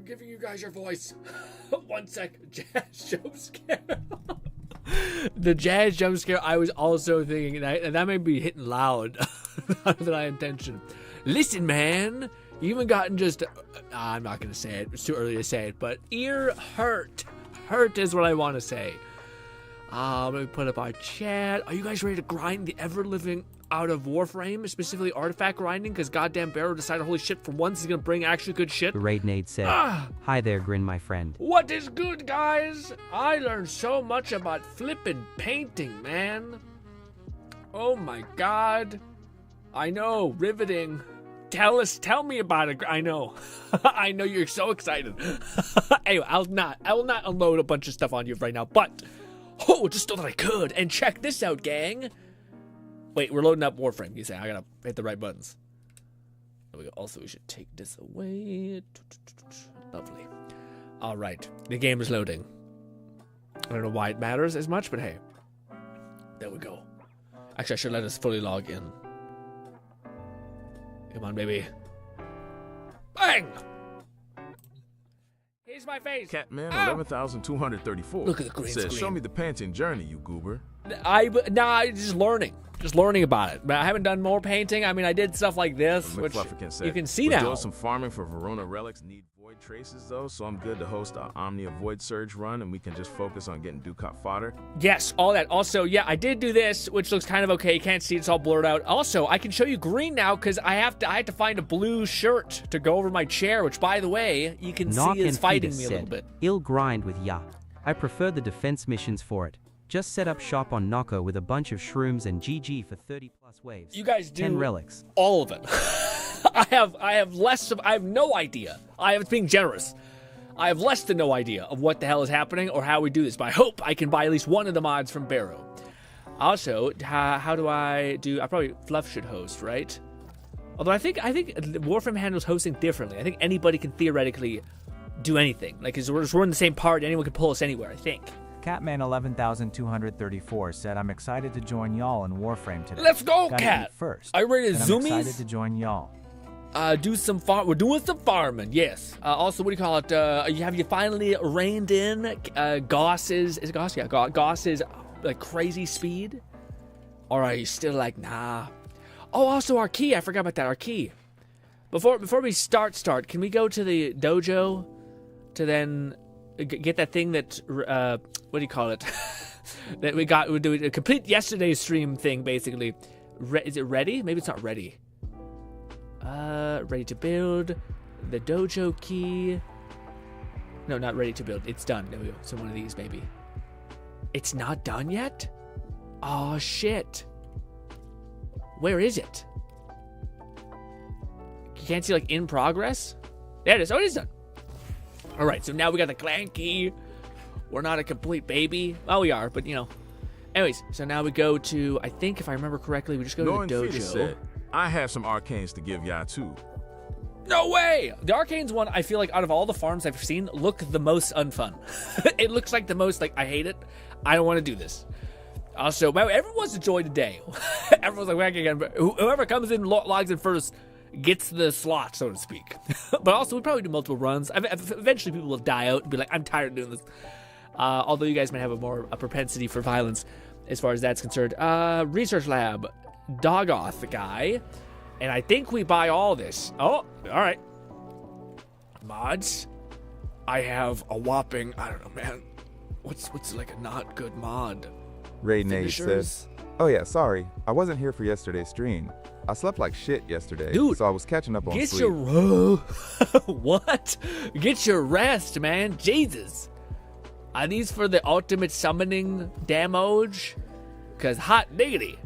giving you guys your voice. 1 sec. Jazz jump scare. The jazz jump scare, I was also thinking, and that may be hitting loud. Not that I intention. Listen, man. You even gotten just... I'm not going to say it. It's too early to say it. But ear hurt. Hurt is what I want to say. Let me put up our chat. Are you guys ready to grind the ever-living out of Warframe? Specifically artifact grinding? Because goddamn Barrow decided, holy shit, for once he's going to bring actually good shit. The Raid Nade said, Hi there, Grin, my friend. What is good, guys? I learned so much about flipping painting, man. Oh my god. I know, riveting. Tell me about it. I know. I know you're so excited. Anyway, I will not unload a bunch of stuff on you right now, but just so that I could. And check this out, gang. Wait, we're loading up Warframe. You say I gotta hit the right buttons. There we go. Also, we should take this away. Lovely. All right, the game is loading. I don't know why it matters as much, but hey, there we go. Actually, I should let us fully log in. Come on, baby. Bang! Here's my face. Catman 11,234. Look at the green says, screen. Show me the painting journey, you goober. I'm just learning. Just learning about it. But I haven't done more painting. I mean, I did stuff like this, which you can see now. We're doing some farming for Verona relics. Need void traces, though, so I'm good to host our Omnia Void Surge run, and we can just focus on getting Ducat fodder. Yes, all that. Also, yeah, I did do this, which looks kind of okay. You can't see, it's all blurred out. Also, I can show you green now, because I had to find a blue shirt to go over my chair, which, by the way, you can see is fighting me a little bit. Ill grind with Ya. I prefer the defense missions for it. Just set up shop on Noko with a bunch of shrooms and GG for 30 plus waves. You guys do 10 relics. All of it. I have no idea. I am being generous. I have less than no idea of what the hell is happening or how we do this, but I hope I can buy at least one of the mods from Barrow. Also, how do I probably Fluff should host, right? Although I think Warframe handles hosting differently. I think anybody can theoretically do anything. Like, cause we're in the same party, anyone can pull us anywhere, I think. Catman 11,234 said, I'm excited to join y'all in Warframe today. Let's go, Gotta Cat! eat first. Are you ready to zoomies? I'm excited to join y'all. We're doing some farming, yes. Also, what do you call it? Have you finally reined in Goss's, is it Goss? Yeah, Goss's like crazy speed? Or are you still like, nah? Oh, also our key, I forgot about that, our key. Before we start, can we go to the dojo to then get that thing that, what do you call it? that we're doing a complete yesterday's stream thing, basically. Is it ready? Maybe it's not ready. Ready to build. The dojo key. No, not ready to build. It's done. There we go. So one of these, maybe. It's not done yet? Oh, shit. Where is it? You can't see, like, in progress? There it is. Oh, it is done. All right, so now we got the clan key. We're not a complete baby. Well, we are, but, you know. Anyways, so now we go to, I think, if I remember correctly, we just go to the dojo. Said, I have some arcanes to give y'all, too. No way! The Arcanes one, I feel like out of all the farms I've seen, look the most unfun. It looks like the most, like, I hate it. I don't want to do this. Also, wow, everyone's enjoyed today. Everyone's like, whack again. Whoever comes in, logs in first, gets the slot, so to speak. But also, we probably do multiple runs. Eventually, people will die out and be like, I'm tired of doing this. Although you guys might have a propensity for violence as far as that's concerned. Research Lab, Dogoth, the guy. And I think we buy all this. Oh, all right. Mods. I have a whopping, I don't know, man. What's like a not good mod? Raid Nade said, oh yeah, sorry. I wasn't here for yesterday's stream. I slept like shit yesterday, dude, so I was catching up on get sleep. Your what? Get your rest, man. Jesus. Are these for the ultimate summoning damage? Cause hot diggity.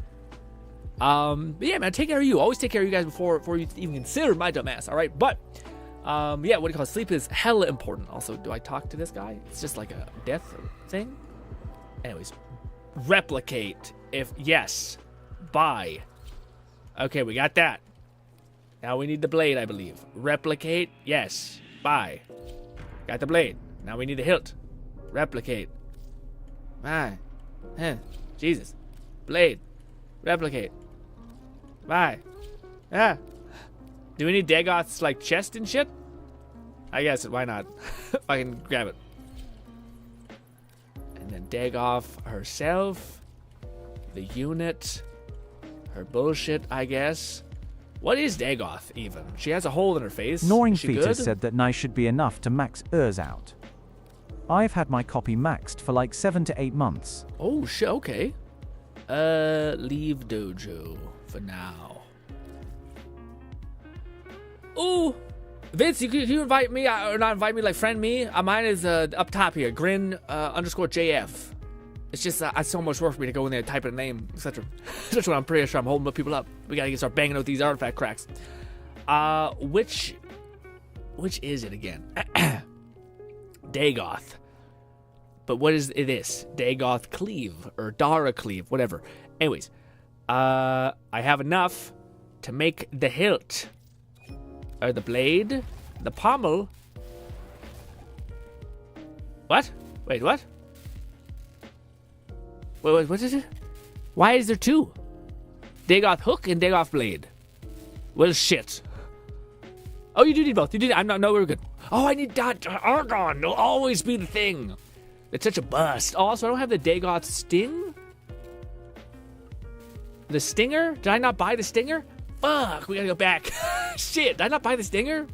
But yeah, man, take care of you. Always take care of you guys before you even consider my dumb ass. All right, but yeah, what do you call it? Sleep is hella important. Also, do I talk to this guy? It's just like a death thing. Anyways, replicate. If yes, buy. Okay, we got that. Now we need the blade, I believe. Replicate. Yes, buy. Got the blade. Now we need the hilt. Replicate. Jesus. Blade. Replicate. Bye. Do we need Dagoth's, like, chest and shit? I guess, why not? If I can grab it. And then Dagoth herself. The unit. Her bullshit, I guess. What is Dagoth, even? She has a hole in her face. Gnawing Is she Fetus good? said that nice should be enough to max Urs out. I've had my copy maxed for like 7 to 8 months. Oh, shit, okay. Leave dojo for now. Ooh, Vince, you invite me, or not invite me, like friend me? Mine is up top here, GRINN _ JF. It's just it's so much work for me to go in there and type in a name, etc. That's what I'm pretty sure I'm holding people up. We gotta start banging out these artifact cracks. Which is it again? Dagoth. But what is this? Dagoth Cleave or Dara Cleave, whatever. Anyways, I have enough to make the hilt, or the blade, the pommel. What? Wait, what? Wait, what is it? Why is there two? Dagoth hook and Dagoth blade. Well, shit. Oh, you do need both. You did. I'm not. No, we're good. Oh, I need that argon. It'll always be the thing. It's such a bust. Oh, also, I don't have the Dagoth sting. The stinger? Did I not buy the stinger? Fuck, we gotta go back. Shit, did I not buy the stinger?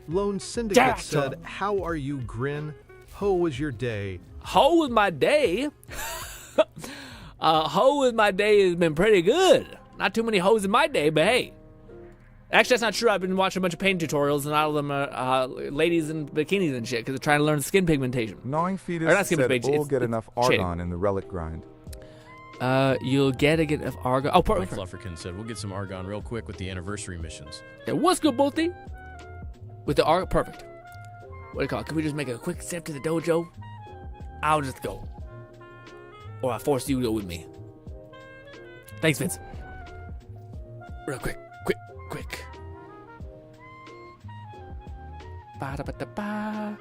Lone Syndicate Damn. said, "How are you, GRINN? How was your day?" How was my day? Hoe with my day has been pretty good. Not too many hoes in my day, but hey. Actually, that's not true. I've been watching a bunch of paint tutorials, and all of them are ladies in bikinis and shit, because they're trying to learn skin pigmentation. Gnawing Fetus Or not skin said pigmentation, we'll get it's enough shading. argon in the relic grind. You'll get enough argon. Oh, perfect. Flufferkin said, we'll get some argon real quick with the anniversary missions. Yeah, what's good, Bolty? With the argon, perfect. What do you call it? Can we just make a quick step to the dojo? I'll just go. Or I'll force you to go with me. Thanks, Vince. Real quick. Ba-da-ba-da-ba.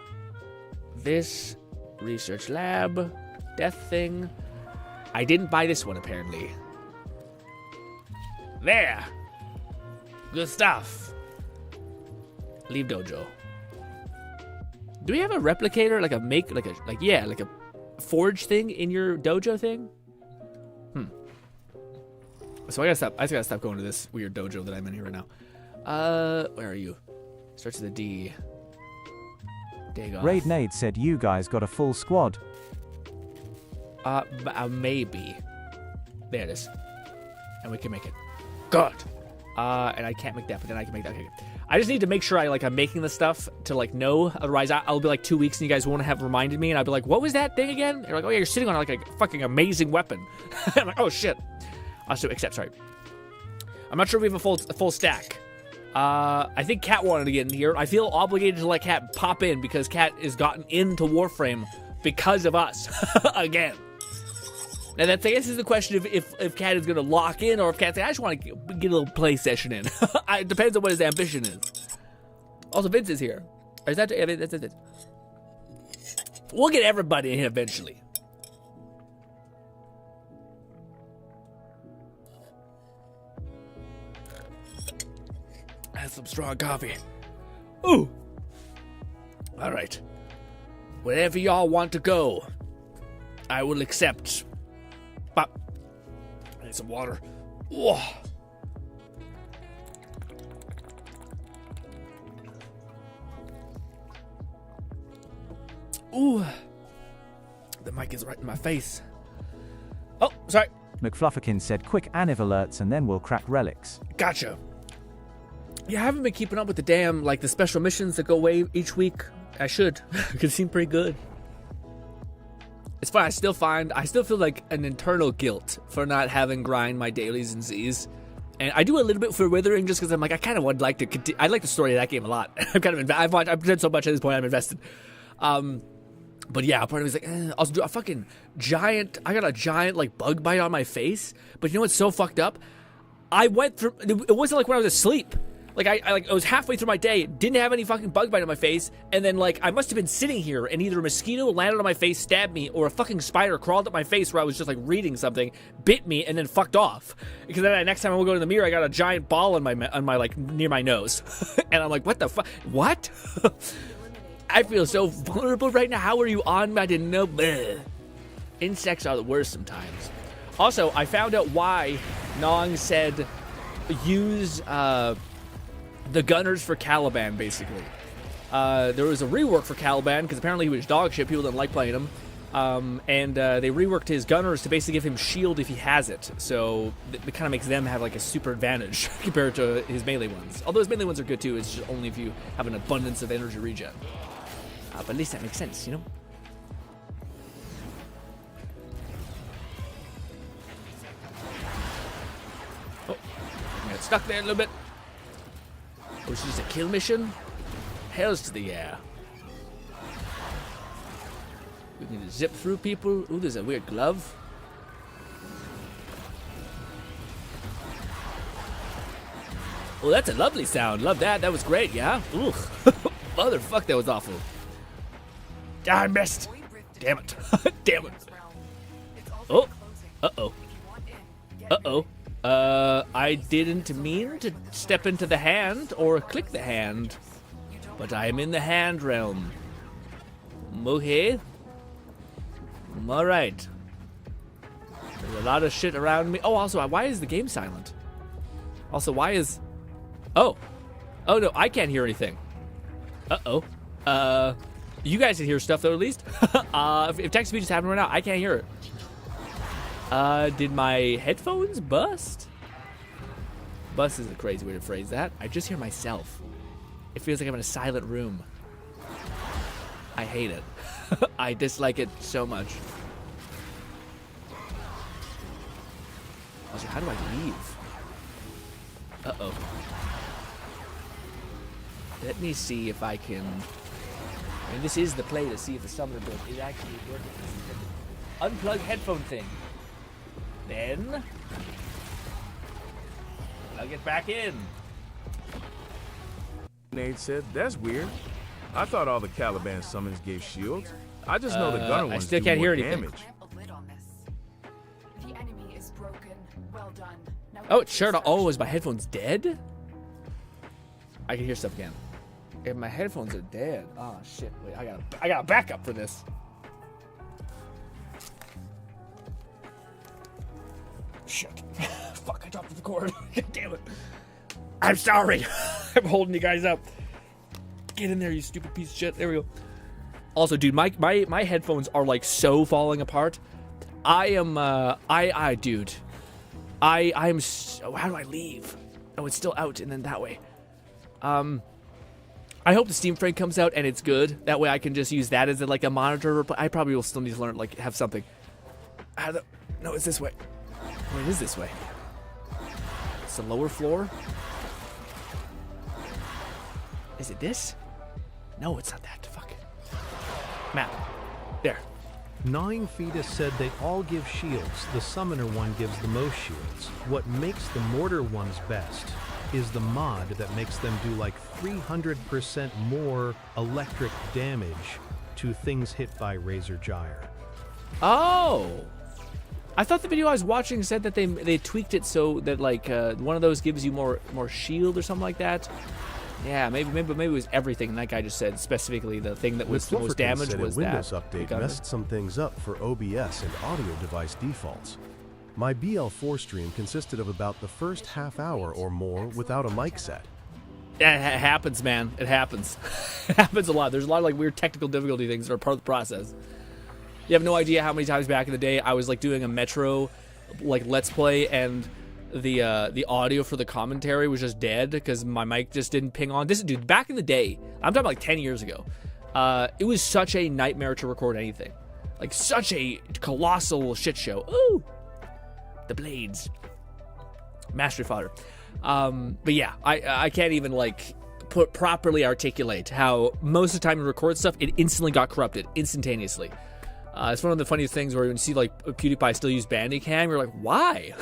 This research lab, death thing. I didn't buy this one, apparently. There. Good stuff. Leave dojo. Do we have a replicator, like a forge thing in your dojo thing? So I just gotta stop going to this weird dojo that I'm in here right now. Where are you? Starts with a D. Dagoth. Raid Nade said you guys got a full squad. Maybe. There it is. And we can make it. Good. And I can't make that, but then I can make that. Okay. I just need to make sure I'm making the stuff to know. Otherwise, I'll be like 2 weeks and you guys won't have reminded me, and I'll be like, what was that thing again? And you're like, oh yeah, you're sitting on like a fucking amazing weapon. I'm like, oh shit. Sorry. I'm not sure if we have a full stack. I think Kat wanted to get in here. I feel obligated to let Kat pop in because Kat has gotten into Warframe because of us again. Now I guess is the question if Kat is going to lock in or if Kat's like, I just want to get a little play session in. It depends on what his ambition is. Also, Vince is here. Or is that that's it? We'll get everybody in here eventually. Have some strong coffee. Ooh. All right. Wherever y'all want to go, I will accept. But I need some water. Whoa. Ooh. The mic is right in my face. Oh, sorry. McFlufferkin said quick Aniv alerts and then we'll crack relics. Gotcha. Yeah, I haven't been keeping up with the damn, the special missions that go away each week. I should, because it seemed pretty good. It's fine, I still feel like an internal guilt for not having grind my dailies and Z's. And I do a little bit for Withering just because I'm like, I kind of would like to continue. I like the story of that game a lot. I've done so much at this point, I'm invested. But yeah, part of me is like, I'll do a fucking giant, I got a giant, bug bite on my face. But you know what's so fucked up? I went through, it wasn't like when I was asleep. I was halfway through my day, didn't have any fucking bug bite on my face, and then, I must have been sitting here, and either a mosquito landed on my face, stabbed me, or a fucking spider crawled up my face where I was just, reading something, bit me, and then fucked off. Because then next time I will go to the mirror, I got a giant ball on my near my nose. And I'm like, what the fuck? What? I feel so vulnerable right now. How are you on me? I didn't know. Bleh. Insects are the worst sometimes. Also, I found out why Nong said use the gunners for Caliban, basically. There was a rework for Caliban, because apparently he was dog shit. People didn't like playing him. And they reworked his gunners to basically give him shield if he has it. So it kind of makes them have like a super advantage compared to his melee ones. Although his melee ones are good too. It's just only if you have an abundance of energy regen. But at least that makes sense, you know? Oh, I got stuck there a little bit. Oh, this is a kill mission? Hells to the yeah. We can just zip through people. Ooh, there's a weird glove. Oh, that's a lovely sound. Love that. That was great, yeah? Ooh. Motherfuck, that was awful. Ah, I missed. Damn it. Damn it. Oh. Uh-oh. Uh-oh. I didn't mean to step into the hand or click the hand, but I am in the hand realm. Okay. All right. There's a lot of shit around me. Oh, also, why is the game silent? Also, why is... Oh. Oh, no, I can't hear anything. Uh-oh. You guys can hear stuff, though, at least. If text-to-speech is happening right now, I can't hear it. Did my headphones bust? Bust is a crazy way to phrase that. I just hear myself. It feels like I'm in a silent room. I hate it. I dislike it so much. Also, how do I leave? Uh-oh. Let me see if I can... And this is the play to see if the summoner build is actually working. Unplug headphone thing. Then... I'll get back in. Nate said, that's weird. I thought all the Caliban summons gave shields. I just know the gunner ones still do can't more hear anything. damage. Oh, it's sure to... Oh, is my headphones dead? I can hear stuff again. If my headphones are dead... Oh, shit. Wait, I got a backup for this. Shit. Fuck, I dropped the cord. God damn it. I'm sorry. I'm holding you guys up. Get in there, you stupid piece of shit. There we go. Also, dude, my headphones are like so falling apart. I am dude. I am so, how do I leave? Oh, it's still out and then that way. I hope the Steam frame comes out and it's good. That way I can just use that as like a monitor. But I probably will still need to learn, like, have something. No, it's this way. Oh, it is this way. It's the lower floor. Is it this? No, it's not that. Fuck. Map. There. Gnawing Fetus said they all give shields. The Summoner one gives the most shields. What makes the Mortar ones best is the mod that makes them do like 300% more electric damage to things hit by Razor Gyre. Oh! I thought the video I was watching said that they tweaked it so that like one of those gives you more shield or something like that. Yeah, maybe it was everything. And that guy just said specifically the thing that was the most damage was a Windows that. update messed some things up for OBS and audio device defaults. My BL4 stream consisted of about the first half hour or more without a mic set. It happens, man. It happens. It happens a lot. There's a lot of like weird technical difficulty things that are part of the process. You have no idea how many times back in the day I was like doing a Metro like Let's Play and the audio for the commentary was just dead because my mic just didn't ping on. This dude, back in the day, I'm talking like 10 years ago, it was such a nightmare to record anything. Like such a colossal shit show. Ooh! The blades. Mastery fodder. But yeah, I can't even like properly articulate how most of the time you record stuff, it instantly got corrupted, instantaneously. It's one of the funniest things where when you see like PewDiePie still use Bandicam, you're like, why?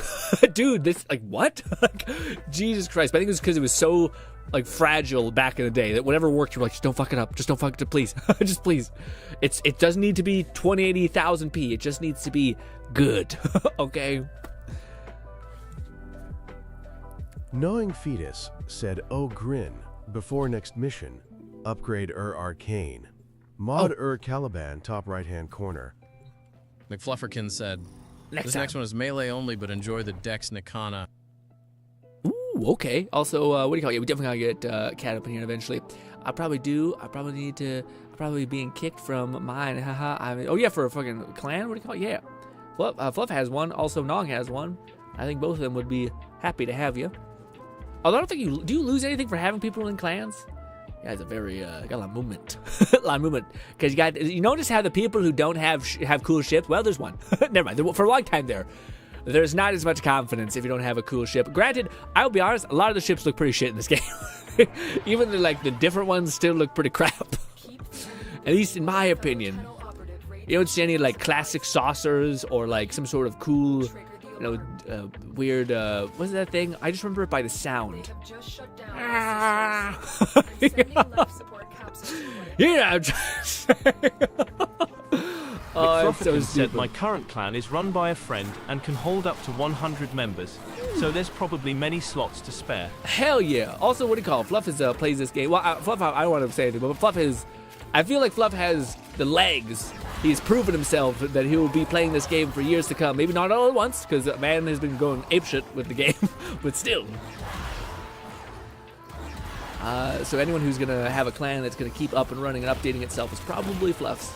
Dude, this, like, what? Like, Jesus Christ. But I think it was because it was so like fragile back in the day that whatever worked, you're like, just don't fuck it up. Just don't fuck it up, please. Just please. It doesn't need to be 2080 1000p. It just needs to be good. Okay? Gnawing Fetus said, oh GRINN, before next mission, upgrade arcane. Mod Caliban, top right-hand corner. McFlufferkin said, Next this time. next one is melee only, but enjoy the Dex Nikana. Ooh, okay. Also, what do you call it? Yeah, we definitely gotta get Cat up in here eventually. I probably do. I probably need to. I'm probably being kicked from mine. Haha. I mean, oh yeah, for a fucking clan. What do you call it? Yeah. Fluff has one. Also, Nong has one. I think both of them would be happy to have you. Although I don't think you do. You lose anything for having people in clans? Yeah, it's a very got a lot of movement, a lot of movement. Because you notice how the people who don't have cool ships. Well, there's one. Never mind. For a long time there's not as much confidence if you don't have a cool ship. Granted, I'll be honest. A lot of the ships look pretty shit in this game. Even the different ones still look pretty crap. At least in my opinion. You don't see any like classic saucers or like some sort of cool, weird. What's that thing? I just remember it by the sound. Yeah. McFlufferkin said my current clan is run by a friend and can hold up to 100 members, so there's probably many slots to spare. Hell yeah. Also, what do you call it? Fluff plays this game. Well, Fluff, I don't want to say anything, but Fluff is. I feel like Fluff has the legs. He's proven himself that he will be playing this game for years to come. Maybe not all at once, because the man has been going apeshit with the game, but still. So anyone who's going to have a clan that's going to keep up and running and updating itself is probably Fluff's.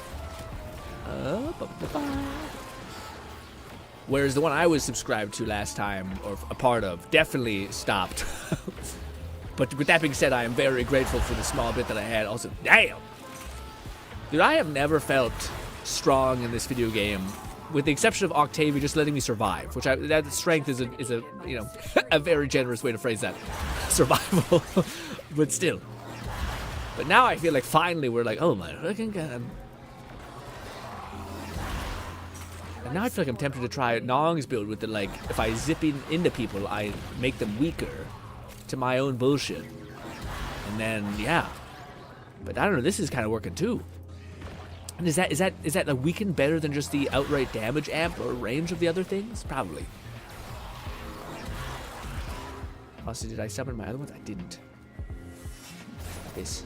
Whereas the one I was subscribed to last time, or a part of, definitely stopped. But with that being said, I am very grateful for the small bit that I had. Also, damn! Dude, I have never felt strong in this video game, with the exception of Octavia just letting me survive, which that strength is a a very generous way to phrase that. Survival. But still. But now I feel like finally we're like, oh my fucking god. And now I feel like I'm tempted to try Nong's build with the, like, if I zip into people, I make them weaker to my own bullshit. And then, yeah. But I don't know, this is kind of working too. And is that a weaken better than just the outright damage amp or range of the other things? Probably. Also, did I summon my other ones? I didn't. This.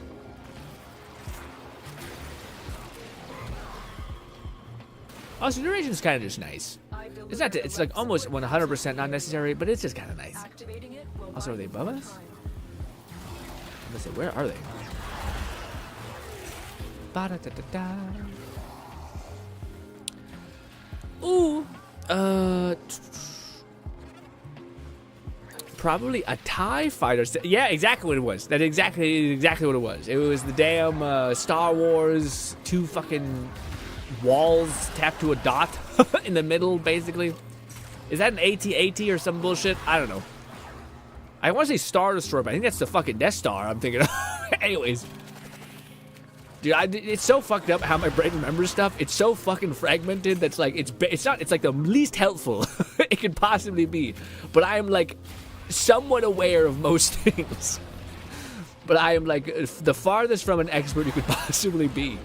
Also, duration is kind of just nice. It's not. It's like almost 100% not necessary, but it's just kind of nice. Also, are they above us? Let's see. Where are they? Ba-da-da-da-da. Ooh. Probably a TIE fighter. Yeah, exactly what it was. That's exactly what it was. It was the damn Star Wars 2 fucking walls tapped to a dot in the middle, basically. Is that an AT-AT or some bullshit? I don't know. I want to say Star Destroyer, but I think that's the fucking Death Star I'm thinking of. Anyways. Dude, it's so fucked up how my brain remembers stuff. It's so fucking fragmented that's like, it's like the least helpful it could possibly be. But I am like somewhat aware of most things. But I am like the farthest from an expert you could possibly be.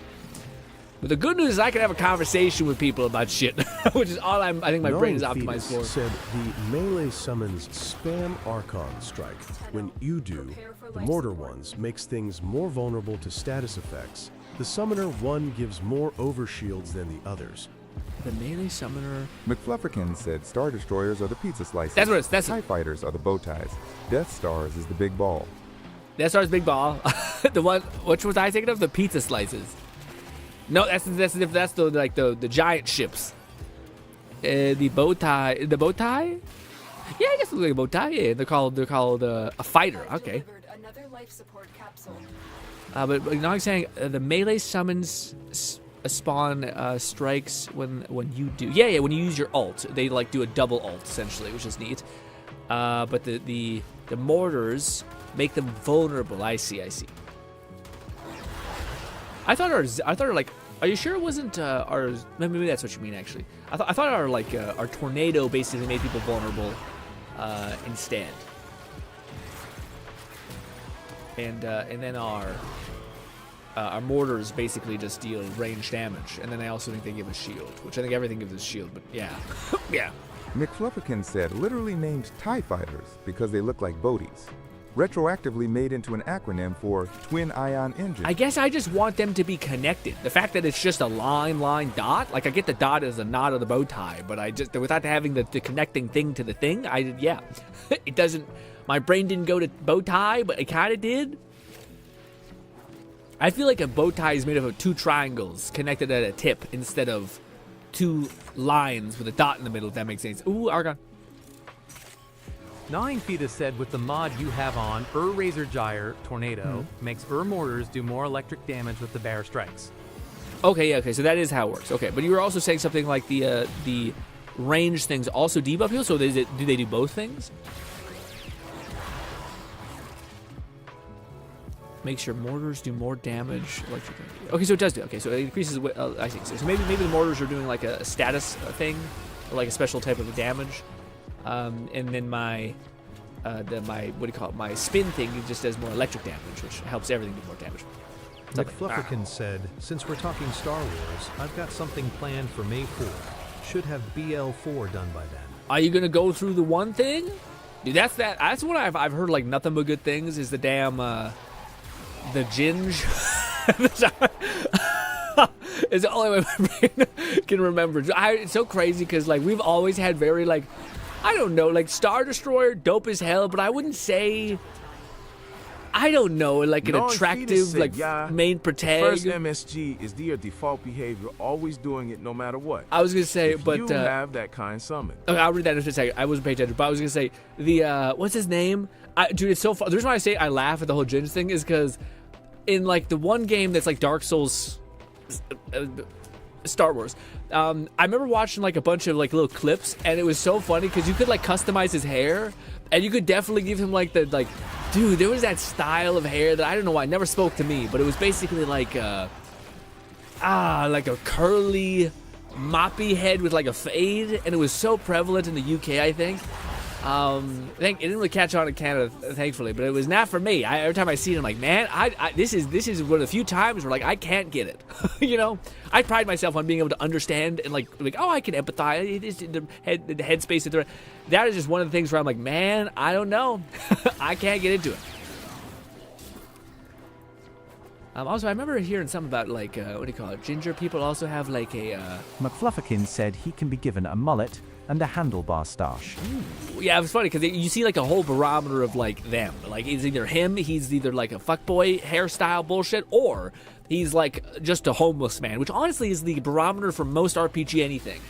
But the good news is I can have a conversation with people about shit, which is all I think my brain is optimized for. Said the melee summons spam Archon strike. When you do, the mortar ones makes things more vulnerable to status effects. The summoner one gives more overshields than the others. The melee summoner. McFlufferkin said Star Destroyers are the pizza slices. That's what it is. That's TIE Fighters are the bow ties. Death Stars is the big ball. Death Star's big ball. The one, which was I thinking of? The pizza slices. No, that's the giant ships. The bow tie. The bow tie? Yeah, I guess it looks like a bow tie. Yeah, they're called a fighter. Okay. But now I'm saying the melee summons spawn strikes when you do. Yeah, when you use your ult, they like do a double ult essentially, which is neat. But the mortars make them vulnerable. I see. I thought like, are you sure it wasn't our? Maybe that's what you mean actually. I thought our tornado basically made people vulnerable instead. And then our mortars basically just deal range damage, and then I also think they give a shield, which I think everything gives a shield. But yeah, yeah. McFlufferkin said literally named TIE Fighters because they look like boaties. retroactively made into an acronym for Twin Ion Engine. I guess I just want them to be connected. The fact that it's just a line, dot, like I get the dot as a knot of the bow tie, but I just, without having the connecting thing to the thing, yeah. It doesn't, my brain didn't go to bow tie, but it kind of did. I feel like a bow tie is made up of 2 triangles connected at a tip instead of 2 lines with a dot in the middle, if that makes sense. Ooh, Argon. 9 Feet has said with the mod you have on, Razor Gyre Tornado makes mortars do more electric damage with the bear strikes. Okay, yeah, okay, so that is how it works. Okay, but you were also saying something like the range things also debuff heal, so do they do both things? Makes your mortars do more damage. Okay, so it does do. Okay, so it increases. I see. So maybe the mortars are doing like a status thing, or like a special type of damage. And then my what do you call it? My spin thing just does more electric damage, which helps everything do more damage. McFlufferkin said, since we're talking Star Wars, I've got something planned for May 4th. Should have BL4 done by then. Are you gonna go through the one thing? Dude, that's what I've heard like nothing but good things. Is the damn the Ginge. It's the only way my brain can remember. It's so crazy because like we've always had very like, I don't know, like Star Destroyer, dope as hell, but I wouldn't say, I don't know, like an attractive like main protagonist. First MSG is your default behavior, always doing it no matter what. I was gonna say, if but you have that kind summoned. Okay, I'll read that in a second. I wasn't paying attention, but I was gonna say the what's his name? Dude, it's so fun. The reason why I say I laugh at the whole Ginge thing is because in like the one game that's like Dark Souls, Star Wars. I remember watching like a bunch of like little clips, and it was so funny because you could like customize his hair, and you could definitely give him like the like, dude, there was that style of hair that I don't know why it never spoke to me, but it was basically like like a curly, moppy head with like a fade, and it was so prevalent in the UK, I think. I think it didn't really catch on in Canada, thankfully, but it was not for me. Every time I see it, I'm like, man, this is one of the few times where like I can't get it. You know, I pride myself on being able to understand and like oh, I can empathize. It is the headspace. That is just one of the things where I'm like, man, I don't know, I can't get into it. Also, I remember hearing something about like what do you call it? Ginger people also have like a. McFlufferkin said he can be given a mullet and a handlebar stash. Ooh, yeah, it was funny because you see like a whole barometer of like them. Like it's either him, he's either like a fuckboy hairstyle bullshit, or he's like just a homeless man, which honestly is the barometer for most RPG anything.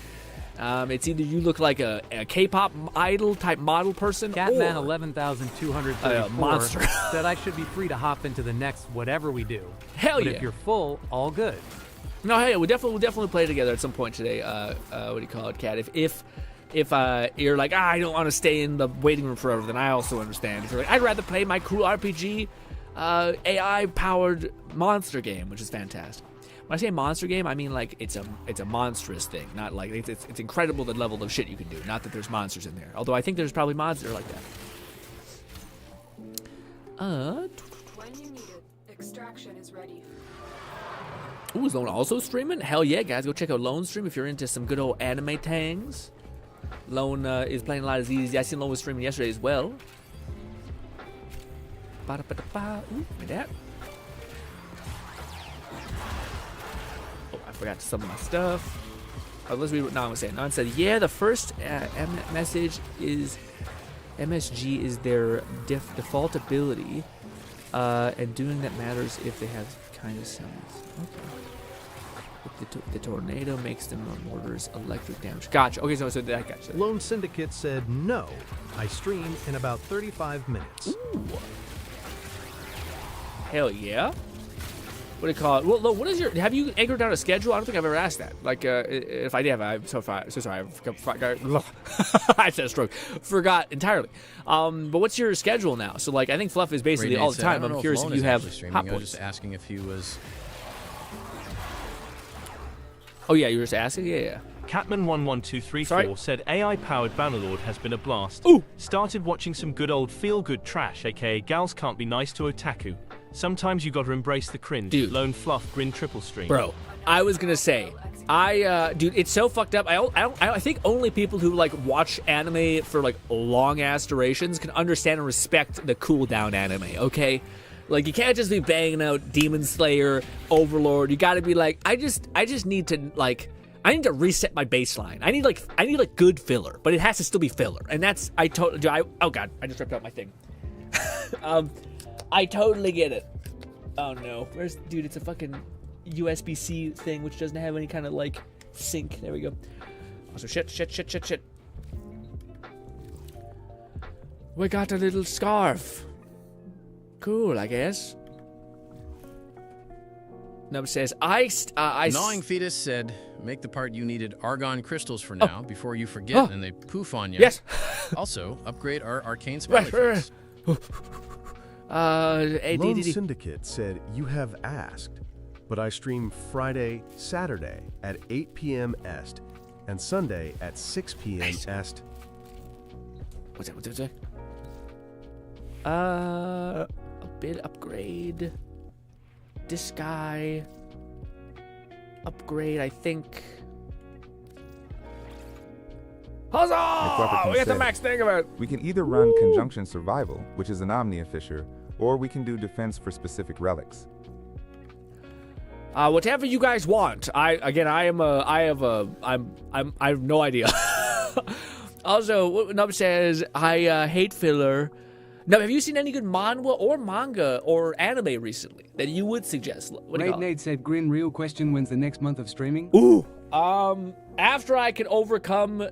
It's either you look like a K-pop idol type model person, Catman or 11,234 monster. said I should be free to hop into the next whatever we do. Hell but yeah! If you're full, all good. No, hey, we'll definitely play together at some point today. What do you call it, Kat? If you're like, I don't want to stay in the waiting room forever, then I also understand. If you're like, I'd rather play my cool RPG, AI-powered monster game, which is fantastic. When I say monster game, I mean like it's a monstrous thing, not like it's incredible the level of shit you can do. Not that there's monsters in there, although I think there's probably mods that are like that. When you need it, extraction is ready. Ooh, is Lone also streaming? Hell yeah, guys, go check out Lone's stream if you're into some good old anime tangs. Lone is playing a lot of these. I seen Lone was streaming yesterday as well. Ba-da-ba-da-ba. Ooh, look at that. Oh, I forgot some of my stuff. Oh, let's read what Nan was saying. Nan said, yeah, the first message is MSG is their default ability, and doing that matters if they have kind of sounds. Okay. The tornado makes them mortars electric damage. Gotcha. Okay, so that gotcha. Lone Syndicate said, no, I stream in about 35 minutes. Ooh. Hell yeah. What do you call it? Well, what is have you anchored down a schedule? I don't think I've ever asked that. Like, if I did, I'm so sorry. I said a stroke. Forgot entirely. But what's your schedule now? So, like, I think Fluff is basically all the time. I'm curious if you have hot I was just asking if he was. Oh yeah, you were just asking? Yeah. Catman11234 said AI-powered Bannerlord has been a blast. Ooh! Started watching some good old feel-good trash, aka Gals Can't Be Nice to Otaku. Sometimes you gotta embrace the cringe. Dude. Lone Fluff, Grin triple stream. Bro, I was gonna say, Dude, it's so fucked up. I think only people who like watch anime for like long ass durations can understand and respect the cooldown anime. Okay, like you can't just be banging out Demon Slayer, Overlord. You got to be like, I just need to like, I need to reset my baseline. I need like good filler, but it has to still be filler. And that's oh god, I just ripped out my thing. I totally get it. Oh no, dude? It's a fucking USB-C thing, which doesn't have any kind of like sync. There we go. Also, shit. We got a little scarf. Cool, I guess. Nub says, Gnawing Fetus said, make the part you needed argon crystals for now before you forget and they poof on you. Yes. Also, upgrade our arcane spell. Lone Syndicate said, you have asked, but I stream Friday, Saturday at 8 p.m. Est and Sunday at 6 p.m. Est. What's that? A bit upgrade. This guy. Upgrade, I think. Huzzah! We got the max thing of it. We can either run Conjunction Survival, which is an Omnia Fissure, or we can do defense for specific relics. Whatever you guys want. I have no idea. Also, Nub says, I hate filler. Nub, have you seen any good manhwa or manga or anime recently that you would suggest? What do you call it? Nate said, Grin, real question, when's the next month of streaming? Ooh. After I can overcome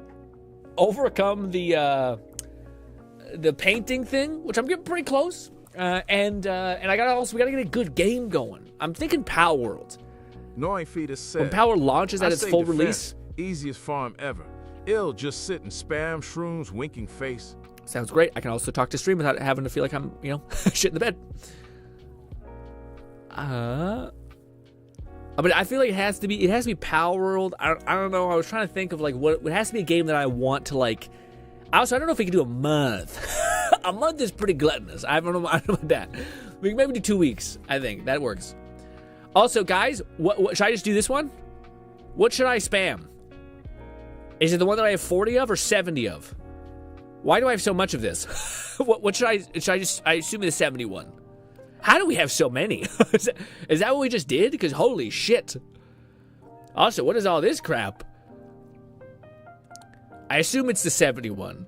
the painting thing, which I'm getting pretty close. And we gotta get a good game going. I'm thinking Power World. Gnawing Fetus said, when Power launches at its full release. Easiest farm ever. It'll just sit and spam shrooms, winking face. Sounds great. I can also talk to stream without having to feel like I'm, shit in the bed. But I feel like it has to be Power World. I don't know. I was trying to think of like what it has to be a game that I want to like. Also, I don't know if we can do a month. A month is pretty gluttonous. I don't know about that. We can maybe do 2 weeks. I think that works. Also, guys, what should I just do this one? What should I spam? Is it the one that I have 40 of or 70 of? Why do I have so much of this? What should I assume the 71. How do we have so many? Is that what we just did? Because holy shit. Also, what is all this crap? I assume it's the 71.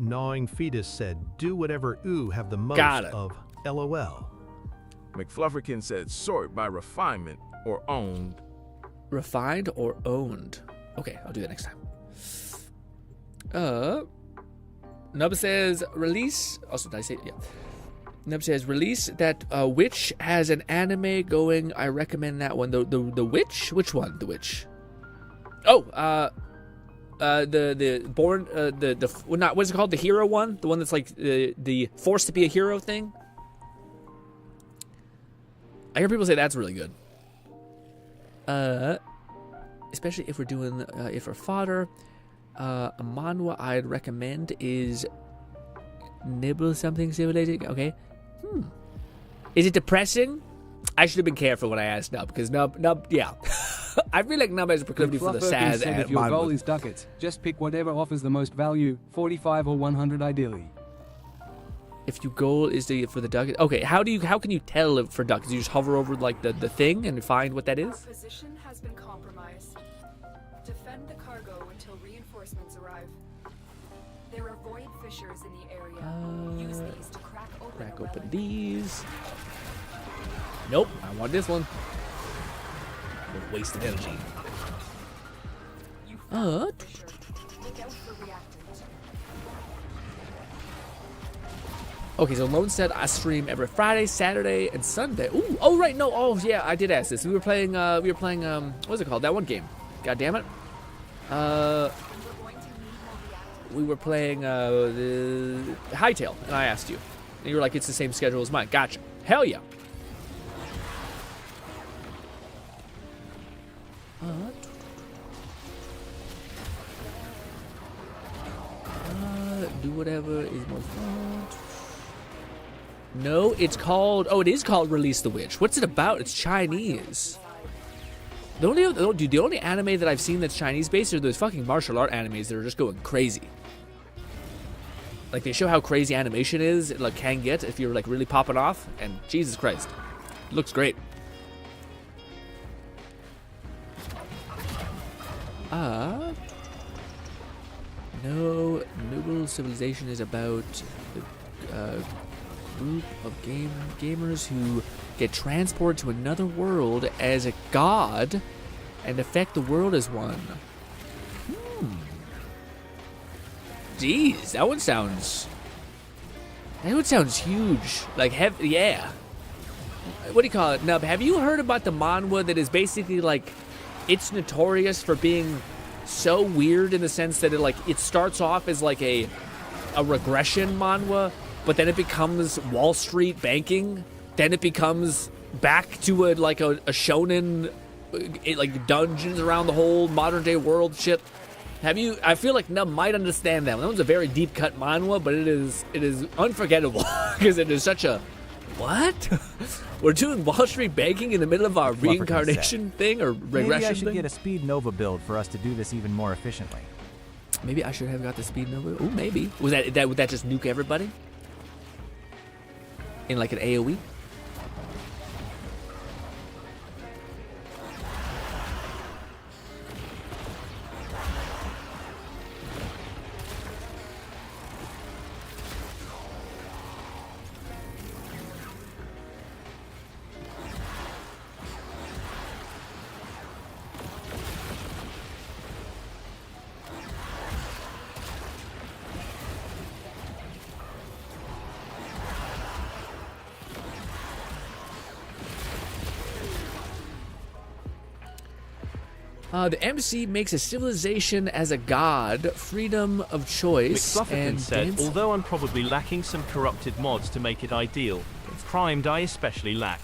Gnawing Fetus said, do whatever ooh have the most of LOL. McFlufferkin said, sort by refinement or owned. Refined or owned? Okay, I'll do that next time. Nub says, release. Also, did I say it? Yeah. Nub says, release that Witch has an anime going. I recommend that one. The Witch? Which one? The Witch. Oh, the born what's it called? The hero one? The one that's like the forced to be a hero thing? I hear people say that's really good. Especially if we're doing if we're fodder. A manhwa I'd recommend is Nibble Something Simulated. Okay. Is it depressing? I should have been careful when I asked Nub, because Nub, yeah. I feel like Nub has a proclivity for the sad and if your goal is ducats, just pick whatever offers the most value, 45 or 100 ideally. If your goal is for the ducats, okay. How can you tell for ducats? You just hover over like the thing and find what that is. Our position has been compromised. Defend the cargo until reinforcements arrive. There are void fissures in the area. Use these to crack open these. Nope, I want this one. Wasted energy. Okay, so Lone said I stream every Friday, Saturday, and Sunday. Ooh, oh right, no, oh yeah, I did ask this. We were playing what's it called? That one game. God damn it. We were playing the Hightail, and I asked you, and you were like, it's the same schedule as mine. Gotcha. Hell yeah. Do whatever is most fun. No, it's called. Oh, it is called Release the Witch. What's it about? It's Chinese. The only anime that I've seen that's Chinese based are those fucking martial art animes that are just going crazy. Like they show how crazy animation is, it like can get if you're like really popping off, and Jesus Christ, it looks great. No, Noble Civilization is about the group of gamers who get transported to another world as a god and affect the world as one. Jeez, that one sounds huge. Like heavy, yeah. What do you call it? Nub, have you heard about the manhwa that is basically like, it's notorious for being so weird in the sense that it starts off as like a regression manhwa, but then it becomes Wall Street banking, then it becomes back to a shonen, like dungeons around the whole modern day world shit. I feel like Nub might understand that. That one's a very deep cut manhwa, but it is unforgettable because it is such a what? We're doing Wall Street banking in the middle of our reincarnation thing or regression Maybe I should thing? get a Speed Nova build for us to do this even more efficiently. Maybe I should have got the Speed Nova. Ooh, maybe. Would that just nuke everybody? In like an AoE? The MC makes a civilization as a god, freedom of choice, and said, although I'm probably lacking some corrupted mods to make it ideal, primed I especially lack.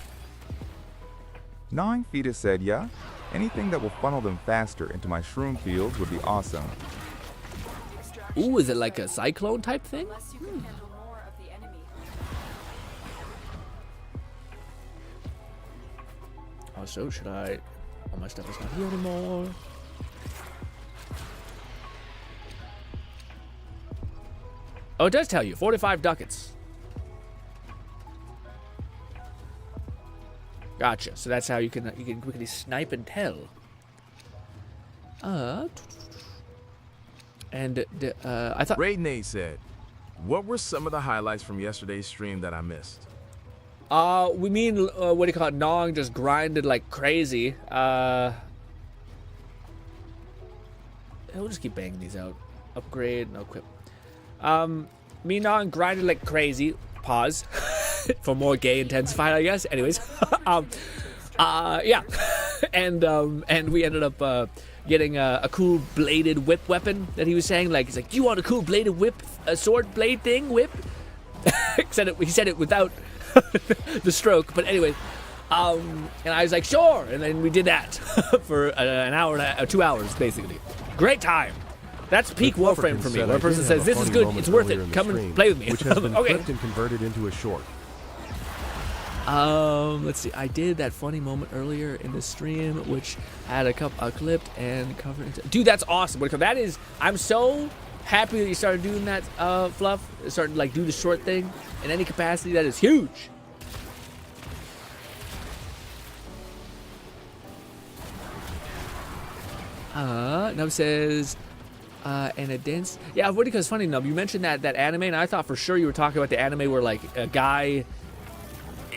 Gnawing Fetus said, yeah, anything that will funnel them faster into my shroom fields would be awesome. Ooh, is it like a cyclone type thing? Also, should I... All my stuff is not here anymore. Oh, it does tell you. 45 ducats. Gotcha. So that's how you can quickly snipe and tell. I thought... Raid Nate said, what were some of the highlights from yesterday's stream that I missed? We mean, what do you call it? Nong just grinded like crazy. We'll just keep banging these out. Upgrade, no equip. Me Nong grinded like crazy. Pause. For more gay intensified, I guess. Anyways. Yeah. And we ended up, getting a cool bladed whip weapon that he was saying. Like, he's like, do you want a cool bladed whip, a sword blade thing, whip? He said it without... the stroke, but anyway, and I was like, sure, and then we did that for an hour and 2 hours, basically. Great time. That's peak Warframe for me. Where a person says, this is good, it's worth it, come and play with me. Which has been okay. clipped and converted into a short. Let's see, I did that funny moment earlier in the stream, which had a clipped and covered. Dude, that's awesome. That is, I'm so happy that you started doing that, Fluff. Started like do the short thing in any capacity. That is huge. Nub says, and a dense. Yeah, what because funny, Nub, you mentioned that anime, and I thought for sure you were talking about the anime where like a guy,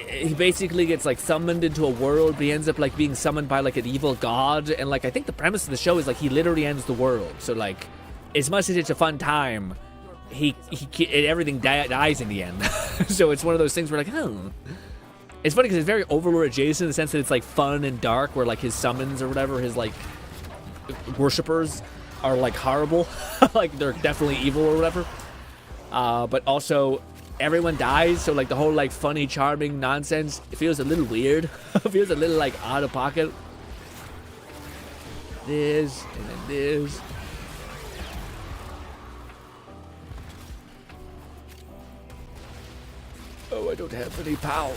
he basically gets like summoned into a world, but he ends up like being summoned by like an evil god, and like I think the premise of the show is like he literally ends the world. So like, as much as it's a fun time, everything dies in the end. So it's one of those things where like, oh. It's funny because it's very Overlord adjacent in the sense that it's like fun and dark, where like his summons or whatever, his like worshippers are like horrible. Like they're definitely evil or whatever. But also everyone dies, so like the whole like funny, charming nonsense, it feels a little weird. It feels a little like out of pocket. This and then this. Oh, I don't have any power.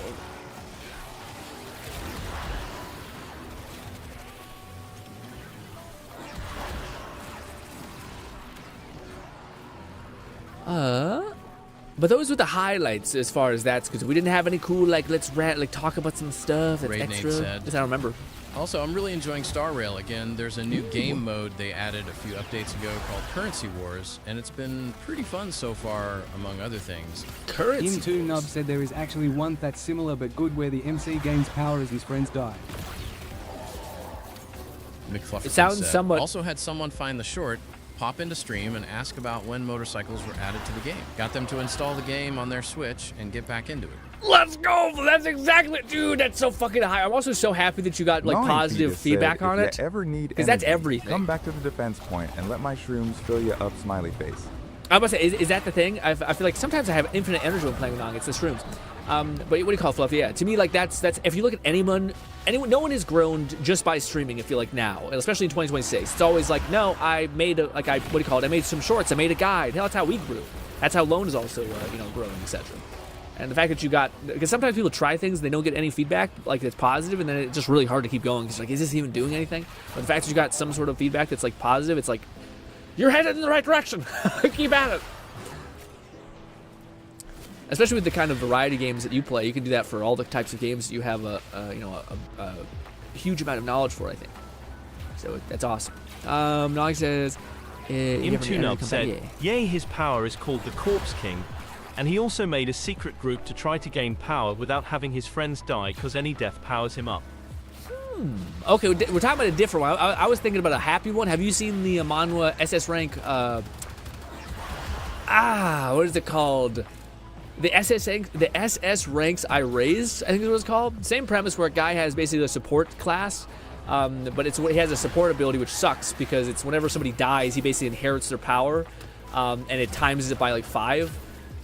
But those were the highlights as far as that's because we didn't have any cool let's talk about some stuff that's Raid extra. Nate said. I don't remember. Also, I'm really enjoying Star Rail again. There's a new game mode they added a few updates ago called Currency Wars, and it's been pretty fun so far, among other things. Im2Nub said there is actually one that's similar but good where the MC gains power as his friends die. McFluffy It sounds said, somewhat. Also had someone find the short, pop into stream, and ask about when motorcycles were added to the game. Got them to install the game on their Switch and get back into it. Let's go! That's exactly, dude. That's so fucking high. I'm also so happy that you got Gnawing positive Fetus feedback said, on if it. you ever need Because that's energy, everything. Come back to the defense point and let my shrooms fill you up, smiley face. I was about to say, is that the thing? I feel like sometimes I have infinite energy when playing Nong. It's the shrooms. But what do you call it, Fluff? Yeah, to me, that's if you look at anyone, no one has grown just by streaming. I feel like now, especially in 2026, it's always like, no, I made I made some shorts, I made a guide. Hell, that's how we grew. That's how Lone is also, growing, etc. And the fact that you got, because sometimes people try things and they don't get any feedback, that's positive, and then it's just really hard to keep going. Because is this even doing anything? But the fact that you got some sort of feedback that's positive, it's like, you're headed in the right direction. Keep at it. Especially with the kind of variety games that you play, you can do that for all the types of games that you have a huge amount of knowledge for, I think. So that's awesome. Nog says, Im2Nub said, yay, his power is called the Corpse King, and he also made a secret group to try to gain power without having his friends die because any death powers him up. Okay, we're talking about a different one. I was thinking about a happy one. Have you seen the Manhwa SS rank, what is it called? The SS ranks I raised, I think is what it's called. Same premise where a guy has basically a support class, but he has a support ability which sucks because it's whenever somebody dies, he basically inherits their power, and it times it by 5.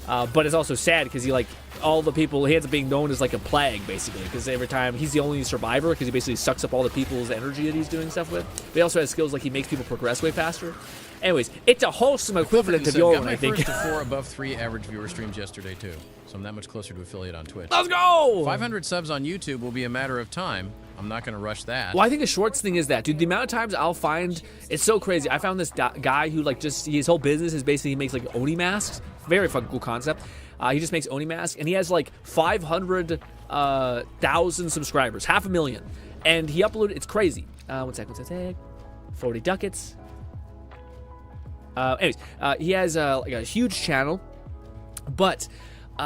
But it's also sad because he all the people, he ends up being known as a plague basically because every time he's the only survivor because he basically sucks up all the people's energy that he's doing stuff with. But he also has skills he makes people progress way faster. Anyways, it's a wholesome equivalent of your one, I think. Got my first to 4 above 3 average viewer streams yesterday too, so I'm that much closer to affiliate on Twitch. Let's go! 500 subs on YouTube will be a matter of time. I'm not going to rush that. Well, I think the shorts thing is that, dude. The amount of times I'll find it's so crazy. I found this guy who his whole business is basically he makes Oni masks. Very fucking cool concept. He just makes Oni masks, and he has 500,000 subscribers, 500,000, and he uploaded. It's crazy. One second. 40 ducats. Anyways, he has a huge channel, but he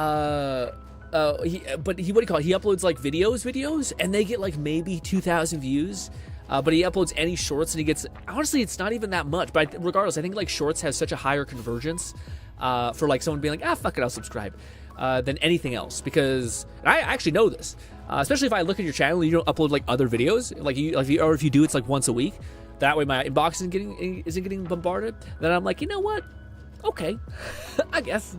uploads videos, and they get maybe 2,000 views. But he uploads any shorts, and he gets, honestly, it's not even that much. But regardless, I think shorts has such a higher convergence for someone being fuck it, I'll subscribe, than anything else. Because I actually know this, especially if I look at your channel and you don't upload or if you do it's once a week. That way my inbox isn't getting bombarded. Then I'm you know what? Okay, I guess.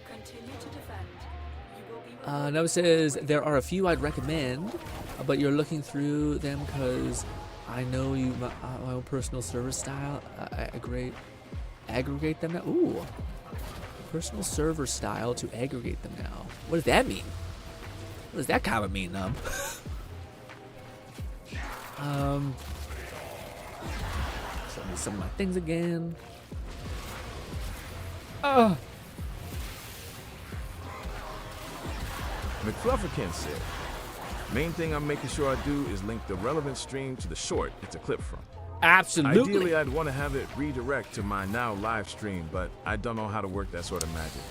Continue to defend. You will be Noah says there are a few I'd recommend, but you're looking through them because I know my own personal server style. I aggregate them now. Ooh. Personal server style to aggregate them now. What does that mean? What does that comment mean, Nub? Show me some of my things again. Oh. McFlufferkin said, main thing I'm making sure I do is link the relevant stream to the short it's a clip from. Absolutely. Ideally, I'd want to have it redirect to my now live stream, but I don't know how to work that sort of magic.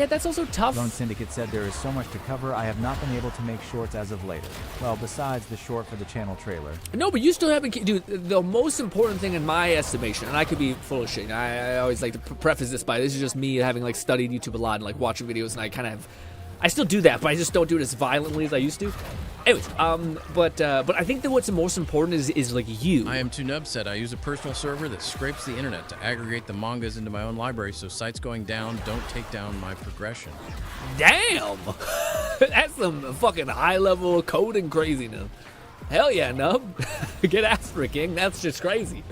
That's also tough. Lone Syndicate said there is so much to cover, I have not been able to make shorts as of later. Well, besides the short for the channel trailer. No, but you still haven't, dude, the most important thing in my estimation, and I could be full of shit, I always like to preface this by, this is just me having studied YouTube a lot and watching videos, and I still do that, but I just don't do it as violently as I used to. Anyways, but I think that what's the most important is you. Im2Nub said, I use a personal server that scrapes the internet to aggregate the mangas into my own library so sites going down don't take down my progression. Damn! That's some fucking high-level coding craziness. Hell yeah, Nub. Get after it, King. That's just crazy.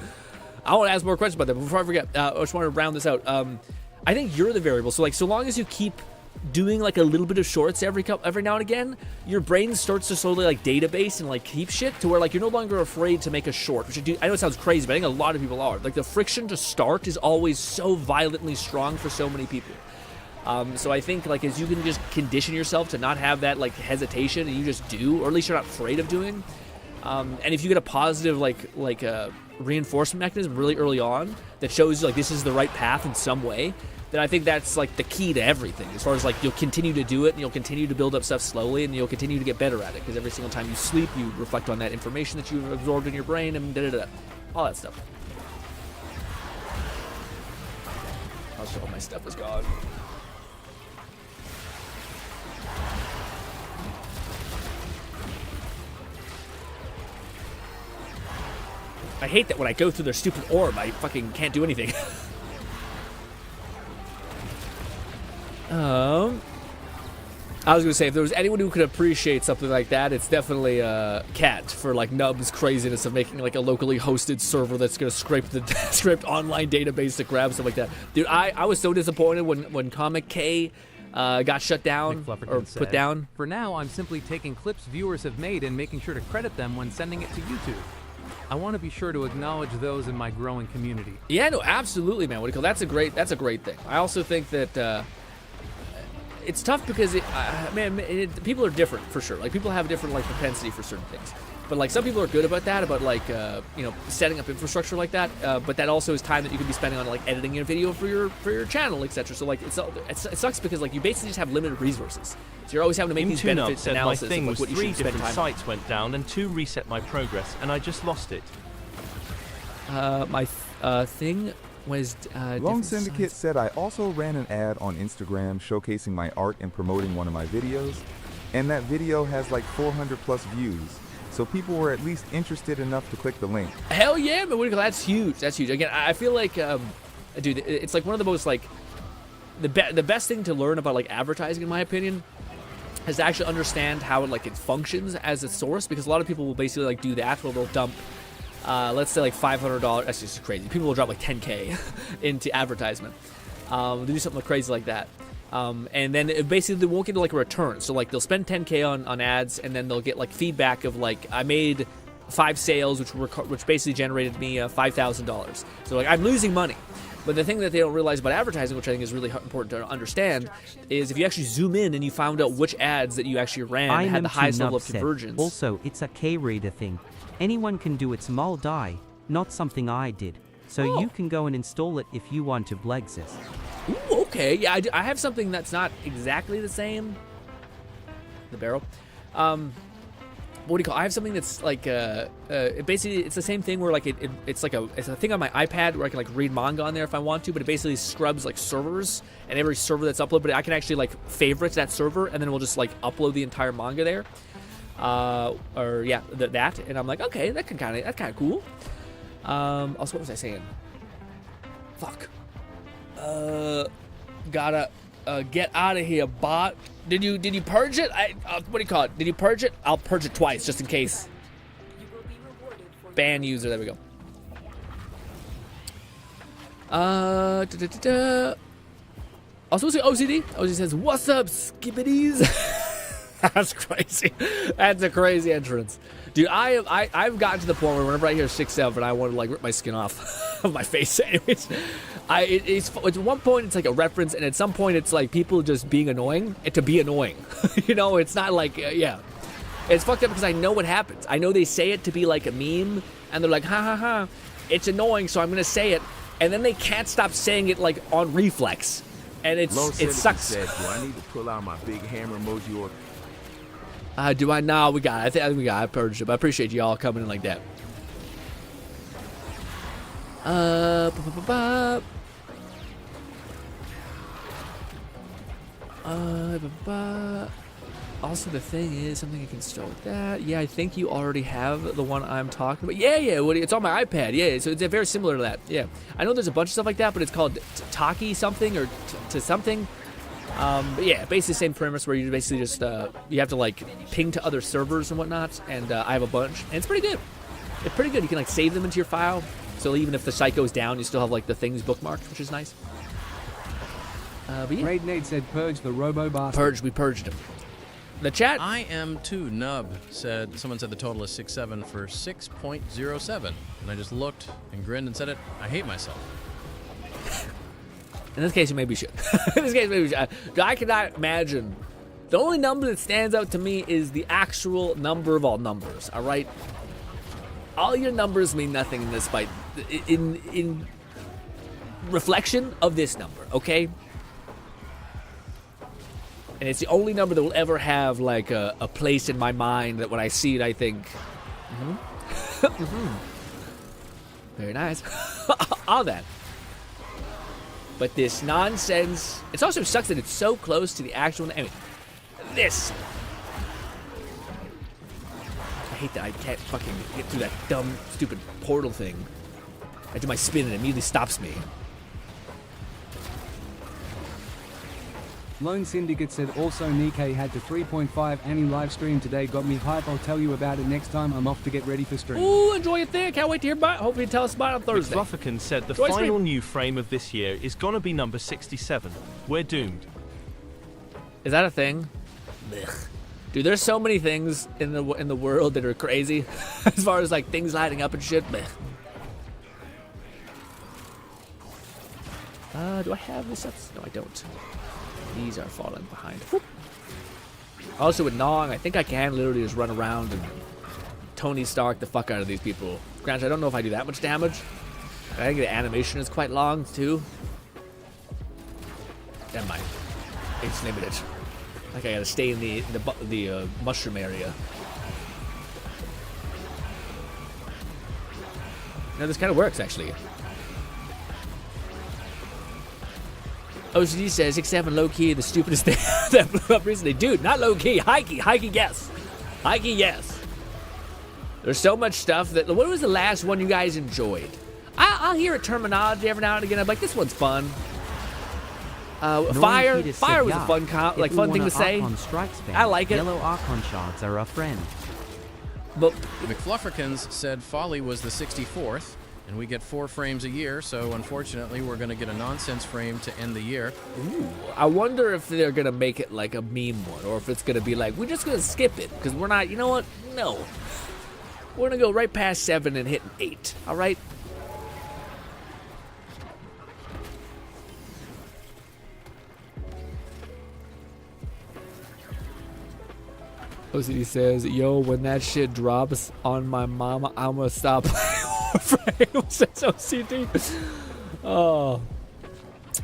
I want to ask more questions about that, but before I forget, I just want to round this out. I think you're the variable. So so long as you keep doing like a little bit of shorts every now and again, your brain starts to slowly like database and like keep shit to where like you're no longer afraid to make a short, which I know it sounds crazy, but I think a lot of people are. Like the friction to start is always so violently strong for so many people. So I think like as you can just condition yourself to not have that like hesitation and you just do, or at least you're not afraid of doing. And if you get a positive like reinforcement mechanism really early on that shows you like this is the right path in some way, then I think that's like the key to everything. As far as like you'll continue to do it and you'll continue to build up stuff slowly and you'll continue to get better at it because every single time you sleep you reflect on that information that you've absorbed in your brain and all that stuff. Also, all my stuff is gone. I hate that when I go through their stupid orb, I fucking can't do anything. I was gonna say, if there was anyone who could appreciate something like that, it's definitely Cat for like Nub's craziness of making like a locally hosted server that's gonna scrape the scraped online database to grab stuff like that. Dude, I was so disappointed when Comic K got shut down or put down. For now, I'm simply taking clips viewers have made and making sure to credit them when sending it to YouTube. I want to be sure to acknowledge those in my growing community. Yeah, no, absolutely, man. That's a great thing. I also think that it's tough because people are different for sure. Like people have different like propensity for certain things. But like some people are good about that, about like setting up infrastructure like that. But that also is time that you could be spending on like editing a video for your channel, etc. So like it sucks because like you basically just have limited resources. So you're always having to make these benefit analysis my thing of like, what was you 3 should spend different time sites went down and 2 reset my progress, and I just lost it. My thing was Lone Syndicate said I also ran an ad on Instagram showcasing my art and promoting one of my videos, and that video has like 400 plus views. So people were at least interested enough to click the link. Hell yeah, man! That's huge. That's huge. Again, I feel like, dude, it's like one of the most like the best thing to learn about like advertising, in my opinion, is to actually understand how it functions as a source. Because a lot of people will basically like do that, where they'll dump, let's say like $500. That's just crazy. People will drop like 10K into advertisement. They do something crazy like that. And then basically they won't get like a return. So like they'll spend 10K on ads, and then they'll get like feedback of like I made 5 sales, which basically generated me $5,000. So like I'm losing money. But the thing that they don't realize about advertising, which I think is really important to understand, is if you actually zoom in and you found out which ads that you actually ran had the highest level of convergence. Also, it's a K-reader thing. Anyone can do its mul die, not something I did. So you can go and install it if you want to Blexis. Ooh, okay. Yeah, I have something that's not exactly the same. The barrel. What do you call it? I have something that's like basically it's the same thing where like it's a thing on my iPad where I can like read manga on there if I want to, but it basically scrubs like servers, and every server that's uploaded, I can actually like favorite that server, and then we'll just like upload the entire manga there. Or yeah, that, and I'm like, okay, that's kind of cool. Also, what was I saying? Fuck. Gotta get out of here, bot. Did you purge it? What do you call it? Did you purge it? I'll purge it twice just in case. Ban user. There we go. Also, OCD. OCD says, "What's up, skippities?" That's crazy. That's a crazy entrance, dude. I've gotten to the point where whenever I hear 6-7, I want to like rip my skin off of my face. Anyways, it's at one point it's like a reference, and at some point it's like people just being annoying and to be annoying. You know, it's not like yeah, it's fucked up because I know what happens. I know they say it to be like a meme, and they're like ha ha ha. It's annoying, so I'm gonna say it, and then they can't stop saying it like on reflex, and it sucks. Said, do I need to pull out my big hammer emoji or? Do I? Nah, we got it. I think we got it. I purged it. But I appreciate y'all coming in like that. Also, the thing is, something you can install with that. Yeah, I think you already have the one I'm talking about. Yeah, it's on my iPad. Yeah, so it's very similar to that. Yeah, I know there's a bunch of stuff like that, but it's called Taki something or to something. But yeah, basically the same premise where you basically just you have to like ping to other servers and whatnot, and I have a bunch, and it's pretty good. It's pretty good. You can like save them into your file, so even if the site goes down, you still have like the things bookmarked, which is nice. But yeah. Raid Nate said purge the robo bastard. We purged him. The chat. I am too. Nub said, someone said the total is 6.7 for 6.07. And I just looked and grinned and said it. I hate myself. In this case, you maybe should. In this case, maybe you should. I cannot imagine. The only number that stands out to me is the actual number of all numbers, all right? All your numbers mean nothing in this fight. In reflection of this number, okay? And it's the only number that will ever have, like, a place in my mind that when I see it, I think, very nice. All that. But this nonsense, it also sucks that it's so close to the actual, I mean, this. I hate that I can't fucking get through that dumb, stupid portal thing. I do my spin and it immediately stops me. Lone Syndicate said also Nikkei had the 3.5 Annie live stream today. Got me hype. I'll tell you about it next time. I'm off to get ready for stream. Ooh, enjoy it there. Can't wait to hear about it. Hope you tell us about it on Thursday. Flufferkin said the Enjoy final stream. new frame of this year is gonna be number 67. We're doomed. Is that a thing? Ugh. Dude, there's so many things in the world that are crazy. As far as like things lighting up and shit. Do I have this? No, I don't. These are falling behind. Whoop. Also with Nong, I think I can literally just run around and Tony Stark the fuck out of these people. Granted, I don't know if I do that much damage. I think the animation is quite long too. Never mind. It's limited. Like I gotta stay in the mushroom area. No, this kind of works actually. OCD says 6-7 low-key, the stupidest thing that blew up recently. Dude, not low-key, high-key, high-key, yes. High-key, yes. There's so much stuff that, what was the last one you guys enjoyed? I'll hear a terminology every now and again. I'm like, this one's fun. Fire was a fun thing to say. I like it. Yellow Archon shards are a friend. But McFlufferkins said Folly was the 64th. And we get 4 frames a year, so unfortunately we're going to get a nonsense frame to end the year. Ooh, I wonder if they're going to make it like a meme one, or if it's going to be like, we're just going to skip it, because we're not, you know what? No. We're going to go right past 7 and hit 8, all right? OCD says, yo, when that shit drops on my mama, I'm going to stop playing. Says OCD. Oh,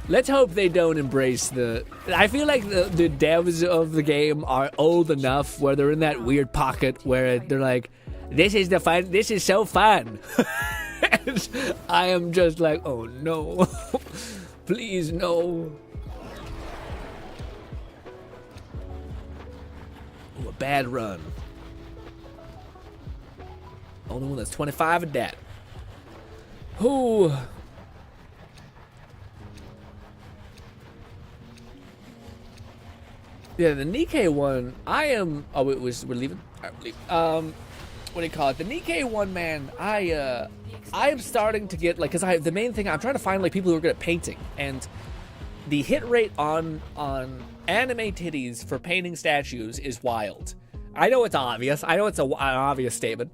let's hope they don't embrace the. I feel like the devs of the game are old enough where they're in that weird pocket where they're like, "This is the fun. This is so fun." And I am just like, "Oh no, please no." Ooh, a bad run. Only one that's 25 at that. Ooh. Yeah, the Nikkei one, I am. Oh, we're leaving. All right, we're leaving. What do you call it? The Nikkei one, man. I am starting to get like, cause the main thing I'm trying to find like people who are good at painting, and the hit rate on anime titties for painting statues is wild. I know it's obvious. I know it's an obvious statement.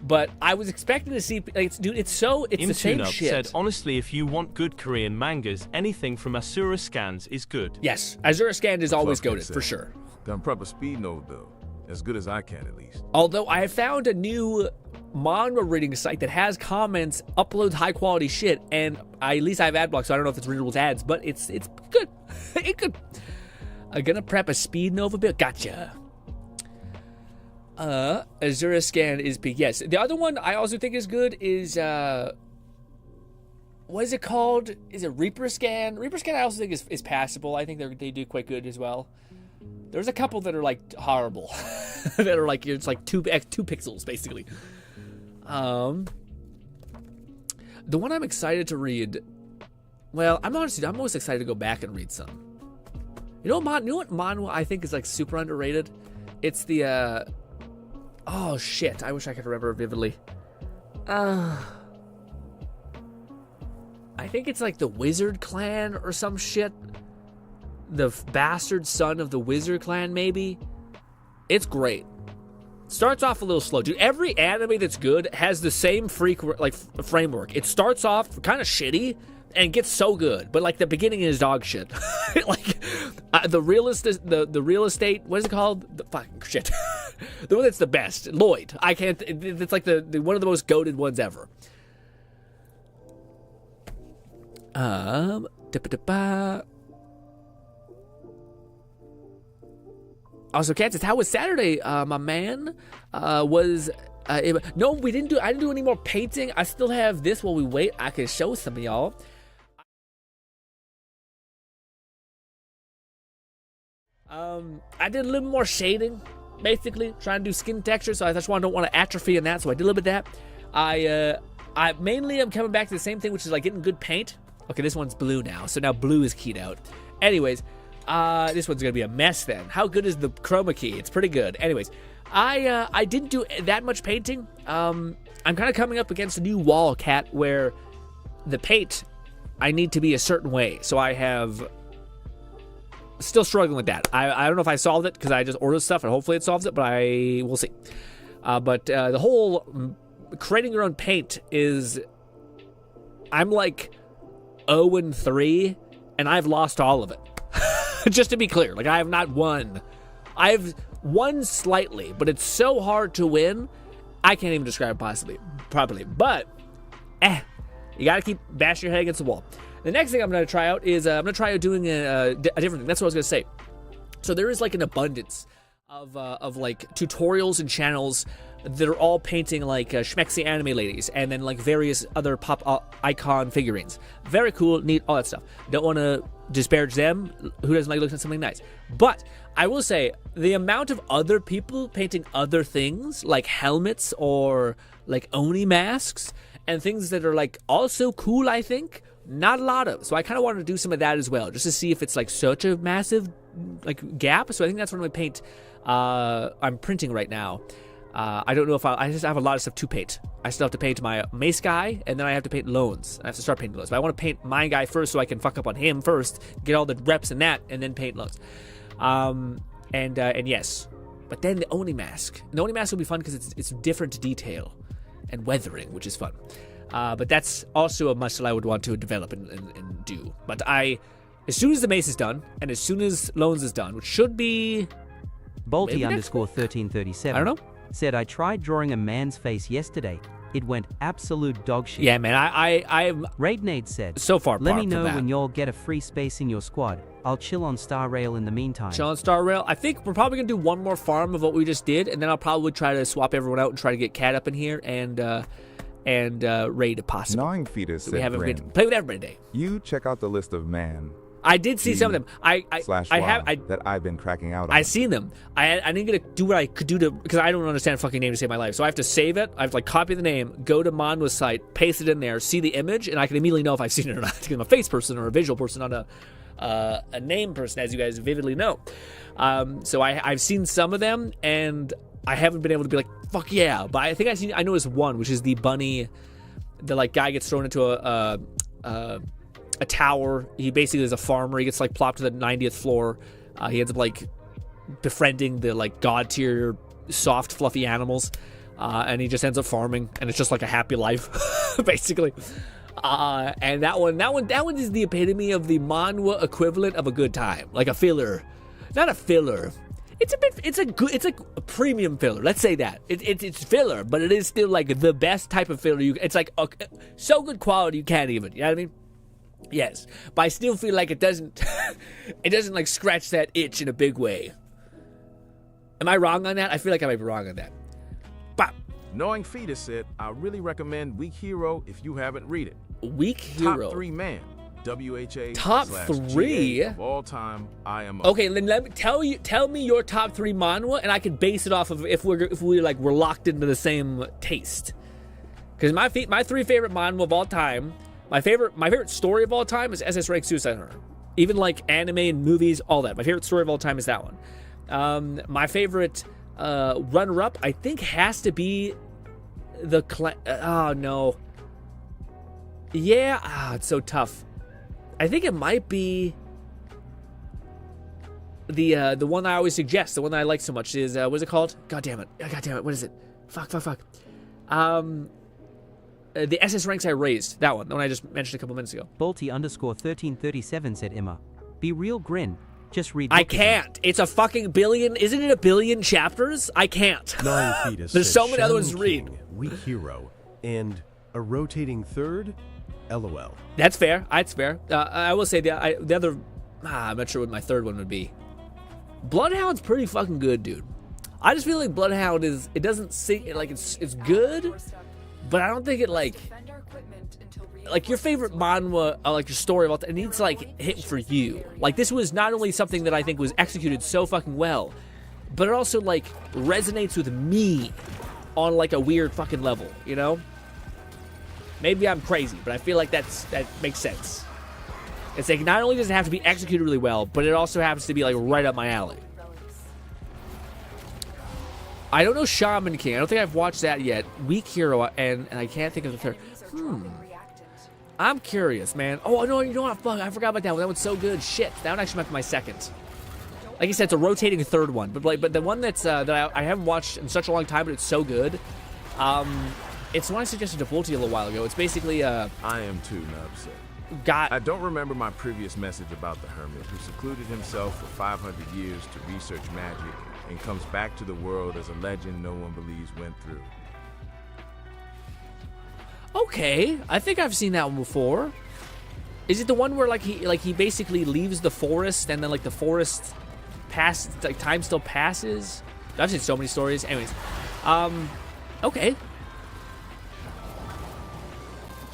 But I was expecting to see, like, dude, it's the same shit. Said, honestly, if you want good Korean mangas, anything from Asura Scans is good. Yes, Asura Scan is always goated, for sure. Gonna prep a speed node, though. As good as I can, at least. Although I have found a new manga reading site that has comments, uploads high-quality shit, and at least I have ad block, so I don't know if it's readable to ads, but it's good. It could. I'm gonna prep a speed nova build. Gotcha. Asura Scan is big. Yes. The other one I also think is good is, what is it called? Is it Reaper Scan? Reaper Scan I also think is passable. I think they do quite good as well. There's a couple that are like horrible. That are like, it's like 2 pixels basically. The one I'm excited to read, well, I'm most excited to go back and read some. You know what manhwa I think is like super underrated? It's the, oh shit, I wish I could remember vividly. I think it's like the Wizard Clan or some shit. the bastard son of the wizard clan, maybe. It's great. Starts off a little slow. Dude, every anime that's good has the same framework. It starts off kind of shitty and gets so good, but like the beginning is dog shit. Like the real estate, what is it called? The fucking shit. The one that's the best, Lloyd. I can't. It's like the one of the most goated ones ever. Also, Kansas, how was Saturday, my man? No, I didn't do any more painting. I still have this while we wait. I can show some of y'all. I did a little more shading, basically, trying to do skin texture, so I just don't want to atrophy in that, so I did a little bit of that. I mainly am coming back to the same thing, which is like getting good paint. Okay, this one's blue now, so now blue is keyed out. Anyways, this one's gonna be a mess then. How good is the chroma key? It's pretty good. Anyways, I didn't do that much painting. I'm kind of coming up against a new wall, Cat, where the paint, I need to be a certain way, so I have... Still struggling with that. I don't know if I solved it because I just ordered stuff and hopefully it solves it, but we'll see. But the whole creating your own paint is... I'm like 0-3 and I've lost all of it. Just to be clear, like I have not won. I've won slightly, but it's so hard to win. I can't even describe it properly. But, you gotta keep bashing your head against the wall. The next thing I'm going to try out is I'm going to try out doing a different thing. That's what I was going to say. So there is like an abundance of like tutorials and channels that are all painting like schmexy anime ladies and then like various other pop icon figurines. Very cool, neat, all that stuff. Don't want to disparage them. Who doesn't like looking at something nice? But I will say the amount of other people painting other things like helmets or like Oni masks and things that are like also cool, I think. Not a lot of. So I kind of wanted to do some of that as well, just to see if it's like such a massive like gap. So I think that's one of my paint I'm printing right now. I don't know if I just have a lot of stuff to paint. I still have to paint my mace guy, and then I have to paint loans. I have to start painting loans. But I want to paint my guy first so I can fuck up on him first, get all the reps in that, and then paint loans. And yes. But then the Oni mask. The Oni mask will be fun because it's different detail and weathering, which is fun. But that's also a muscle I would want to develop and do. But as soon as the mace is done, and as soon as loans is done, which should be... Bolty_1337. I don't know. Said, I tried drawing a man's face yesterday. It went absolute dog shit. Yeah, man, I'm... Raidnade said, so far let me know when y'all get a free space in your squad. I'll chill on Star Rail in the meantime. Chill on Star Rail. I think we're probably going to do one more farm of what we just did, and then I'll probably try to swap everyone out and try to get Cat up in here and raid if possible. Gnawing Fetus said, we haven't been play with everybody today. You check out the list of man. I did see some of them. I have that I've been cracking out on. I seen them. I didn't get to do what I could do to, because I don't understand fucking name to save my life. So I have to save it. I have to like copy the name, go to Manwa's site, paste it in there, see the image, and I can immediately know if I've seen it or not. Because I'm a face person or a visual person, not a name person, as you guys vividly know. So I've seen some of them, and I haven't been able to be like, fuck yeah. But I think I noticed one, which is the bunny. The like guy gets thrown into a tower. He basically is a farmer. He gets like plopped to the 90th floor. He ends up like befriending the like god tier soft fluffy animals, and he just ends up farming, and it's just like a happy life, basically. And that one is the epitome of the manhwa equivalent of a good time, like a filler, not a filler. It's a premium filler. Let's say that it's filler, but it is still like the best type of filler. It's like so good quality you can't even. You know what I mean? Yes, but I still feel like it doesn't like scratch that itch in a big way. Am I wrong on that? I feel like I might be wrong on that. But Gnawing Fetus said, I really recommend Weak Hero if you haven't read it. Weak Hero. Top 3 man. WHA top 3 of all time. IMO. Okay, then let me tell me your top 3 manhwa, and I can base it off of if we're locked into the same taste. Because my 3 favorite manhwa of all time, my favorite story of all time is SS Rank Suicide Hunter. Even like anime and movies, all that. My favorite story of all time is that one. My favorite runner-up, I think, has to be the oh no. Yeah, it's so tough. I think it might be the one I always suggest, the one that I like so much is what is it called? God damn it! What is it? Fuck. The SS ranks I raised. That one, the one I just mentioned a couple minutes ago. Bolty_1337 said Emma. Be real, Grin. Just read. I can't. It's a fucking billion. Isn't it a billion chapters? I can't. 9 feet. There's so many other ones to read. Weak hero and a rotating third. LOL. That's fair. That's fair. I will say the other. I'm not sure what my third one would be. Bloodhound's pretty fucking good, dude. I just feel like Bloodhound is. It doesn't seem like it's good, but I don't think it like your favorite manhwa, like your story about that. It needs to like hit for you. Like this was not only something that I think was executed so fucking well, but it also like resonates with me on like a weird fucking level. You know? Maybe I'm crazy, but I feel like that makes sense. It's like not only does it have to be executed really well, but it also happens to be like right up my alley. I don't know Shaman King. I don't think I've watched that yet. Weak Hero, and I can't think of the third. I'm curious, man. Oh, no, you know what? Fuck, I forgot about that one. That one's so good. Shit, that one actually might be my second. Like you said, it's a rotating third one. But the one that's that I haven't watched in such a long time, but it's so good. It's one I suggested to Bolty a little while ago. It's basically I am too upset. I don't remember my previous message about the hermit who secluded himself for 500 years to research magic and comes back to the world as a legend no one believes went through. Okay, I think I've seen that one before. Is it the one where he basically leaves the forest and then like the forest time still passes? I've seen so many stories. Anyways, okay.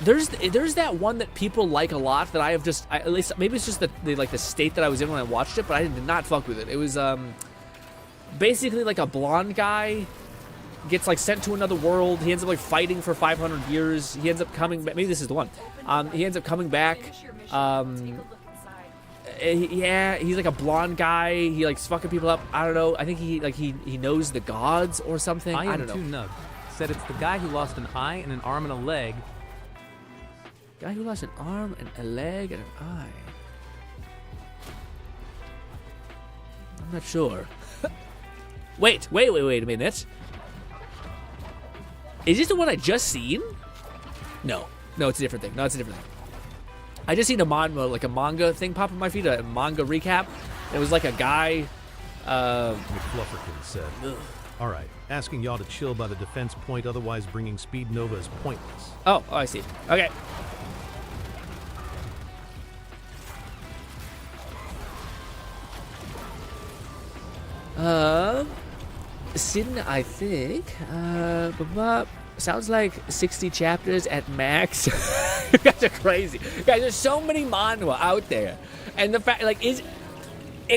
There's that one that people like a lot that I have just at least maybe it's just the state that I was in when I watched it, but I did not fuck with it. It was basically like a blonde guy gets like sent to another world. He ends up like fighting for 500 years. He ends up coming back. Maybe this is the one. He ends up coming back. Yeah, he's like a blonde guy. He likes fucking people up. I don't know. I think he knows the gods or something. I don't know. Too Nug said it's the guy who lost an eye and an arm and a leg. Guy who lost an arm and a leg and an eye. I'm not sure. Wait a minute. Is this the one I just seen? No, it's a different thing. I just seen a manga thing pop up my feed, a manga recap. It was like a guy. McFlufferkin said, all right, asking y'all to chill by the defense point, otherwise bringing Speed Nova is pointless. Oh, I see. Okay. Sin, I think. Sounds like 60 chapters at max. You guys are crazy. Guys, there's so many manhwa out there. And the fact, like, it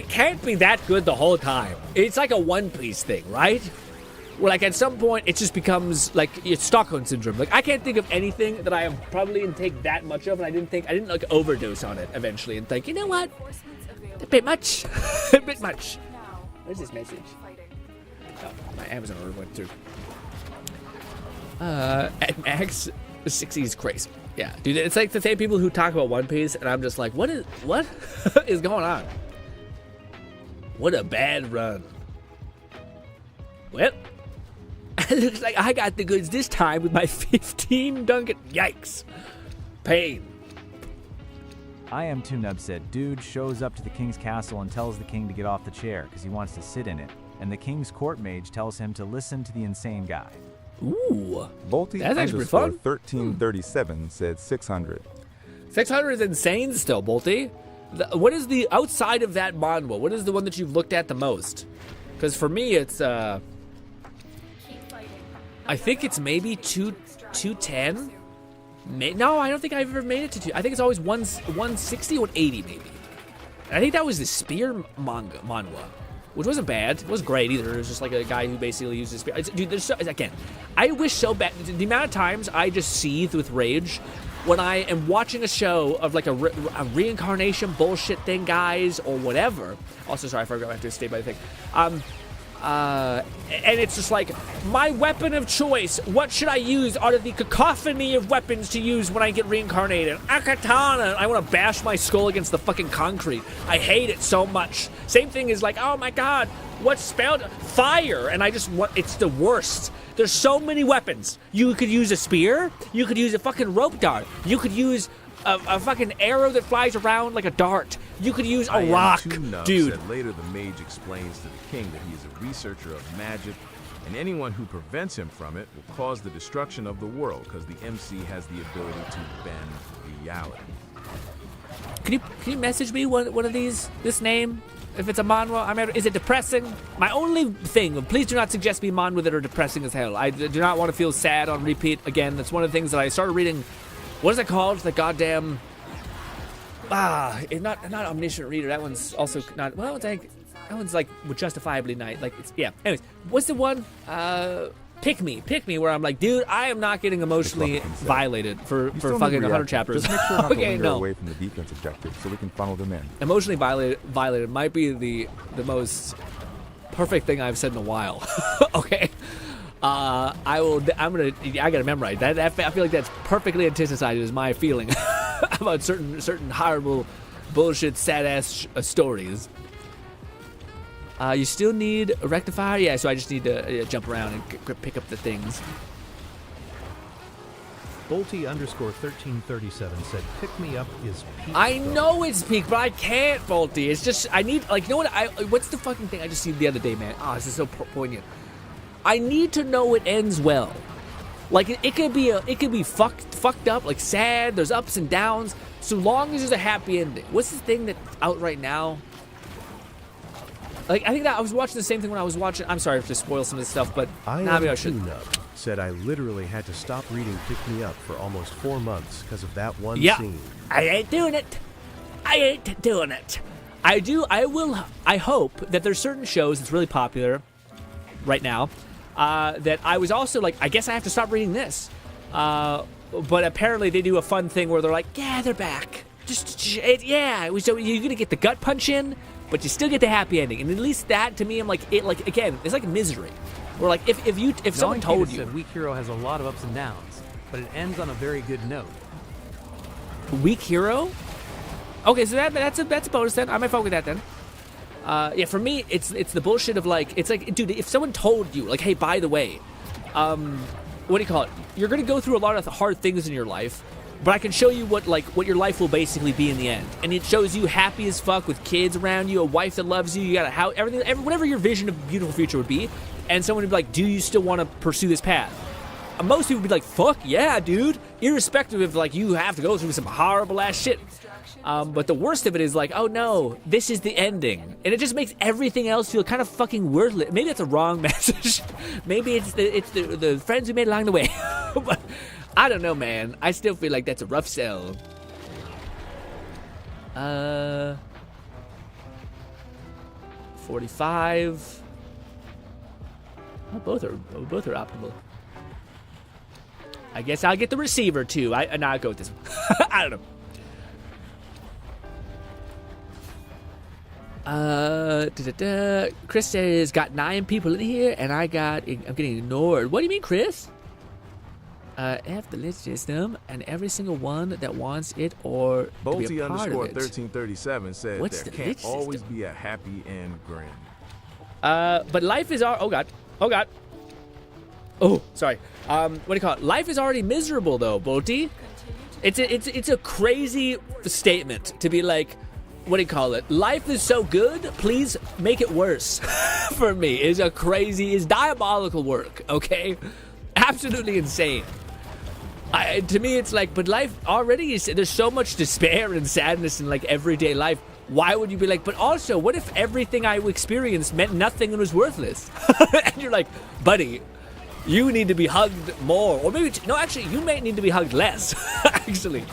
can't be that good the whole time. It's like a One Piece thing, right? Where, like, at some point, it just becomes, like, it's Stockholm Syndrome. Like, I can't think of anything that I have probably didn't take that much of, and I didn't, like, overdose on it eventually and think, you know what? A bit much. A bit much. What is this message? Oh, my Amazon order went through. At max, 60 is crazy. Yeah, dude, it's like the same people who talk about One Piece, and I'm just like, what is going on? What a bad run. Well, it looks like I got the goods this time with my 15 Duncan. Yikes. Pain. I am too nub said, dude shows up to the king's castle and tells the king to get off the chair because he wants to sit in it, and the king's court mage tells him to listen to the insane guy. Ooh. Bolty that's actually fun. 1337 said 600. 600 is insane still, Bolty. What is the outside of that manhwa? What is the one that you've looked at the most? Because for me, it's I think it's maybe 210. No, I don't think I've ever made it to 2. I think it's always 160, 180 maybe. And I think that was the spear manhwa, which wasn't bad. It wasn't great either. It was just like a guy who basically uses spear. Dude, there's again, I wish so bad. The amount of times I just seethe with rage when I am watching a show of like a reincarnation bullshit thing, guys, or whatever. Also, sorry, I forgot I have to stay by the thing. And it's just like, my weapon of choice, what should I use out of the cacophony of weapons to use when I get reincarnated? A katana. I want to bash my skull against the fucking concrete. I hate it so much. Same thing is like, oh my god, what spell? Fire. And I just want, it's the worst. There's so many weapons. You could use a spear. You could use a fucking rope dart. You could use a fucking arrow that flies around like a dart. You could use a rock, dude. Later, the mage explains to the king that he is a researcher of magic, and anyone who prevents him from it will cause the destruction of the world, because the MC has the ability to bend reality. Can you message me one of these? This name, if it's a manhwa, is it depressing? My only thing, please do not suggest me manhwa that are depressing as hell. I do not want to feel sad on repeat again. That's one of the things that I started reading. What is it called? The goddamn... it's not omniscient reader. That one's also not... Well, that one's like justifiably nice. Like, it's, yeah. Anyways, what's the one? Pick Me, where I'm like, dude, I am not getting emotionally violated for fucking 100 chapters. Just make sure not to Okay, linger no. away from the defense objective so we can funnel them in. Emotionally violated might be the most perfect thing I've said in a while. Okay. I gotta memorize that. I feel like that's perfectly anticipated as my feeling about certain horrible bullshit sad ass stories. You still need a rectifier? Yeah, so I just need to jump around and pick up the things. Bolty_1337 said, "Pick me up is peak." I know it's peak, but I can't, Bolty. It's just, I need, like, you know what? What's the fucking thing I just seen the other day, man? Oh, this is so poignant. I need to know it ends well. Like, it could be fucked up, like sad. There's ups and downs. So long as there's a happy ending. What's the thing that's out right now? Like, I think that I was watching the same thing when I was watching. I'm sorry to spoil some of this stuff, but maybe I should. Said I literally had to stop reading Pick Me Up for almost 4 months because of that one scene. I ain't doing it. I hope that there's certain shows that's really popular right now that I was also like, I guess I have to stop reading this. But apparently they do a fun thing where they're like, yeah, they're back. So you're gonna get the gut punch in, but you still get the happy ending. And at least that, to me, I'm like, again, it's like Misery. Where like, if someone told you. Said Weak Hero has a lot of ups and downs, but it ends on a very good note. Weak Hero? Okay, so that's a bonus then. I might fuck with that then. Yeah, for me, it's the bullshit of like, it's like, dude, if someone told you, like, hey, by the way, what do you call it? You're gonna go through a lot of hard things in your life, but I can show you what your life will basically be in the end. And it shows you happy as fuck with kids around you, a wife that loves you, you got a house, everything, whatever your vision of a beautiful future would be. And someone would be like, do you still want to pursue this path? Most people would be like, fuck yeah, dude. Irrespective of, like, you have to go through some horrible ass shit. But the worst of it is like, oh no, this is the ending. And it just makes everything else feel kind of fucking worthless. Maybe that's a wrong message. Maybe it's the friends we made along the way. But I don't know, man. I still feel like that's a rough sell. 45. Oh, both are optimal. I guess I'll get the receiver too. I'll go with this one. I don't know. Chris says got 9 people in here, and I'm getting ignored. What do you mean, Chris? F the lit system, and every single one that wants it or to be a part of it. Bolty_1337 said there can't always be a happy end, GRINN. But life is our. Oh god. Oh, sorry. What do you call it? Life is already miserable, though, Bolty. It's a crazy statement to be like, what do you call it? Life is so good, please make it worse. For me, is diabolical work. Okay, absolutely insane. To me, it's like, but life already is. There's so much despair and sadness in like everyday life. Why would you be like, but also, what if everything I experienced meant nothing and was worthless? And you're like, buddy, you need to be hugged more, or maybe no. Actually, you may need to be hugged less. Actually,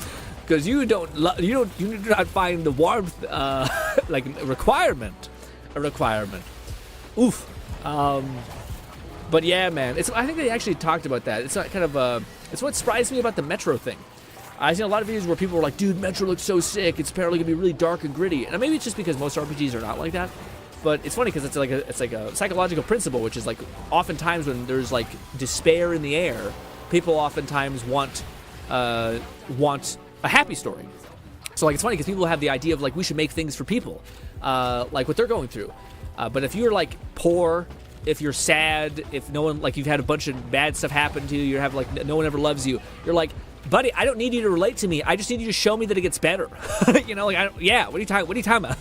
because you do not find the warmth like a requirement. Oof. But yeah, man. I think they actually talked about that. It's not kind of it's what surprised me about the Metro thing. I've seen a lot of videos where people were like, dude, Metro looks so sick. It's apparently going to be really dark and gritty. And maybe it's just because most RPGs are not like that. But it's funny because it's like a psychological principle, which is like oftentimes when there's like despair in the air, people oftentimes want a happy story. So like it's funny because people have the idea of like we should make things for people, like what they're going through. But if you're like poor, if you're sad, if no one, like you've had a bunch of bad stuff happen to you, you have like no one ever loves you, you're like, buddy, I don't need you to relate to me. I just need you to show me that it gets better. You know, like yeah, what are you talking about?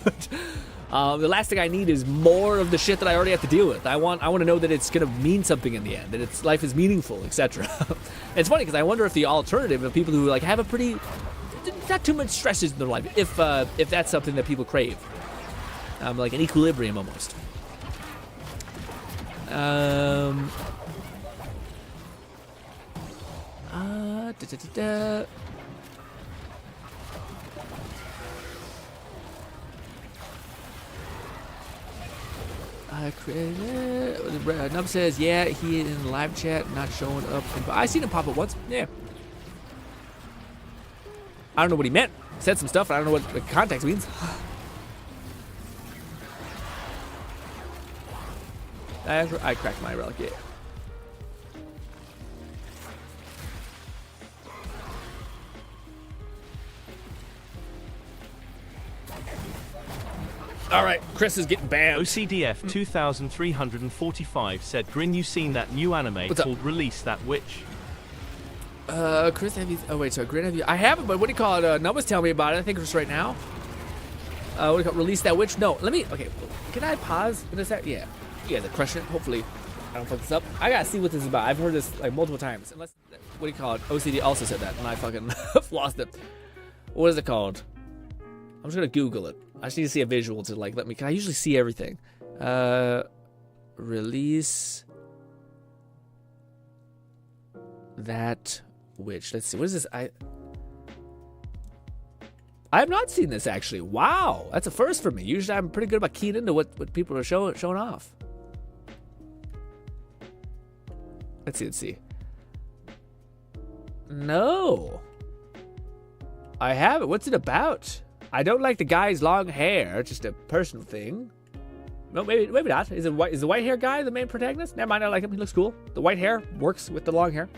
The last thing I need is more of the shit that I already have to deal with. I want to know that it's gonna mean something in the end, that it's life is meaningful, etc. It's funny because I wonder if the alternative of people who like have a pretty not too much stresses in their life, if that's something that people crave, like an equilibrium almost. Nub says, yeah, he in live chat, not showing up. I seen him pop up once. Yeah. I don't know what he meant. He said some stuff. I don't know what the context means. I cracked my relic, yeah. All right, Chris is getting banned. OCDF 2345 said, Grin, you seen that new anime called Release That Witch? Chris, have you? Oh wait, sorry, Grin, have you? I haven't, but what do you call it? Numbers tell me about it. I think it's right now. What do you call it? Release That Witch? No, let me. Okay, can I pause in a sec? Yeah, you guys are crushing it. Hopefully, I don't fuck this up. I gotta see what this is about. I've heard this like multiple times. Unless, what do you call it? OCD also said that, and I fucking lost it. What is it called? I'm just gonna Google it. I just need to see a visual to like let me. Can I usually see everything? Release That Witch. Let's see. What is this? I have not seen this actually. Wow, that's a first for me. Usually I'm pretty good about keying into what people are showing off. Let's see. No, I haven't. What's it about? I don't like the guy's long hair. Just a personal thing. No, maybe not. Is the white hair guy the main protagonist? Never mind. I like him. He looks cool. The white hair works with the long hair.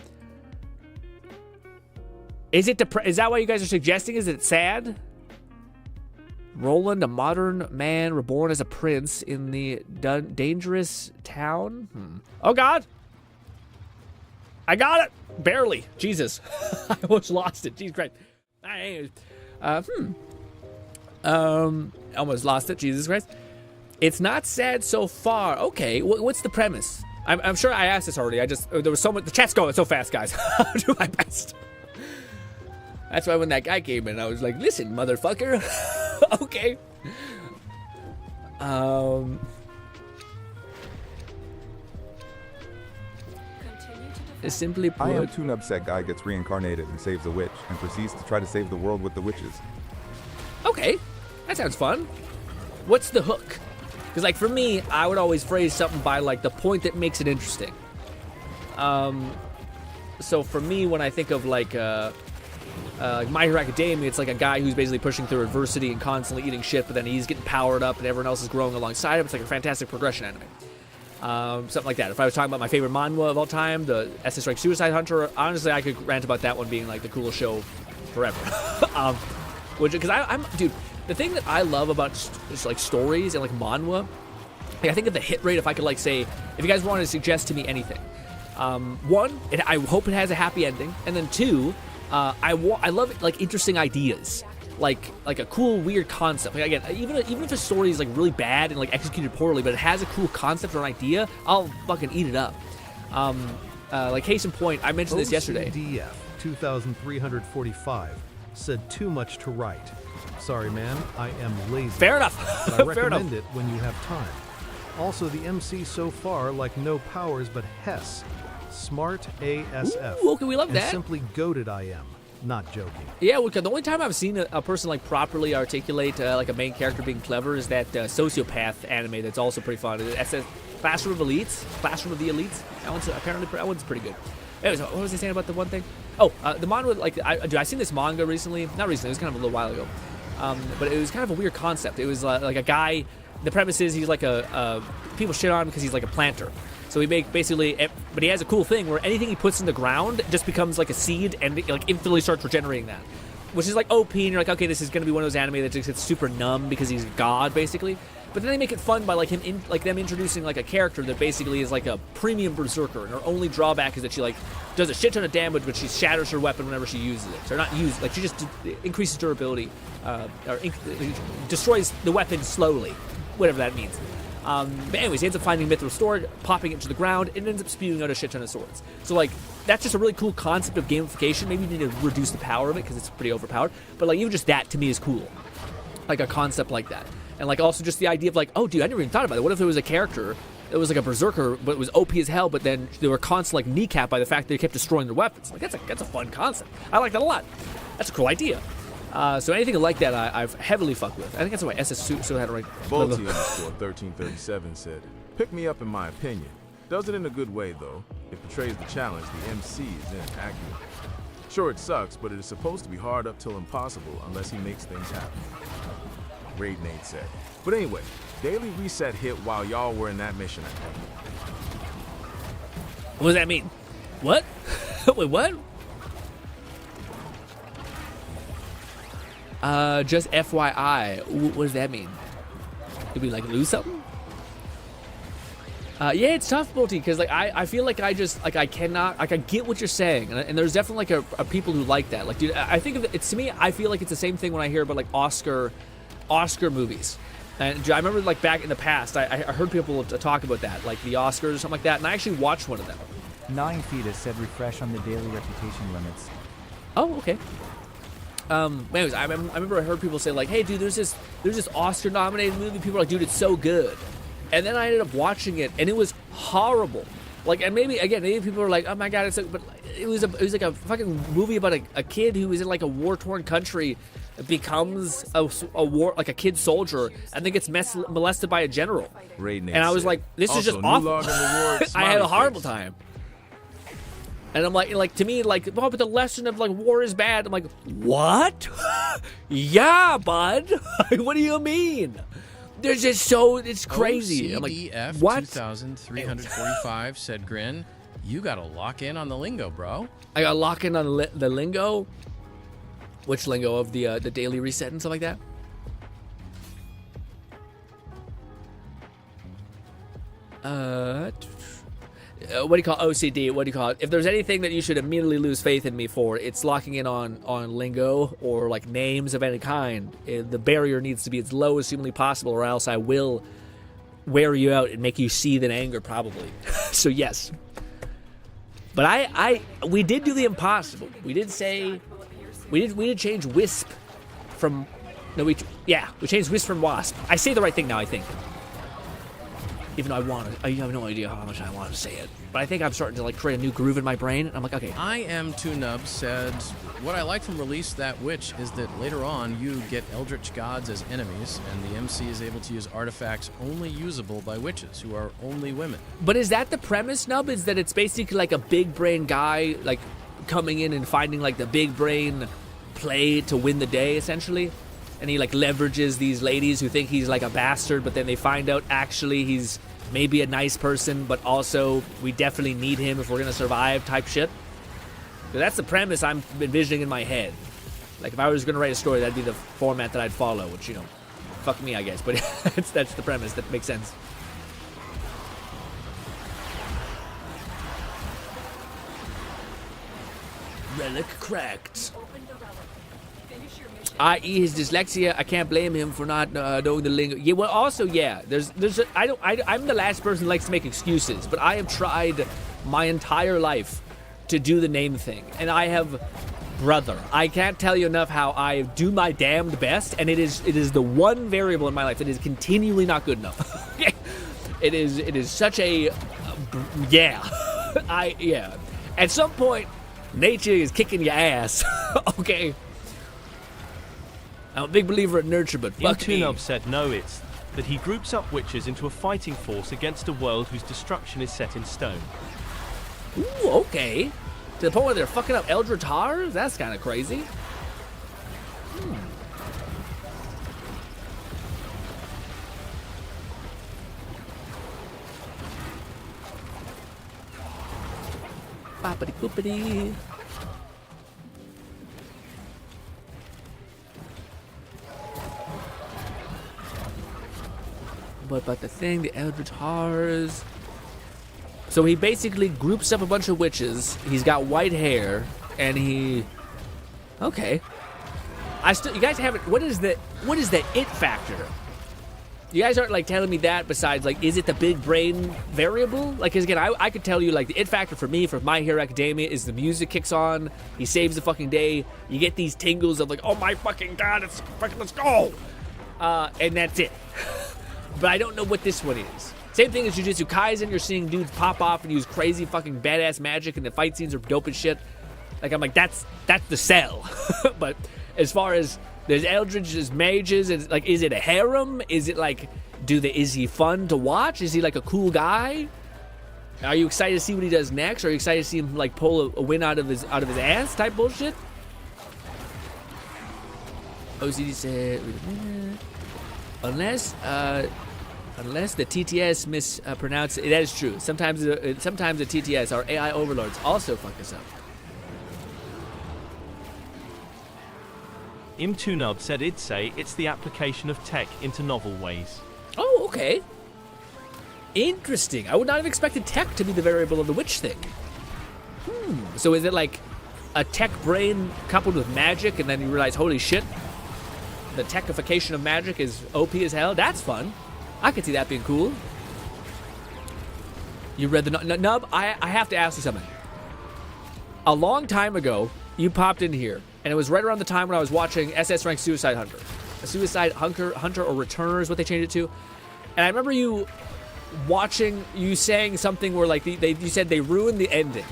Is that why you guys are suggesting? Is it sad? Roland, a modern man reborn as a prince in the dangerous town. Oh God! I got it barely. Jesus, I almost lost it. Jesus Christ. Almost lost it. Jesus Christ. It's not sad so far. Okay, what's the premise? I'm sure I asked this already. There was so much. The chat's going so fast, guys. I'll do my best. That's why when that guy came in, I was like, listen, motherfucker. Okay. Simply put, I am too upset guy gets reincarnated and saves a witch and proceeds to try to save the world with the witches. Okay, that sounds fun. What's the hook? Because like for me, I would always phrase something by like the point that makes it interesting. So for me, when I think of like My Hero Academia, it's like a guy who's basically pushing through adversity and constantly eating shit, but then he's getting powered up and everyone else is growing alongside him. It's like a fantastic progression anime. Something like that. If I was talking about my favorite manhwa of all time, the SS Strike Suicide Hunter, honestly, I could rant about that one being like the coolest show forever. Because I'm, dude, the thing that I love about just like stories and like manhwa, like, I think of the hit rate. If I could like say, if you guys wanted to suggest to me anything, one, I hope it has a happy ending, and then two, I love like interesting ideas. Like a cool, weird concept. Like again, even if a story is like really bad and like executed poorly, but it has a cool concept or an idea, I'll fucking eat it up. Like case in point, I mentioned this yesterday. OCDF 2345 said too much to write. Sorry, man, I am lazy. Fair enough. But I recommend it when you have time. Also, the MC so far like no powers but Hess, smart ASF. Ooh, okay, we love and that. Simply goated I am. Not joking. Yeah, well, the only time I've seen a person like properly articulate like a main character being clever is that sociopath anime that's also pretty fun. SS Classroom of the Elites. That one's pretty good. Anyways, what was I saying about the one thing? Oh, the manga. Like, I seen this manga recently. Not recently. It was kind of a little while ago. But it was kind of a weird concept. It was like a guy the premise is he's like people shit on him because he's like a planter. So he but he has a cool thing where anything he puts in the ground just becomes like a seed and like instantly starts regenerating that, which is like OP. And you're like, okay, this is gonna be one of those anime that just gets super numb because he's God basically. But then they make it fun by like them introducing like a character that basically is like a premium berserker, and her only drawback is that she like does a shit ton of damage, but she shatters her weapon whenever she uses it. So not use like she just increases durability, destroys the weapon slowly, whatever that means. But anyways, he ends up finding Mithril sword, popping it to the ground, and ends up spewing out a shit ton of swords. So like that's just a really cool concept of gamification. Maybe you need to reduce the power of it because it's pretty overpowered. But like even just that to me is cool, like a concept like that. And like also just the idea of like, oh dude, I never even thought about it. What if there was a character that was like a berserker, but it was OP as hell, but then they were constantly like kneecapped by the fact that they kept destroying their weapons. Like that's a fun concept. I like that a lot. That's a cool idea. So anything like that, I've heavily fucked with. I think that's why SS so had it right. Bolty_1337 said, "Pick me up in my opinion. Does it in a good way though. It portrays the challenge the MC is inaccurate. Sure, it sucks, but it is supposed to be hard up till impossible unless he makes things happen." Raid Nate said. But anyway, daily reset hit while y'all were in that mission, I think. What does that mean? What? Wait, what? Just FYI. What does that mean? Did we like lose something? Yeah, it's tough, Bolty, because like I feel like I just like I cannot like I get what you're saying, and there's definitely like a people who like that. Like, dude, I think of it's to me. I feel like it's the same thing when I hear about like Oscar movies. And I remember like back in the past, I heard people talk about that, like the Oscars or something like that, and I actually watched one of them. 9 Fetus said refresh on the daily reputation limits. Oh, okay. Anyways, I remember I heard people say like, hey dude, there's this Oscar-nominated movie. People are like, dude, it's so good. And then I ended up watching it, and it was horrible. Like, and maybe people were like, oh my god, it's like, but it was like a fucking movie about a kid who was in like a war-torn country, becomes a war like a kid soldier, and then gets molested by a general. And I was like, this is just awful. I had a horrible time. And I'm like to me, like, oh, but the lesson of like war is bad. I'm like, what? Yeah, bud. What do you mean? There's just it's crazy. I'm like, what? 2345 said Grin. You gotta lock in on the lingo, bro. I gotta lock in on the lingo. Which lingo of the daily reset and stuff like that? What do you call OCD? What do you call it? If there's anything that you should immediately lose faith in me for, it's locking in on lingo or like names of any kind. The barrier needs to be as low as humanly possible, or else I will wear you out and make you seethe in anger, probably. So yes. But we did do the impossible. We did say we did change Wisp from we changed Wisp from Wasp. I say the right thing now, I think. Even though I have no idea how much I want to say it. But I think I'm starting to like create a new groove in my brain. And I'm like, okay. I am Tunub said, what I like from Release That Witch is that later on you get Eldritch Gods as enemies, and the MC is able to use artifacts only usable by witches, who are only women. But is that the premise, Nub? Is that it's basically like a big brain guy like coming in and finding like the big brain play to win the day, essentially? And he like leverages these ladies who think he's like a bastard, but then they find out actually he's maybe a nice person, but also we definitely need him if we're gonna survive type shit. So that's the premise I'm envisioning in my head. Like if I was gonna write a story, that'd be the format that I'd follow, which, you know, fuck me, I guess, but that's the premise. That makes sense. Relic cracked. I.e. his dyslexia, I can't blame him for not knowing the lingo. Yeah, well, also, yeah, I'm the last person who likes to make excuses, but I have tried my entire life to do the name thing, and brother, I can't tell you enough how I do my damned best, and it is the one variable in my life that is continually not good enough. It is such a, yeah. At some point, nature is kicking your ass, okay? I'm a big believer in nurture, but fuck me. Tunub said no, it's that he groups up witches into a fighting force against a world whose destruction is set in stone. Ooh, okay. To the point where they're fucking up Eldritch Horrors? That's kind of crazy. Boppity boopity. What about the thing? The Eldritch Horrors. So he basically groups up a bunch of witches. He's got white hair, and he. Okay. You guys haven't. What is the it factor? You guys aren't like telling me that. Besides, like, is it the big brain variable? Like, 'cause again, I could tell you like the it factor for me, for My Hero Academia, is the music kicks on. He saves the fucking day. You get these tingles of like, oh my fucking god, it's fucking, let's go. And that's it. But I don't know what this one is. Same thing as Jujutsu Kaisen, you're seeing dudes pop off and use crazy fucking badass magic, and the fight scenes are dope as shit. Like, I'm like, that's the sell. But as far as there's eldritch, there's mages, it's like, is it a harem? Is it like, is he fun to watch? Is he like a cool guy? Are you excited to see what he does next? Are you excited to see him like pull a win out of his ass type bullshit? OCD said, wait a minute. Unless the TTS mispronounced it. That is true. Sometimes the TTS, our AI overlords, also fuck us up. Im2nub said it'd say it's the application of tech into novel ways. Oh, okay. Interesting. I would not have expected tech to be the variable of the witch thing. So is it like a tech brain coupled with magic, and then you realize, holy shit, the techification of magic is OP as hell? That's fun. I could see that being cool. You read the Nub? I have to ask you something. A long time ago, you popped in here, and it was right around the time when I was watching SS Rank Suicide Hunter. A Suicide Hunter or Returner is what they changed it to. And I remember you saying something where like you said they ruined the ending.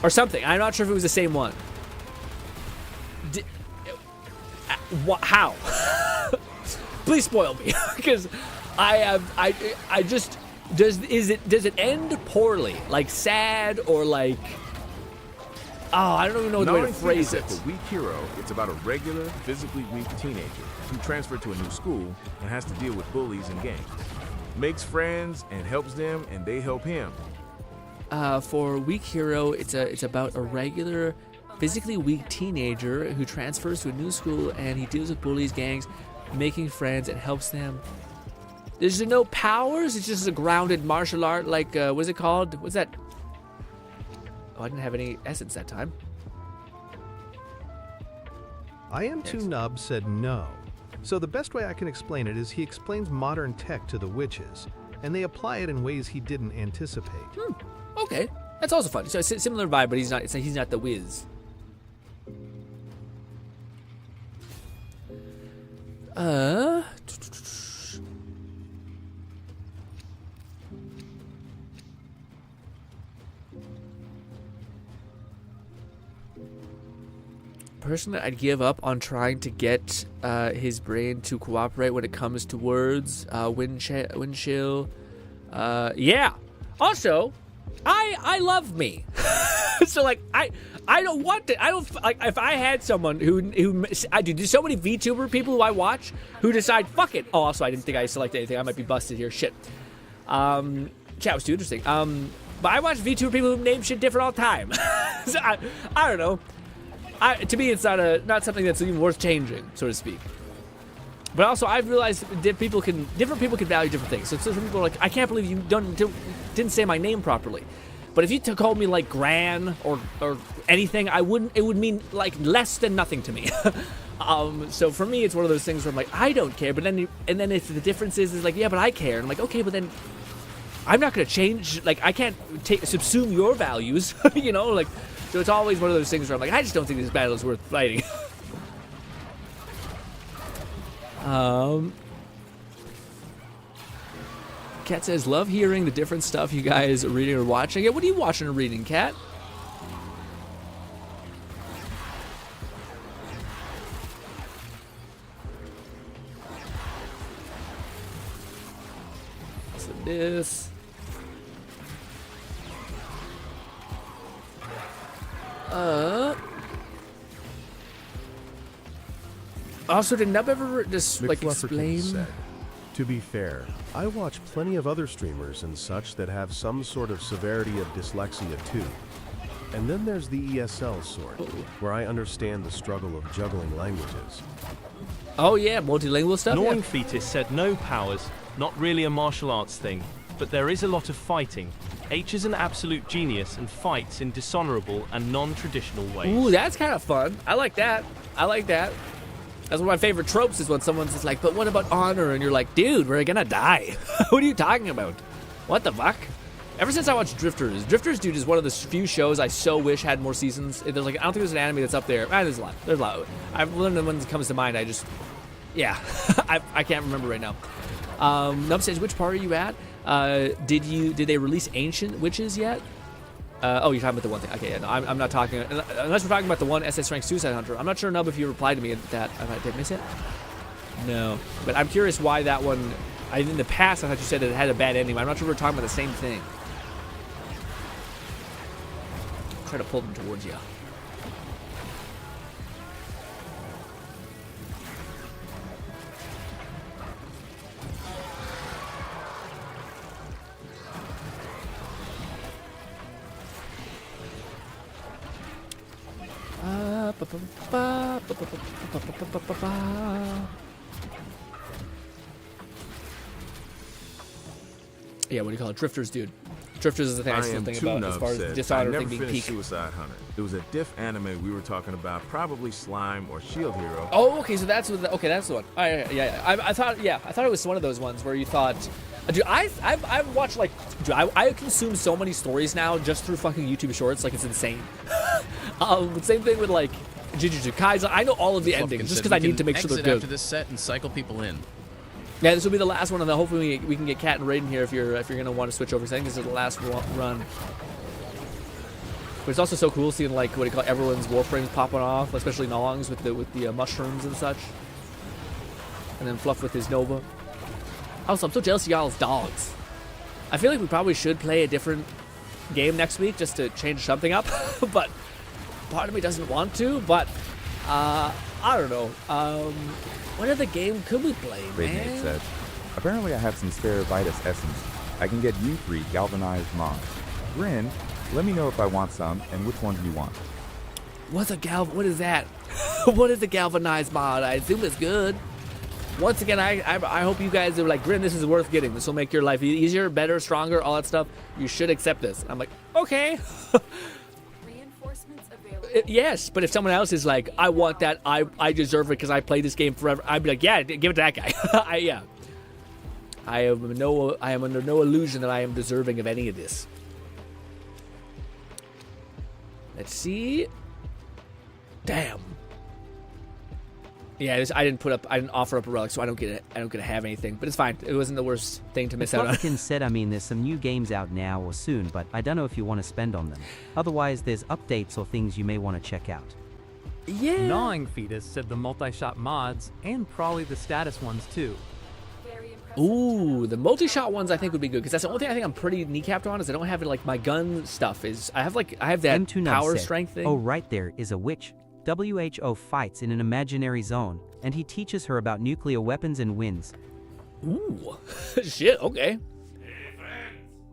Or something. I'm not sure if it was the same one. How? Please spoil me, because does it end poorly, like sad, or like, I don't even know the way to phrase it. For Weak Hero, it's about a regular, physically weak teenager who transferred to a new school and has to deal with bullies and gangs. Makes friends and helps them, and they help him. For Weak Hero, it's about a regular, physically weak teenager who transfers to a new school and he deals with bullies, gangs, making friends, and helps them. There's no powers. It's just a grounded martial art, like what's it called? What's that? Oh, I didn't have any essence that time. IM2nub said no. So the best way I can explain it is he explains modern tech to the witches, and they apply it in ways he didn't anticipate. Okay, that's also fun. So it's a similar vibe, but he's not the whiz. Personally, I'd give up on trying to get his brain to cooperate when it comes to words. Wind chill. Yeah. Also, I love me. So like I don't want to. I don't like if I had someone who I do. There's so many VTuber people who I watch who decide fuck it. Oh, also I didn't think I selected anything. I might be busted here. Shit. Chat was too interesting. But I watch VTuber people who name shit different all the time. So I don't know. To me, it's not something that's even worth changing, so to speak. But also, I've realized different people can value different things. So some people are like, I can't believe you didn't say my name properly. But if you called me like Gran or anything, it would mean like less than nothing to me. So for me, it's one of those things where I'm like, I don't care. But then if the difference is like, yeah, but I care. And I'm like, okay, but then I'm not gonna change. Like I can't subsume your values, you know, like. So it's always one of those things where I'm like, I just don't think this battle is worth fighting. Kat says, love hearing the different stuff you guys are reading or watching. Yeah, what are you watching or reading, Kat? So this. Also, did Nub ever just like explain? Said, to be fair, I watch plenty of other streamers and such that have some sort of severity of dyslexia too. And then there's the ESL sort, where I understand the struggle of juggling languages. Oh yeah, multilingual stuff. Gnawing Fetus said no powers, not really a martial arts thing, but there is a lot of fighting. H is an absolute genius and fights in dishonorable and non-traditional ways. Ooh, that's kind of fun. I like that. I like that. That's one of my favorite tropes is when someone's just like, but what about honor? And you're like, dude, we're gonna die. What are you talking about? What the fuck? Ever since I watched Drifters, dude, is one of the few shows I so wish had more seasons. There's like, I don't think there's an anime that's up there. There's a lot. There's a lot. I've learned the one that comes to mind. I just, yeah, I can't remember right now. Nub says, which part are you at? Did they release Ancient Witches yet? Oh, you're talking about the one thing. Okay, yeah, no, I'm not talking, unless we're talking about the one SS Rank Suicide Hunter. I'm not sure, Nub, if you replied to me at that. Did I miss it? No. But I'm curious why that one, in the past, I thought you said it had a bad ending. I'm not sure we're talking about the same thing. Try to pull them towards you. Yeah, what do you call it? Drifters, dude. Drifters is the thing I still think about as far as the Dishonored thing being peak. Suicide Hunter. It was a diff anime we were talking about, probably Slime or Shield Hero. Oh, okay, so that's what okay, that's the one. Oh, yeah. I thought it was one of those ones where you thought, dude, I've watched like, dude, I consume so many stories now just through fucking YouTube Shorts, like it's insane. Same thing with like Jujutsu Kaisen. I know all of the endings just because I need to make sure they're good. After this set and cycle people in. Yeah, this will be the last one, and then hopefully we can get Kat and Raiden here if you're gonna want to switch over. Because I think this is the last run. But it's also so cool seeing like what do you call it, everyone's Warframes popping off, especially Nong's with the mushrooms and such. And then Fluff with his Nova. Also, I'm so jealous of y'all's dogs. I feel like we probably should play a different game next week just to change something up, but part of me doesn't want to. But I don't know. What other game could we play, man? Said, apparently I have some spare Vitus Essence. I can get you 3 galvanized mods. GRINN, let me know if I want some, and which one do you want? What is that? What is the galvanized mod? I assume it's good. Once again, I hope you guys are like, GRINN, this is worth getting. This will make your life easier, better, stronger, all that stuff. You should accept this. I'm like, okay. Yes, but if someone else is like, I want that, I deserve it because I played this game forever, I'd be like, yeah, give it to that guy. I am under no illusion that I am deserving of any of this. Let's see. Damn. Yeah, I didn't offer up a relic, so I don't get to have anything. But it's fine. It wasn't the worst thing to miss out on. Republican said, I mean, there's some new games out now or soon, but I don't know if you want to spend on them. Otherwise, there's updates or things you may want to check out. Yeah. Gnawing Fetus said the multi-shot mods and probably the status ones too. Ooh, the multi-shot ones I think would be good because that's the only thing I think I'm pretty kneecapped on is I don't have like my gun stuff is I have that M2 power said, strength thing. Oh, right there is a witch. WHO fights in an imaginary zone, and he teaches her about nuclear weapons and wins. Ooh, shit, okay.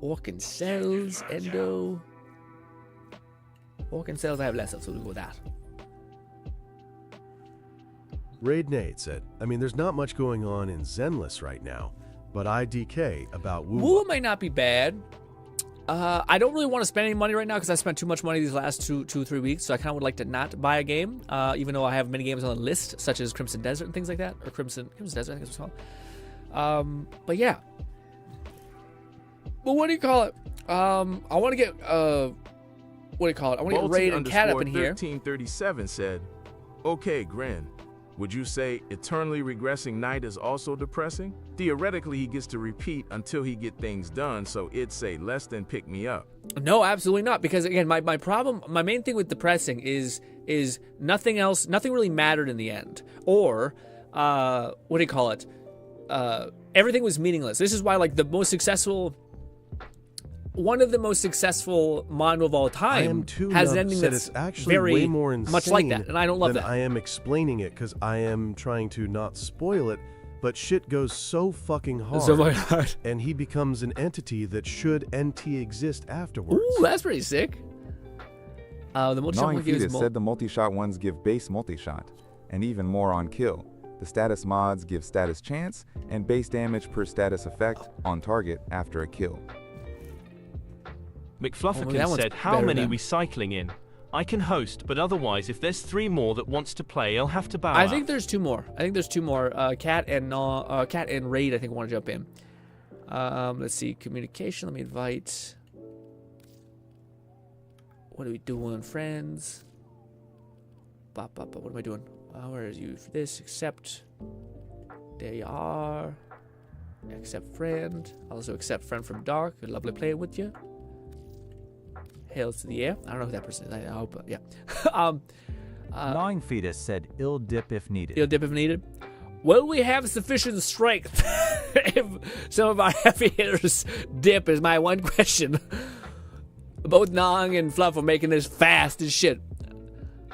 Orc cells, Endo. Orc cells I have less of, so we'll go with that. Raid Nate said, I mean, there's not much going on in Zenless right now, but IDK about Woo. Woo might not be bad. I don't really want to spend any money right now because I spent too much money these last 2-3 weeks, so I kind of would like to not buy a game, even though I have many games on the list, such as Crimson Desert and things like that, or Crimson Desert, I think it's called. But yeah. But what do you call it? I want to get, what do you call it? I want to get Raid and Cat up in here. 1337 said, okay, GRINN. Would you say eternally regressing Knight is also depressing? Theoretically, he gets to repeat until he get things done, so it'd say less than pick me up. No, absolutely not. Because again, my problem, my main thing with depressing is nothing else, nothing really mattered in the end. Or, what do you call it? Everything was meaningless. This is why, like, one of the most successful manga of all time has an ending that's actually very way more much like that, and I don't love that. I am explaining it because I am trying to not spoil it, but shit goes so fucking hard. So fucking hard. And he becomes an entity that should NT exist afterwards. Ooh, that's pretty sick. The multi-shot Gnawing one gives Fetus said the multi-shot ones give base multi-shot, and even more on kill. The status mods give status chance and base damage per status effect on target after a kill. McFlufferkin said, how many recycling in? I can host, but otherwise, if there's 3 more that wants to play, I'll have to bow I out. think there's 2 more. Cat and Raid, I think, want to jump in. Let's see. Communication. Let me invite. What are we doing, friends? What am I doing? Where is you for this? Accept. There you are. Accept friend. Also accept friend from Dark. Lovely playing with you. Hails to the air. I don't know who that person is. I hope, yeah. Gnawing Fetus said, ill dip if needed. Ill dip if needed. Will we have sufficient strength if some of our heavy hitters dip is my one question. Both Nong and Fluff are making this fast as shit.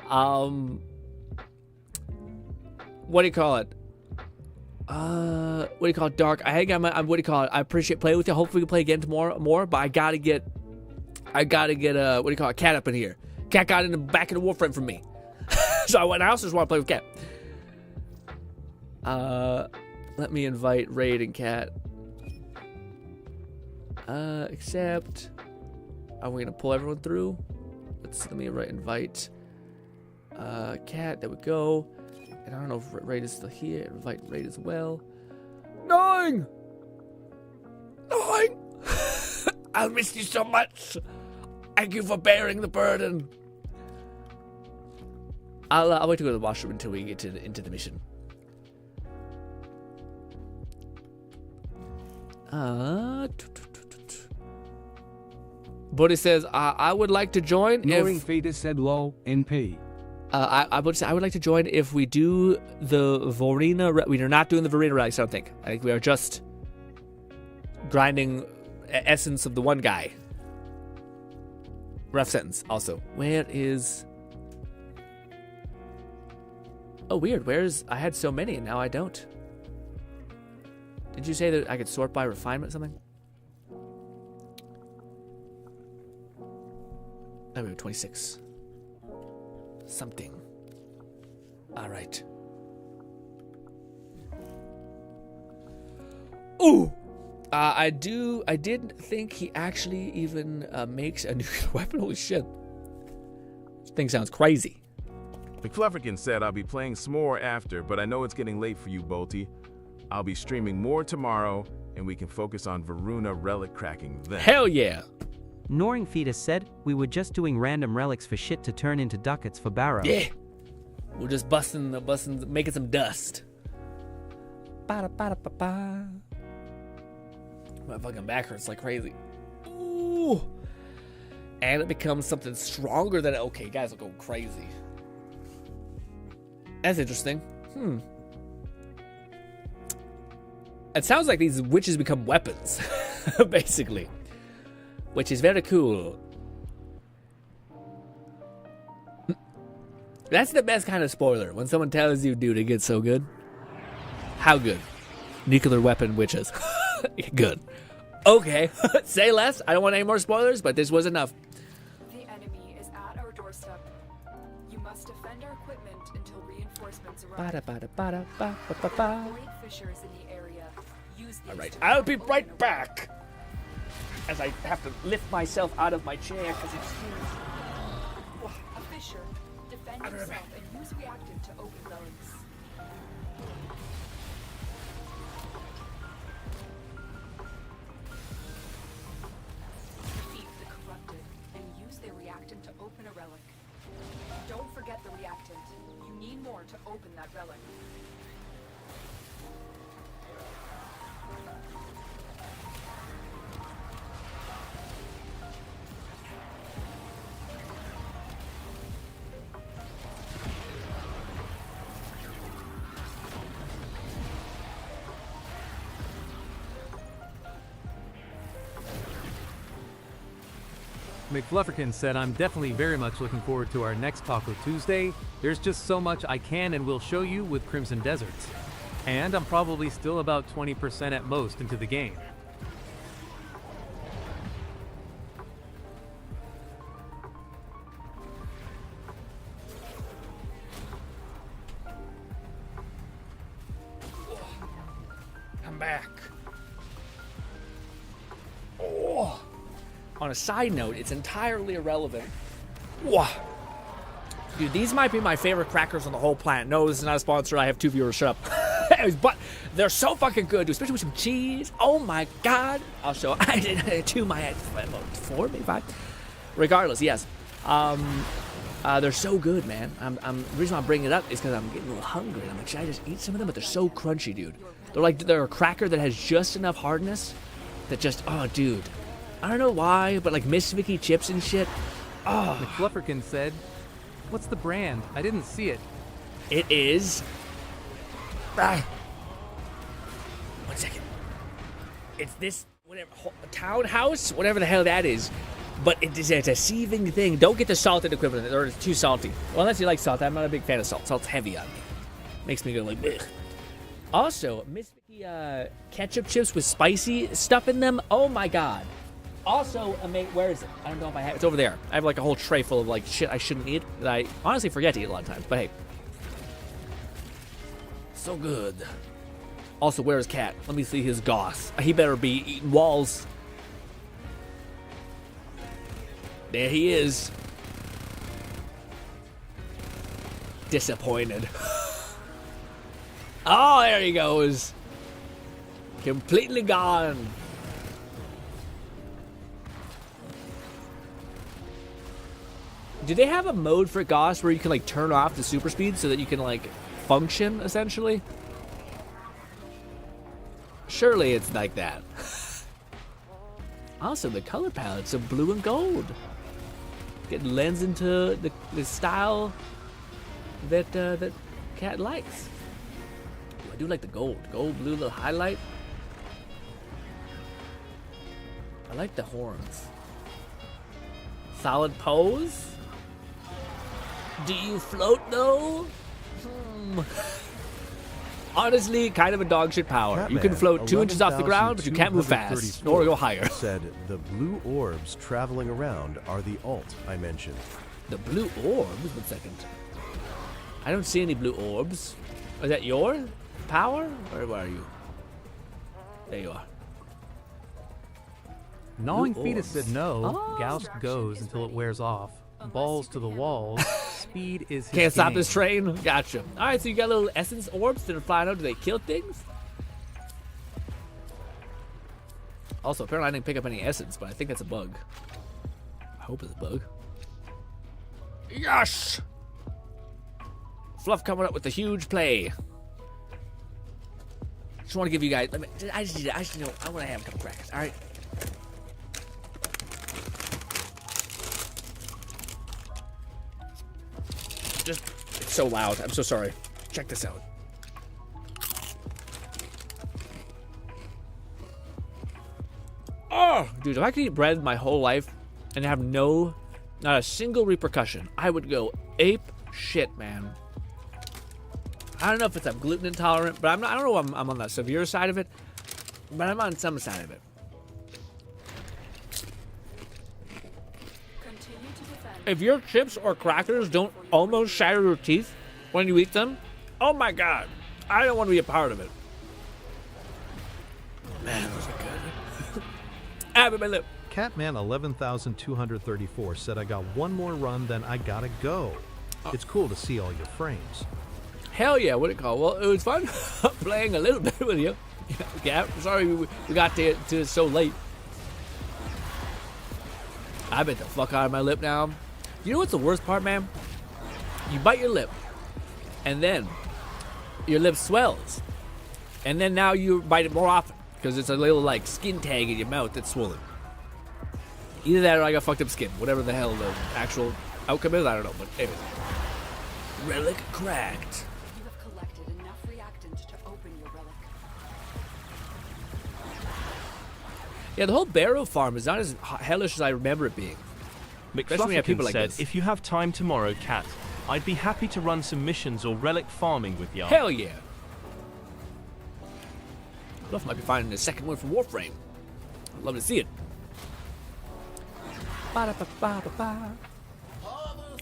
What do you call it? What do you call it? Dark. I think what do you call it? I appreciate playing with you. Hopefully we can play again more, but I gotta get what do you call it? Cat up in here. Cat got in the back of the Warframe from me. So I also just want to play with Cat. Let me invite Raid and Cat. Accept. Are we gonna pull everyone through? Let me invite Cat. There we go. And I don't know if Raid is still here. Invite Raid as well. Nine! I'll miss you so much. Thank you for bearing the burden. I'll wait to go to the washroom until we get into the mission. Buddy says, I would like to join. Gnawing Fetus said lol, NP. I would say I would like to join if we do the Varina. We are not doing the Varina rallies, I don't think. I think we are just grinding essence of the one guy. Rough sentence. Also, where is? Oh, weird. Where's? I had so many and now I don't. Did you say that I could sort by refinement or something? Oh, we have 26. Something. All right. Ooh. I didn't think he actually even makes a nuclear weapon. Holy shit. This thing sounds crazy. McFlufferkin said I'll be playing some more after, but I know it's getting late for you, Bolty. I'll be streaming more tomorrow, and we can focus on Varuna relic cracking then. Hell yeah. Gnawing Fetus said, we were just doing random relics for shit to turn into ducats for Barrow. Yeah. We're just busting, making some dust. Ba-da-ba-da-ba-ba. My fucking back hurts like crazy. Ooh. And it becomes something stronger than it. Okay, guys are going crazy. That's interesting. It sounds like these witches become weapons, basically. Which is very cool. That's the best kind of spoiler. When someone tells you, dude, it gets so good. How good? Nuclear weapon witches. Good. Okay. Say less. I don't want any more spoilers, but this was enough. The enemy is at our doorstep. You must defend our equipment until reinforcements arrive. Avoid fissures in the area. Use these. All right. I'll be right back. As I have to lift myself out of my chair because it's huge. A fissure. Defend yourself and use reactant to open relics. Defeat the corrupted and use their reactant to open a relic. Don't forget the reactant. You need more to open that relic. McFlufferkin said, I'm definitely very much looking forward to our next Taco Tuesday. There's just so much I can and will show you with Crimson Deserts. And I'm probably still about 20% at most into the game. on a side note, it's entirely irrelevant. Wow. Dude, these might be my favorite crackers on the whole planet. No, this is not a sponsor. I have 2 viewers. Shut up. Anyways, but they're so fucking good, dude, especially with some cheese. Oh my god. I'll show. I did 2, my head. 4, maybe 5. Regardless, yes. They're so good, man. The reason I'm bringing it up is because I'm getting a little hungry. I'm like, should I just eat some of them? But they're so crunchy, dude. They're a cracker that has just enough hardness that just, oh, dude. I don't know why, but like Miss Vicky chips and shit. Oh. McFlufferkin said, "What's the brand? I didn't see it." It is. 1 second. It's this whatever townhouse, whatever the hell that is. But it's a deceiving thing. Don't get the salted equivalent, or it's too salty. Well, unless you like salt, I'm not a big fan of salt. Salt's heavy on me. Makes me go like, ugh. Also, Miss Vicky ketchup chips with spicy stuff in them. Oh my god. Also, where is it? I don't know if I have. It's over there. I have like a whole tray full of like shit I shouldn't eat that I honestly forget to eat a lot of times. But hey, so good. Also, where is Cat? Let me see his goss. He better be eating walls. There he is. Disappointed. Oh, there he goes. Completely gone. Do they have a mode for Goss where you can like turn off the super speed so that you can like function essentially? Surely it's like that. Also, the color palettes of blue and gold. It lends into the style that that Cat likes. I do like the gold. Gold, blue, little highlight. I like the horns. Solid pose. Do you float though? Honestly, kind of a dog shit power. Catman, you can float 2 inches off the ground, but you can't move fast, nor go higher. Said the blue orbs traveling around are the alt I mentioned. The blue orbs? 1 second. I don't see any blue orbs. Is that your power? Or where are you? There you are. Gnawing Blue Fetus orbs. said no. Oh. Gauss goes until it wears off. Balls to the walls. Speed is his Can't stop game. this train? Gotcha. Alright, so you got little essence orbs that are flying out. Do they kill things? Also, apparently I didn't pick up any essence, but I think that's a bug. I hope it's a bug. Yes! Fluff coming up with the huge play. Just want to give you guys. I just know. I want to have a couple crackers. All right. It's so loud. I'm so sorry. Check this out. Oh, dude, if I could eat bread my whole life and have not a single repercussion, I would go ape shit, man. I don't know if it's I'm gluten intolerant, but I don't know if I'm on the severe side of it, but I'm on some side of it. If your chips or crackers don't almost shatter your teeth when you eat them, oh my god, I don't want to be a part of it. Man, those are good. Abby, my lip. Catman 11,234 said, I got one more run, then I gotta go. It's cool to see all your frames. Hell yeah, what it called? Well, it was fun playing a little bit with you. Yeah, sorry we got to it so late. I bit the fuck out of my lip now. You know what's the worst part, man? You bite your lip, and then your lip swells. And then now you bite it more often, because it's a little, like, skin tag in your mouth that's swollen. Either that or I got fucked up skin. Whatever the hell the actual outcome is, I don't know. But anyway. Relic cracked. You have collected enough reactant to open your relic. Yeah, the whole barrow farm is not as hellish as I remember it being. Especially when you have people like said, this. if you have time tomorrow, Cat, I'd be happy to run some missions or relic farming with you. Hell yeah. Bluff might be finding a second one for Warframe. I'd love to see it. Ba-da-ba-ba-ba-ba.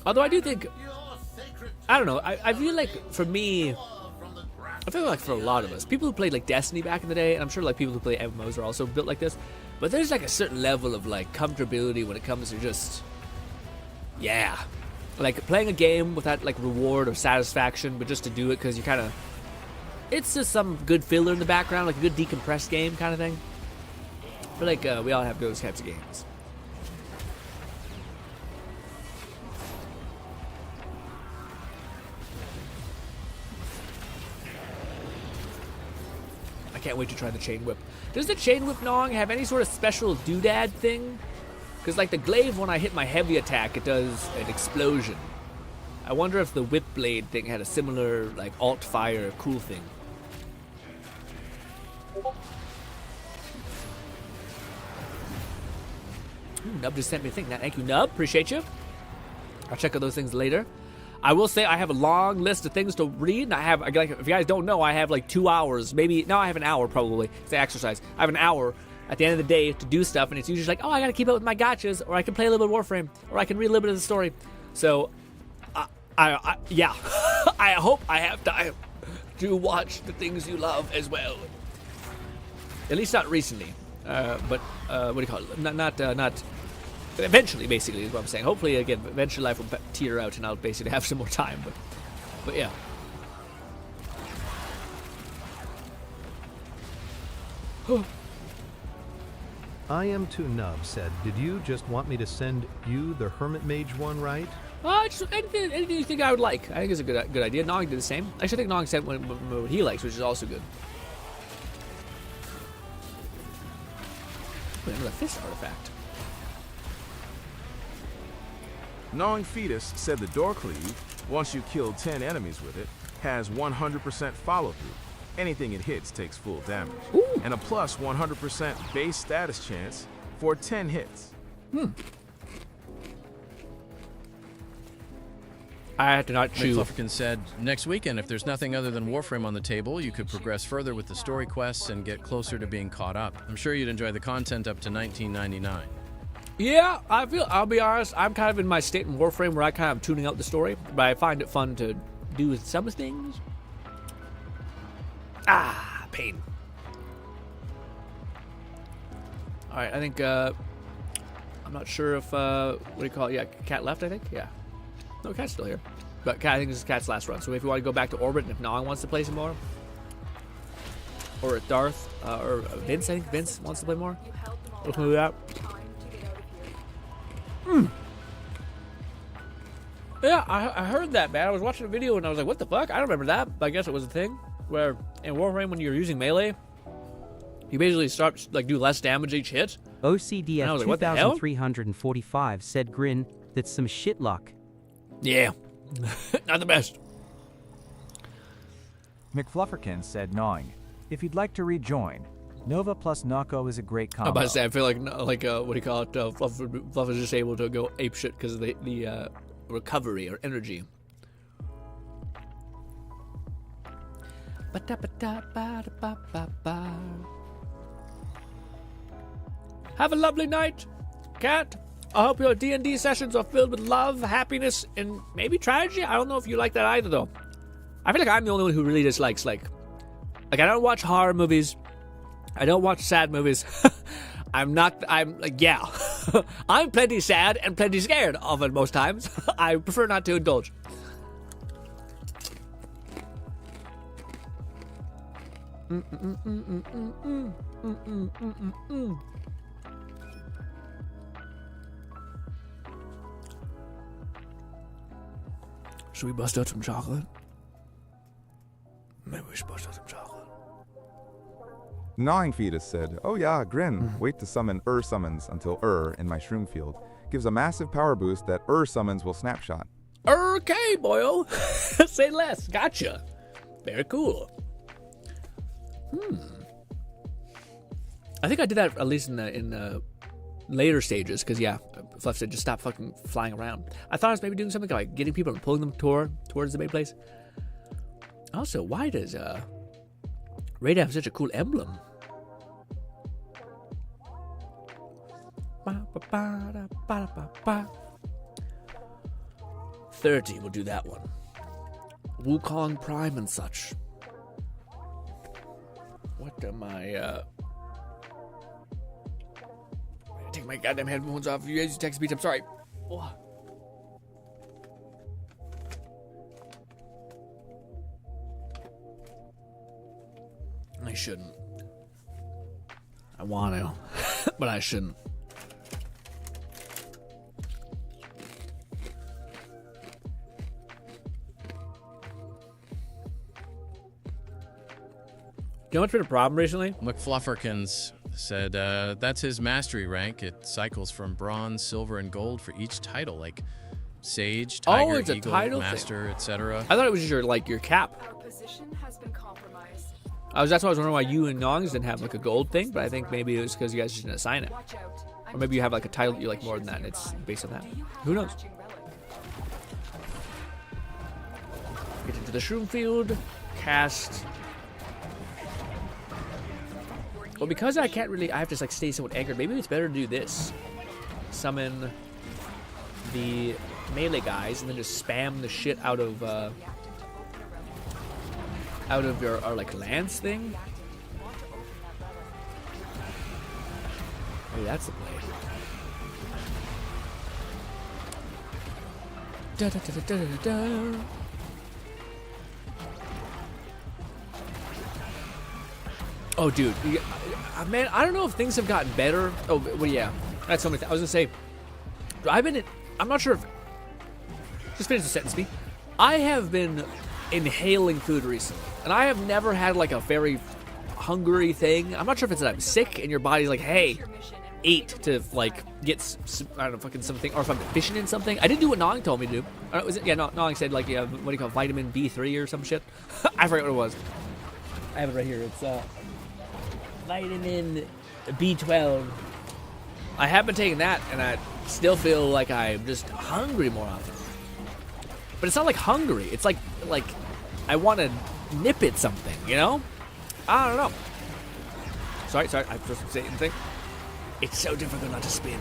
Although I do think, I don't know, I feel like for me, I feel like for a lot of us, people who played like Destiny back in the day, and I'm sure like people who play MMOs are also built like this, but there's like a certain level of like comfortability when it comes to just, yeah, like playing a game without like reward or satisfaction, but just to do it because you kind of, it's just some good filler in the background, like a good decompressed game kind of thing. I feel like we all have those types of games. I can't wait to try the chain whip. Does the chain whip Nong have any sort of special doodad thing? Because like the glaive, when I hit my heavy attack, it does an explosion. I wonder if the whip blade thing had a similar like alt fire cool thing. Nub just sent me a thing. Thank you, Nub. Appreciate you. I'll check out those things later. I will say I have a long list of things to read. I have, like, if you guys don't know, I have like 2 hours, maybe, no, I have an hour probably, to exercise. I have an hour at the end of the day to do stuff, and it's usually like, oh, I gotta keep up with my gotchas, or I can play a little bit of Warframe, or I can read a little bit of the story. So, yeah, I hope I have time to watch the things you love as well. At least not recently, but what do you call it? Not. Eventually, basically, is what I'm saying. Hopefully, again, eventually life will teeter out and I'll basically have some more time. But yeah. I am too nub said, did you just want me to send you the Hermit Mage one, right? Just anything you think I would like. I think it's a good idea. Nog did the same. I actually think Nog sent what he likes, which is also good. Wait, another fist artifact. Gnawing Fetus said the door cleave, once you kill 10 enemies with it, has 100% follow through. Anything it hits takes full damage. Ooh. And a plus 100% base status chance for 10 hits. I had to not chew. McFlufferkin said, next weekend, if there's nothing other than Warframe on the table, you could progress further with the story quests and get closer to being caught up. I'm sure you'd enjoy the content up to 1999. Yeah, I'll be honest, I'm kind of in my state in Warframe where I kind of tuning out the story, but I find it fun to do some things. Pain. Alright, I think, I'm not sure if, what do you call it? Yeah, Cat left, I think? Yeah. No, Cat's still here. But I think this is Cat's last run, so if you want to go back to Orbit and if Nong wants to play some more, or at Darth, or Vince, I think Vince wants to play more. We'll do that. Yeah, I heard that, man. I was watching a video and I was like, what the fuck? I don't remember that. But I guess it was a thing where in Warframe, when you're using melee, you basically start like do less damage each hit. OCDF like, 2345 said GRINN, that's some shit luck. Yeah, not the best. McFlufferkin said gnawing. If you'd like to rejoin, Nova plus Nako is a great combo. I'm about to say, I feel like what do you call it? Fluff is just able to go apeshit because of the recovery or energy. Have a lovely night, Cat. I hope your D&D sessions are filled with love, happiness, and maybe tragedy. I don't know if you like that either, though. I feel like I'm the only one who really dislikes, like I don't watch horror movies. I don't watch sad movies. I'm like, yeah. I'm plenty sad and plenty scared of it most times. I prefer not to indulge. Should we bust out some chocolate? Maybe we should bust out some chocolate. Gnawing Fetus said, oh yeah, GRINN, wait to summon summons until in my shroom field. Gives a massive power boost that summons will snapshot. Okay, boyo. Say less. Gotcha. Very cool. I think I did that at least in later stages, because yeah, Fluff said just stop fucking flying around. I thought I was maybe doing something like getting people and pulling them towards the main place. Also, why does Raid have such a cool emblem? 30, we'll do that one. Wukong Prime and such. What am I, take my goddamn headphones off. You guys text speech. I'm sorry. Oh. I shouldn't. I want to, but I shouldn't. You know what's been a problem recently? McFlufferkins said that's his mastery rank. It cycles from bronze, silver, and gold for each title, like Sage, Tiger, it's a Eagle, title Master, etc. I thought it was just your cap. Our position has been compromised. That's why I was wondering why you and Nongs didn't have like a gold thing, but I think maybe it was because you guys just didn't assign it. Watch out. Or maybe you have like a title that you like more than that and it's based on that. Who knows? Get into the shroom field, cast. Well, because I can't really, I have to like stay somewhat anchored. Maybe it's better to do this. Summon the melee guys and then just spam the shit out of your like lance thing. Maybe that's the play. Da, da, da, da, da, da, da. Oh, dude, man, I don't know if things have gotten better. Oh, well, yeah, that's something. I was gonna say, I'm not sure if. Just finish the sentence, me. I have been inhaling food recently, and I have never had like a very hungry thing. I'm not sure if it's that I'm sick and your body's like, hey, eat to like get I don't know, fucking something, or if I'm deficient in something. I didn't do what Nong told me to do. Was it? Yeah, Nong said like, yeah, what do you call it, vitamin B3 or some shit? I forget what it was. I have it right here. It's vitamin B12. I have been taking that, and I still feel like I'm just hungry more often. But it's not like hungry. It's like I want to nip at something, you know? I don't know. Sorry. I'm supposed to say anything. It's so difficult not to spin.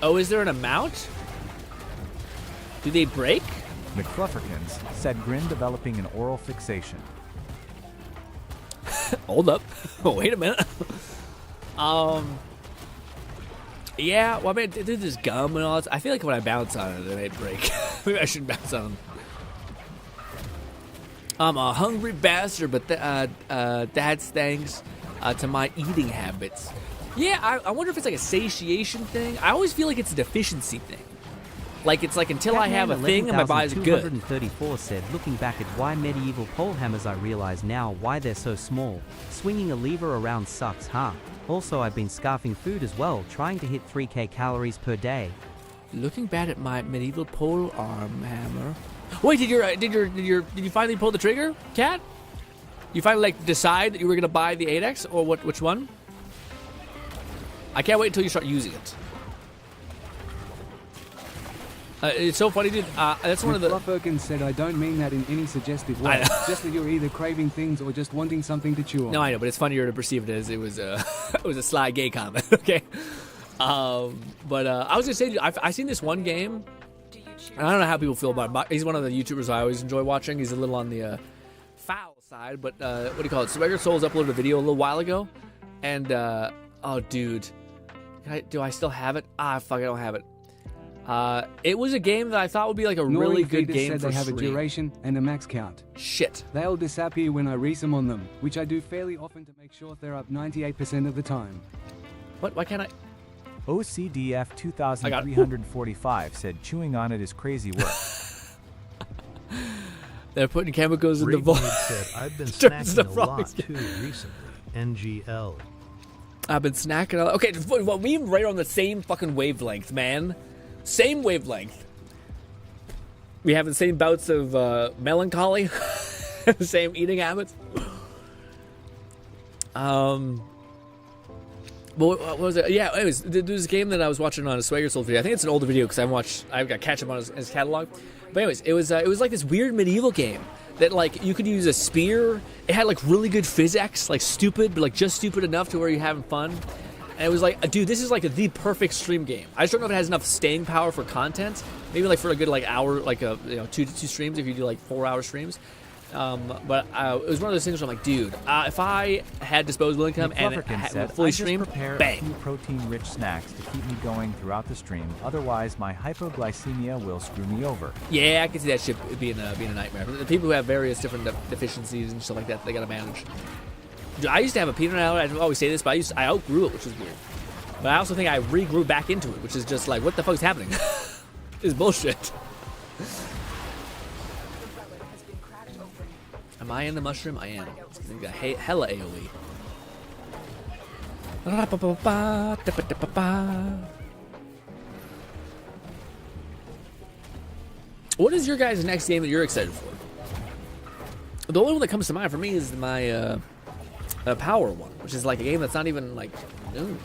Oh, is there an amount? Do they break? McFlufferkins said GRINN developing an oral fixation. Hold up. Wait a minute. Yeah, well, I mean, there's this gum and all that. I feel like when I bounce on it, it may break. Maybe I shouldn't bounce on them. I'm a hungry bastard, but that's thanks to my eating habits. Yeah, I wonder if it's like a satiation thing. I always feel like it's a deficiency thing. Like, it's like until I have a thing and my body's good. 234 said, looking back at why medieval pole hammers, I realize now why they're so small. Swinging a lever around sucks, huh? Also, I've been scarfing food as well, trying to hit 3k calories per day. Looking back at my medieval pole arm hammer. Wait, did you finally pull the trigger, Cat? You finally like decide that you were gonna buy the 8X or what? Which one? I can't wait until you start using it. It's so funny, dude. That's one of the. McFlufferkins said, I don't mean that in any suggestive way. Just that you're either craving things or just wanting something to chew on. No, I know, but it's funnier to perceive it as it was it was a sly gay comment. Okay. But I was gonna say, dude, I've seen this one game. And I don't know how people feel about him. He's one of the YouTubers I always enjoy watching. He's a little on the foul side, but what do you call it? Swagger Souls uploaded a video a little while ago, and oh, dude, do I still have it? Fuck, I don't have it. It was a game that I thought would be like a really good game said for they have stream. a duration and a max count. Shit. They'll disappear when I resummon them, which I do fairly often to make sure they're up 98% of the time. What? Why can't I? OCDF 2345 said chewing on it is crazy work. They're putting chemicals in the Reed voice. said, I've been snacking a lot too recently. NGL. I've been snacking a lot. Okay, well, we right on the same fucking wavelength, man. Same wavelength. We have the same bouts of melancholy, same eating habits. What was it? Yeah, anyways, there was a game that I was watching on a Swagger Souls video. I think it's an older video because I've got catch up on his catalog. But anyways, it was like this weird medieval game that like you could use a spear. It had like really good physics, like stupid, but like just stupid enough to where you're having fun. And it was like, dude, this is like the perfect stream game. I just don't know if it has enough staying power for content. Maybe like for a good like hour, like a two streams if you do like 4-hour streams. But it was one of those things where I'm like, dude, if I had disposable income and fully streamed, bang. A few protein-rich snacks to keep me going throughout the stream. Otherwise, my hypoglycemia will screw me over. Yeah, I can see that shit being a nightmare. The people who have various different deficiencies and stuff like that, they gotta manage. Dude, I used to have a peanut allergy. I always say this, but I outgrew it, which is weird. But I also think I regrew back into it, which is just like, what the fuck is happening? It's bullshit. Am I in the mushroom? I am. I got hella AoE. What is your guys' next game that you're excited for? The only one that comes to mind for me is my Power one, which is like a game that's not even like new.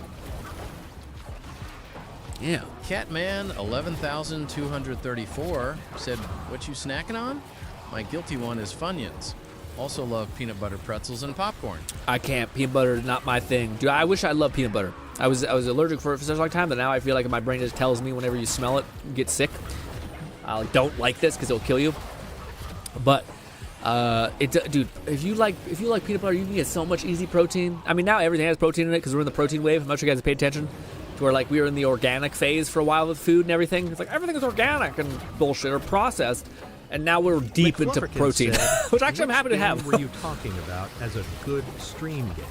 Yeah. Catman 11,234 said, "What you snacking on?" My guilty one is Funyuns. Also love peanut butter pretzels and popcorn. I can't. Peanut butter is not my thing. Dude, I wish I loved peanut butter. I was allergic for such a long time, but now I feel like my brain just tells me whenever you smell it, you get sick. I don't like this because it'll kill you. But dude, if you like peanut butter, you can get so much easy protein. I mean, now everything has protein in it because we're in the protein wave. I'm not sure you guys have paid attention to where like we were in the organic phase for a while with food and everything. It's like everything is organic and bullshit or processed. And now we're deep into protein, which actually I'm happy to have. What were you talking about as a good stream game?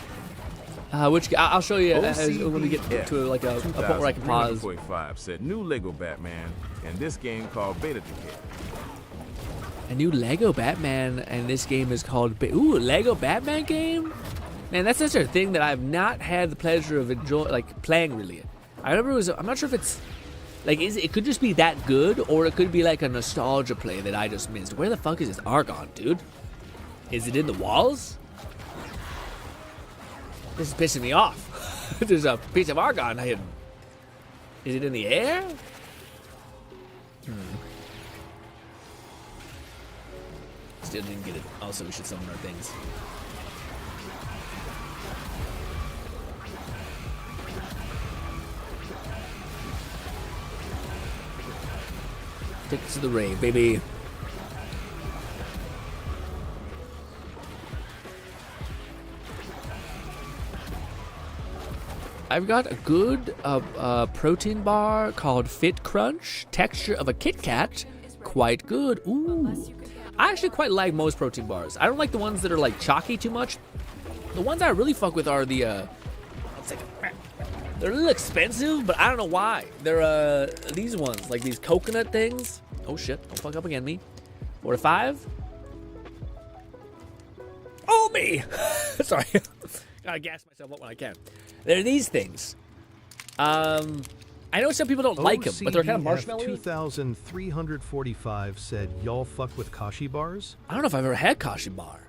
Which I'll show you when we get to like a point where I can pause. 45 said new Lego Batman and this game called Beta Decay. A new Lego Batman, and this game is called Lego Batman game. Man, that's such a thing that I've not had the pleasure of playing really. I remember I'm not sure if it's. Like, it could just be that good, or it could be like a nostalgia play that I just missed. Where the fuck is this Argon, dude? Is it in the walls? This is pissing me off. There's a piece of Argon hidden. Is it in the air? Still didn't get it. Also, we should summon our things. Take it to the rave, baby. I've got a good protein bar called Fit Crunch. Texture of a Kit Kat. Quite good. Ooh. I actually quite like most protein bars. I don't like the ones that are like chalky too much. The ones I really fuck with are the they're a little expensive, but I don't know why. They're these ones, like these coconut things. Oh shit, don't fuck up again, me. 4 to 5. Oh me! Sorry. Gotta gas myself up when I can. They're these things. I know some people don't like them, but they're kind of marshmallowy. 2,345 said, "Y'all fuck with Kashi bars?" I don't know if I've ever had Kashi bar.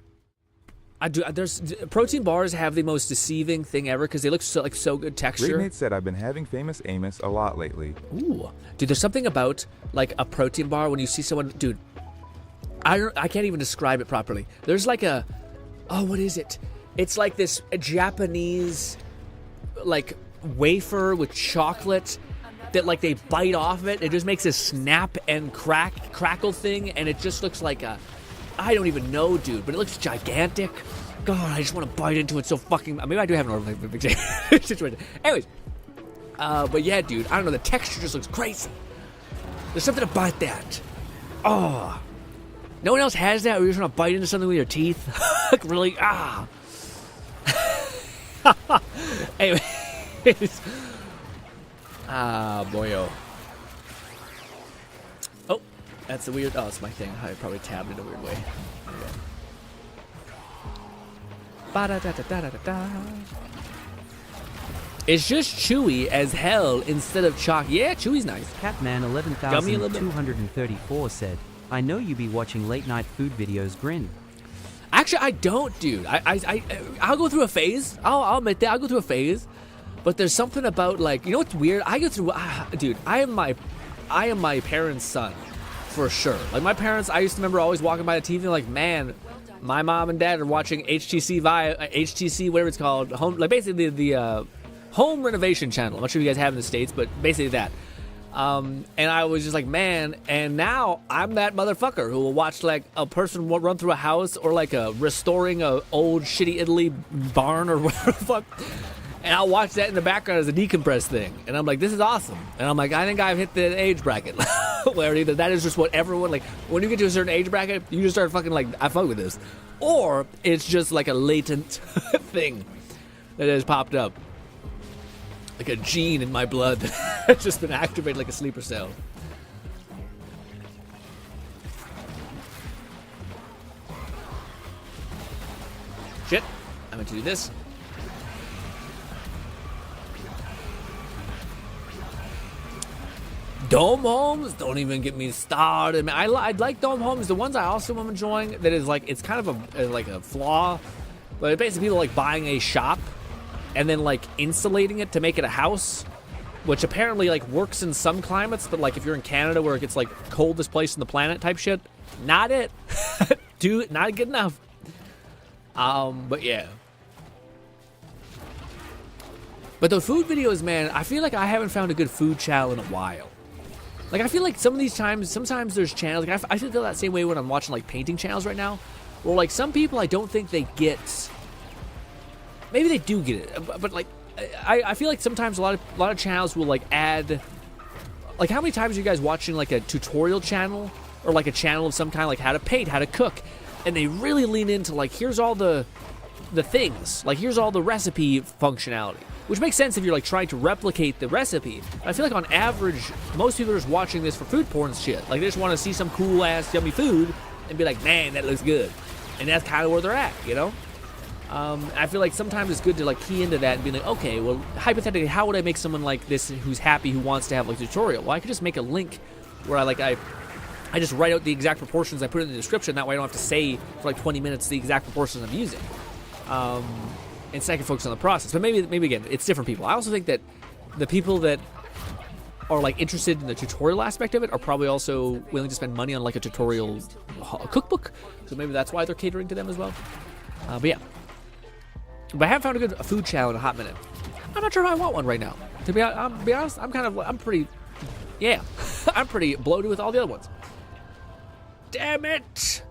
I do. There's protein bars have the most deceiving thing ever because they look so good texture. Greatmate said I've been having Famous Amos a lot lately. Ooh, dude, there's something about like a protein bar when you see someone, dude. I can't even describe it properly. There's like what is it? It's like this Japanese like wafer with chocolate that like they bite off it. It just makes a snap and crackle thing, and it just looks like I don't even know, dude, but it looks gigantic. God, I just want to bite into it so fucking. Maybe I do have an overly situation. Anyways, but yeah, dude, I don't know. The texture just looks crazy. There's something about that. Oh, no one else has that. Where you just want to bite into something with your teeth. Like really, Anyways, boyo. Oh, that's a weird. Oh, it's my thing. I probably tabbed it a weird way. It's just chewy as hell instead of chalk. Yeah, chewy's nice. Catman 11,234 said, "I know you be watching late night food videos, GRINN." Actually, I don't, dude. I'll go through a phase. I'll admit that. I'll go through a phase. But there's something about, like, you know what's weird? I go through, dude, I am my parents' son, for sure. Like, my parents, I used to remember always walking by the TV and like, man, my mom and dad are watching HTC, whatever it's called, home, like basically the home renovation channel. I'm not sure if you guys have in the States, but basically that. And I was just like, man, and now I'm that motherfucker who will watch like a person run through a house or like restoring a old shitty Italy barn or whatever the fuck. And I'll watch that in the background as a decompress thing. And I'm like, this is awesome. And I'm like, I think I've hit the age bracket where either that is just what everyone, like, when you get to a certain age bracket, you just start fucking like, I fuck with this. Or it's just like a latent thing that has popped up. Like a gene in my blood that has just been activated like a sleeper cell. Shit. I'm going to do this. Dome homes, don't even get me started. I like dome homes. The ones I also am enjoying that is like, it's kind of like a flaw, but basically people like buying a shop and then like insulating it to make it a house, which apparently like works in some climates, but like if you're in Canada where it gets like coldest place on the planet type shit, not it. Dude, not good enough. But yeah. But the food videos, man, I feel like I haven't found a good food channel in a while. Like, I feel like some of these times, sometimes there's channels, like I feel that same way when I'm watching, like, painting channels right now, where, like, some people I don't think they get, maybe they do get it, but like, I feel like sometimes a lot of channels will, like, add, like, how many times are you guys watching, like, a tutorial channel, or, like, a channel of some kind, like, how to paint, how to cook, and they really lean into, like, here's all the things, like, here's all the recipe functionality. Which makes sense if you're like trying to replicate the recipe. I feel like on average, most people are just watching this for food porn shit. Like they just want to see some cool ass yummy food and be like, man, that looks good. And that's kind of where they're at, you know? I feel like sometimes it's good to like key into that and be like, okay, well, hypothetically, how would I make someone like this who's happy, who wants to have like a tutorial? Well, I could just make a link where I just write out the exact proportions, I put it in the description, that way I don't have to say for like 20 minutes the exact proportions I'm using. And second, focus on the process. But maybe again, it's different people. I also think that the people that are like interested in the tutorial aspect of it are probably also willing to spend money on like a tutorial cookbook. So maybe that's why they're catering to them as well. But yeah. But I haven't found a good food channel in a hot minute. I'm not sure if I want one right now. To be honest, I'm pretty bloated with all the other ones. Damn it!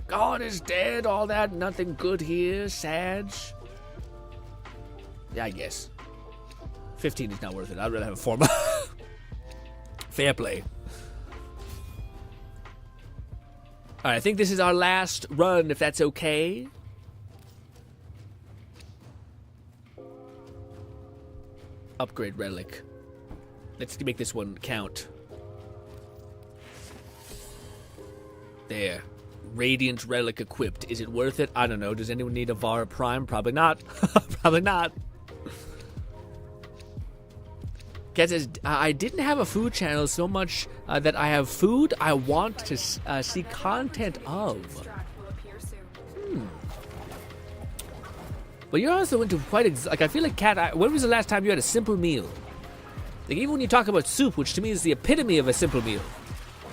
God is dead, all that, nothing good here, sad. Yeah, I guess. 15 is not worth it. I'd rather have a 4. Fair play. Alright, I think this is our last run, if that's okay. Upgrade relic. Let's make this one count. There. Radiant relic equipped. Is it worth it? I don't know. Does anyone need a Vara Prime? Probably not. Probably not. Kat says, I didn't have a food channel so much that I have food I want to see content of. But you're also into quite... I feel like, Kat, when was the last time you had a simple meal? Like, even when you talk about soup, which to me is the epitome of a simple meal,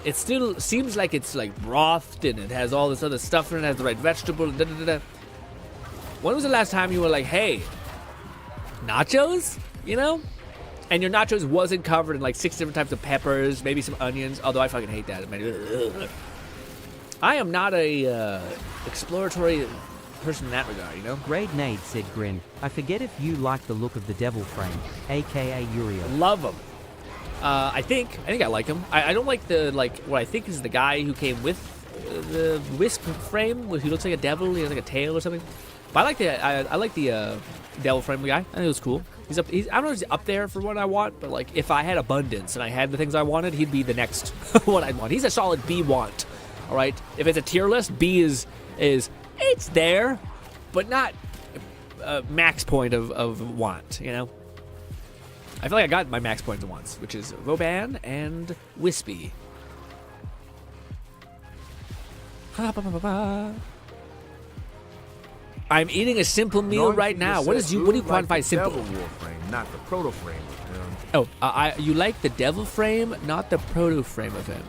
it still seems like it's like brothed and it has all this other stuff in it, has the right vegetable, da da da da. When was the last time you were like, hey, nachos? You know? And your nachos wasn't covered in like 6 different types of peppers, maybe some onions, although I fucking hate that. I am not a exploratory person in that regard, you know? Grade Nade said GRINN. I forget if you like the look of the Devil Frame, aka Uriel. Love him. I think I like him. I don't like what I think is the guy who came with the Wisp frame, who looks like a devil. He has like a tail or something. But I like the Devil Frame guy. I think it was cool. I don't know if he's up there for what I want, but like if I had abundance and I had the things I wanted, he'd be the next one I'd want. He's a solid B want. All right. If it's a tier list, B is it's there, but not max point of want. You know. I feel like I got my max points once, which is Vauban and Wispy. I'm eating a simple meal right now. What do you quantify simple? Warframe, not the proto frame Oh, of him. you like the devil frame, not the proto frame of him.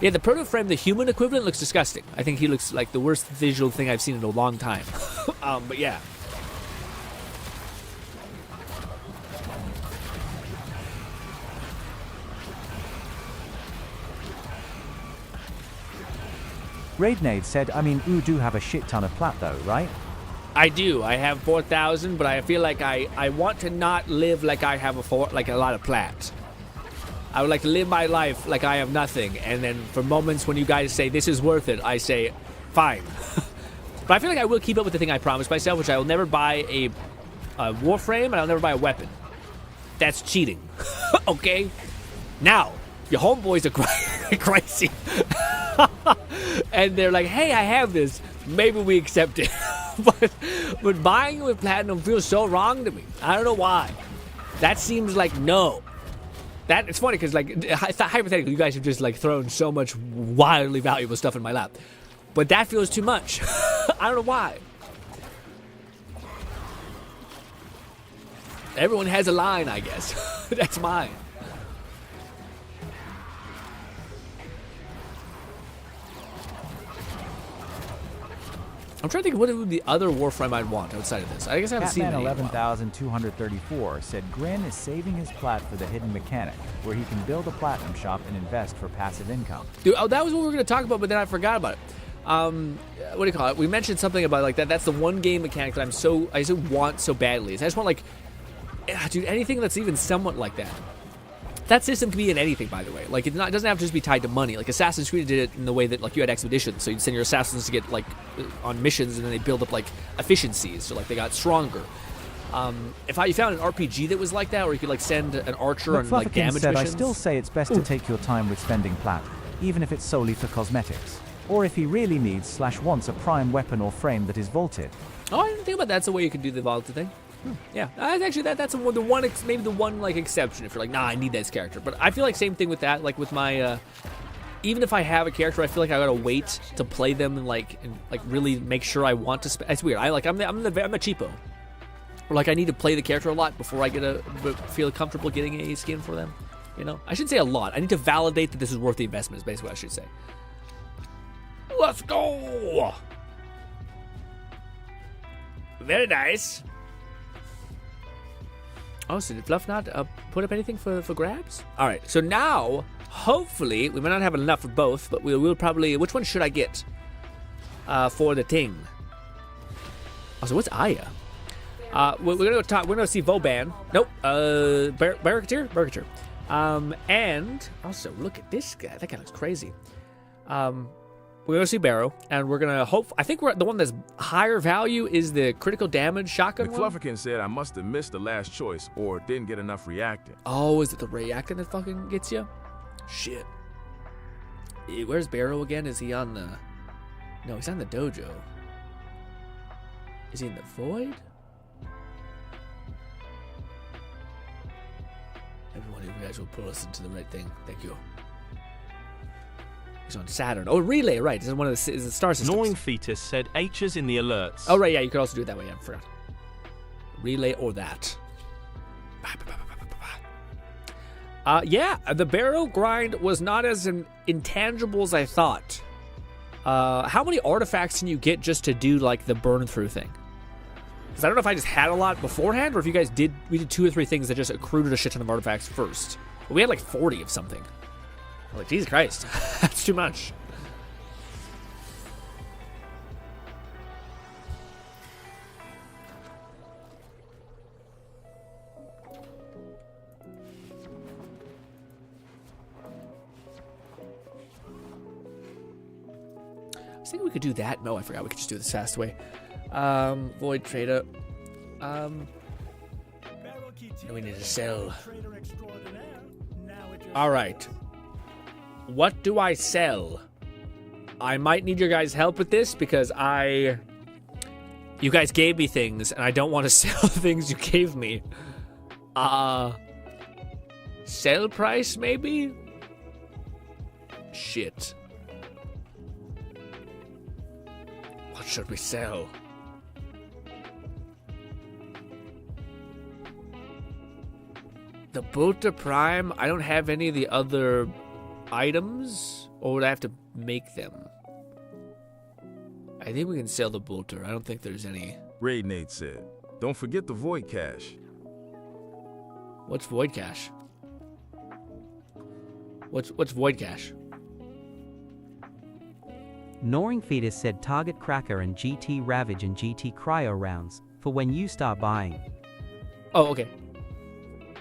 Yeah, the proto frame, the human equivalent, looks disgusting. I think he looks like the worst visual thing I've seen in a long time. But yeah. Raidnade said, I mean, you do have a shit ton of plat though, right? I do. I have 4,000, but I feel like I want to not live like I have a lot of plat. I would like to live my life like I have nothing, and then for moments when you guys say this is worth it, I say, fine. But I feel like I will keep up with the thing I promised myself, which I will never buy a Warframe, and I'll never buy a weapon. That's cheating. Okay? Now, your homeboys are crazy. And they're like, hey, I have this. Maybe we accept it. but buying it with platinum feels so wrong to me. I don't know why. That seems like no. It's funny because, like, hypothetically, you guys have just, like, thrown so much wildly valuable stuff in my lap. But that feels too much. I don't know why. Everyone has a line, I guess. That's mine. I'm trying to think what would the other Warframe I'd want outside of this. I guess I haven't seen it. 11,234 said Grin is saving his plat for the hidden mechanic, where he can build a platinum shop and invest for passive income. Dude, oh, that was what we were going to talk about, but then I forgot about it. What do you call it? We mentioned something about like that. That's the one game mechanic that I so want so badly. I just want like, dude, anything that's even somewhat like that. That system can be in anything, by the way. Like, it doesn't have to just be tied to money. Like, Assassin's Creed did it in the way that, like, you had expeditions. So you'd send your assassins to get, like, on missions, and then they build up, like, efficiencies. So, like, they got stronger. If you found an RPG that was like that, or you could, like, send an archer on, like, damage said, missions. I still say it's best to take your time with spending plat, even if it's solely for cosmetics. Or if he really needs / wants a prime weapon or frame that is vaulted. Oh, I didn't think about that. That's the way you could do the vaulted thing. Yeah, actually, that's maybe the one like exception if you're like, nah, I need this character. But I feel like same thing with that. Like with my, even if I have a character, I feel like I gotta wait to play them and like really make sure I want to. It's weird. I'm a cheapo. Or like I need to play the character a lot before I feel comfortable getting a skin for them. You know, I should say a lot. I need to validate that this is worth the investment. Is basically what I should say. Let's go. Very nice. Oh, so did Fluff not put up anything for grabs? All right, so now, hopefully, we might not have enough for both, but we will probably... Which one should I get for the ting? Oh, so what's Aya? We're gonna go talk. We're gonna see Vauban. Nope. Barricadier. And also look at this guy. That guy looks crazy. We're gonna see Barrow, and we're gonna hope. I think the one that's higher value is the critical damage shotgun one. McFlufferkin said I must have missed the last choice or didn't get enough reactant. Oh, is it the reactant that fucking gets you? Shit. Where's Barrow again? Is he on the? No, he's on the dojo. Is he in the void? Everyone, you guys will pull us into the right thing. Thank you. He's on Saturn. Oh, Relay, right. This is one of the star systems. Gnawing Fetus said H's in the alerts. Oh, right, yeah, you could also do it that way. Yeah, I forgot. Relay or that. Yeah, the Barrow grind was not as intangible as I thought. How many artifacts can you get just to do, like, the burn-through thing? Because I don't know if I just had a lot beforehand, or if you guys we did 2 or 3 things that just accrued a shit ton of artifacts first. But we had, like, 40 of something. I'm like, Jesus Christ, that's too much. I was thinking we could do that. No, I forgot. We could just do this fast way. Void trader. We need to sell. All right. What do I sell? I might need your guys' help with this because you guys gave me things and I don't want to sell the things you gave me. Sell price maybe? Shit. What should we sell? The Bolter Prime, I don't have any of the other items, or would I have to make them? I think we can sell the Bolter. I don't think there's any. Raidnade said, don't forget the Void Cache. What's Void Cache? What's Void Cache? Gnawing Fetus said target Cracker and GT Ravage and GT Cryo rounds for when you start buying. Oh, okay.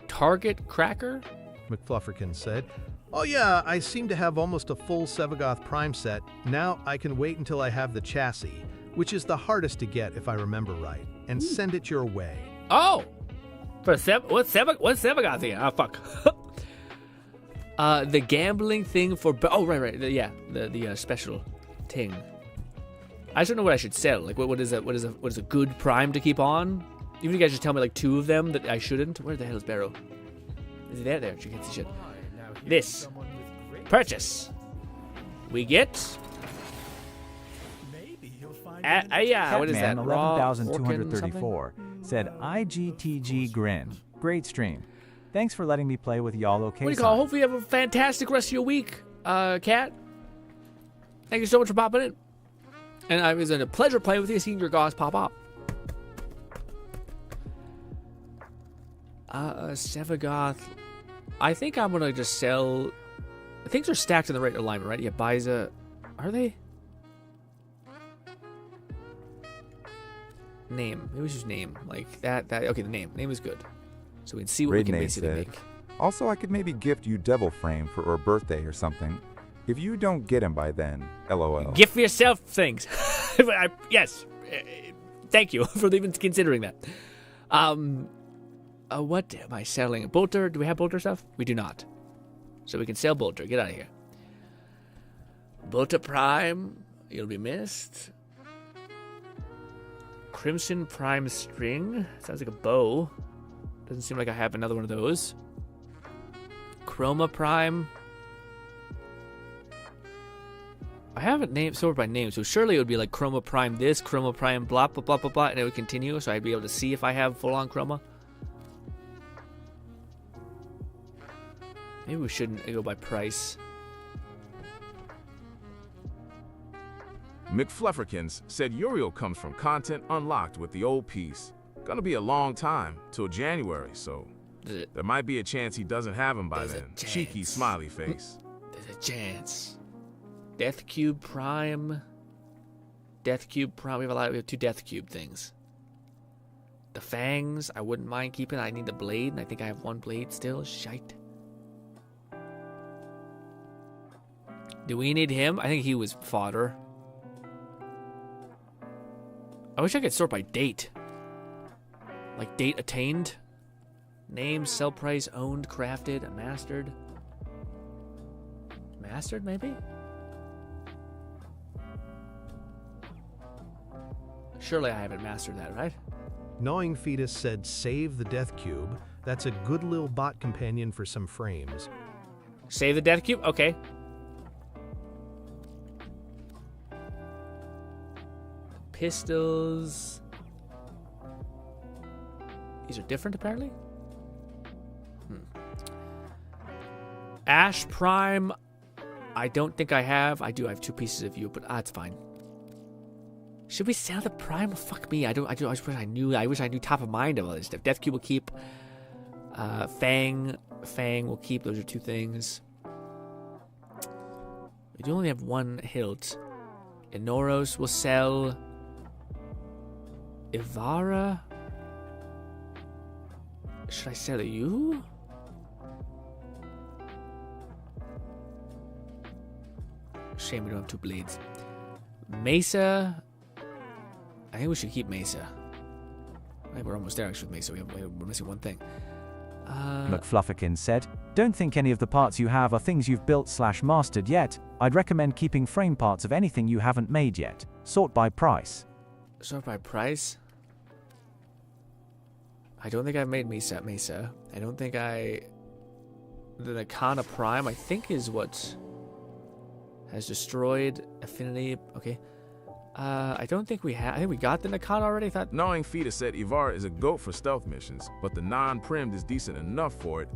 Target Cracker? McFlufferkin said, "Oh yeah, I seem to have almost a full Sevagoth Prime set. Now I can wait until I have the chassis, which is the hardest to get if I remember right, and send it your way." Oh! What's Sevagoth thing? Oh, fuck. The gambling thing for... Oh, right. The special thing. I just don't know what I should sell. Like, what is a good prime to keep on? Even if you guys just tell me, like, 2 of them that I shouldn't. Where the hell is Barrow? Is he there? There. You can't see shit. This. Purchase. We get... what is that? 11,234 said IGTG Grin. Great stream. Thanks for letting me play with y'all. Okay. What do you call? Hopefully you have a fantastic rest of your week, Kat. Thank you so much for popping in. And it was a pleasure playing with you, seeing your goss pop up. Sevagoth. I think I'm gonna just sell. Things are stacked in the right alignment, right? Yeah, Biza. Are they? Name. Maybe we should use name. Like that. Okay, the name. Name is good. So we can see what we can basically make. Also, I could maybe gift you Devil Frame for a birthday or something. If you don't get him by then, LOL. Gift yourself things. Yes. Thank you for even considering that. What am I selling? Bolter? Do we have Bolter stuff? We do not. So we can sell Bolter. Get out of here. Bolter Prime. You'll be missed. Crimson Prime String. Sounds like a bow. Doesn't seem like I have another one of those. Chroma Prime. I haven't named sorted by name, so surely it would be like Chroma Prime this, Chroma Prime blah, blah, blah, blah, blah, and it would continue, so I'd be able to see if I have full-on Chroma. Maybe we shouldn't go by price. McFlufferkins said Uriel comes from content unlocked with the old piece. Gonna be a long time, till January, so there might be a chance he doesn't have him by then. Cheeky smiley face. There's a chance. Death Cube Prime. Death Cube Prime. We have 2 Death Cube things. The Fangs, I wouldn't mind keeping. I need the blade, and I think I have 1 blade still. Shite. Do we need him? I think he was fodder. I wish I could sort by date. Like date attained. Name, sell price, owned, crafted, mastered. Mastered, maybe? Surely I haven't mastered that, right? Gnawing Fetus said, "Save the Death Cube. That's a good little bot companion for some frames." Save the Death Cube? Okay. Pistols. These are different, apparently. Ash Prime. I don't think I have. I do. I have 2 pieces of you, but it's fine. Should we sell the Prime? Fuck me. I wish I knew top of mind of all this stuff. Death Cube will keep. Fang will keep. Those are 2 things. We do only have 1 hilt. Enoros will sell. Ivara. Should I sell you? Shame we don't have 2 blades. Mesa. I think we should keep Mesa. I think we're almost there actually with Mesa. We're missing 1 thing. McFlufferkin said, "Don't think any of the parts you have are things you've built/mastered yet. I'd recommend keeping frame parts of anything you haven't made yet. Sort by price." Sort by price? I don't think I've made Mesa. I don't think the Nakana Prime, I think, is what has destroyed Affinity. Okay. I don't think we have. I think we got the Nakana already. Gnawing Fetus said Ivar is a goat for stealth missions, but the non-primmed is decent enough for it.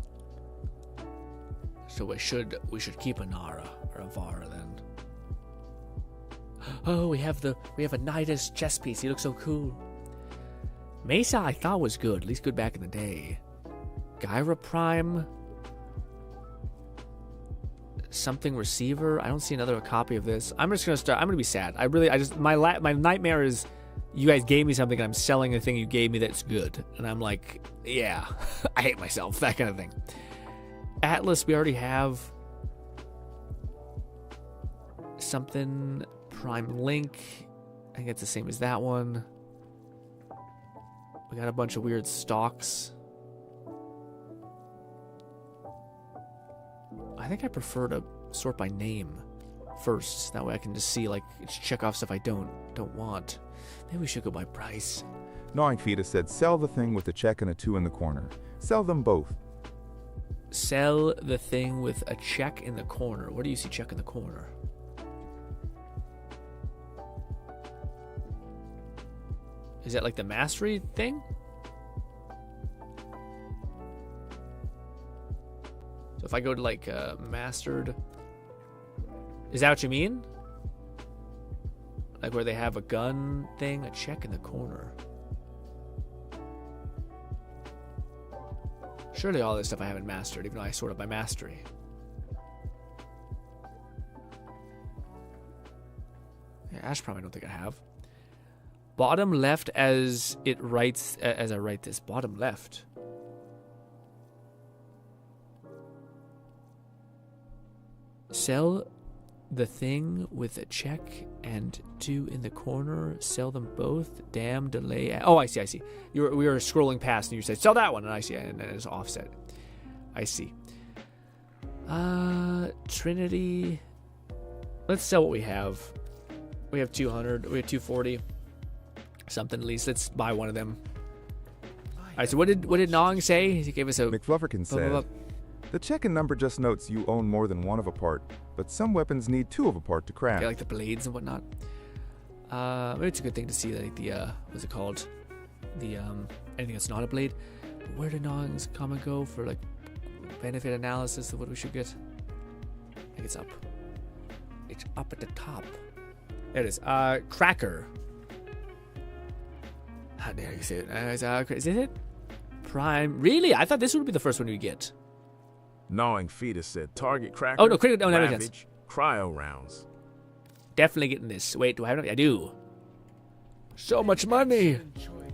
So we should keep Inara or Ivara then. Oh, we have a Nidus chess piece. He looks so cool. Mesa I thought was good, at least good back in the day. Gyra Prime. something receiver. I don't see another copy of this. I'm just gonna start. I'm gonna be sad. My nightmare is you guys gave me something and I'm selling the thing you gave me that's good, and I'm like, yeah, I hate myself. That kind of thing. Atlas, we already have something. Prime Link. I think it's the same as that one. We got a bunch of weird stocks. I think I prefer to sort by name first. That way I can just see, like, check off stuff I don't want. Maybe we should go by price. Gnawing Fetus said, sell the thing with a check and a 2 in the corner. Sell them both. Sell the thing with a check in the corner. Where do you see check in the corner? Is that like the mastery thing? So if I go to like mastered, is that what you mean? Like where they have a gun thing, a check in the corner. Surely all this stuff I haven't mastered, even though I sort it by mastery. Yeah, Ash Prime I don't think I have. Bottom left as it writes, as I write this. Bottom left. Sell the thing with a check and 2 in the corner. Sell them both. Damn delay. Oh, I see. We were scrolling past and you said, sell that one. And I see, and then it's offset. I see. Trinity. Let's sell what we have. We have 200. We have 240. Something at least. Let's buy one of them. Alright, so what did Nong say? He gave us a... McFlufferkin said, the check-in number just notes you own more than one of a part, but some weapons need 2 of a part to craft. Yeah, like the blades and whatnot. Maybe it's a good thing to see that, like, the, what's it called? The, anything that's not a blade. Where did Nong's comment go for, like, benefit analysis of what we should get? I think it's up. It's up at the top. There it is. Cracker. How dare you say it? Is it? Prime. Really? I thought this would be the first one we get. Gnawing Fetus said, target crackers, oh, no, critical. No, ravage, cryo rounds. Definitely getting this. Wait, do I have it? I do. So much money.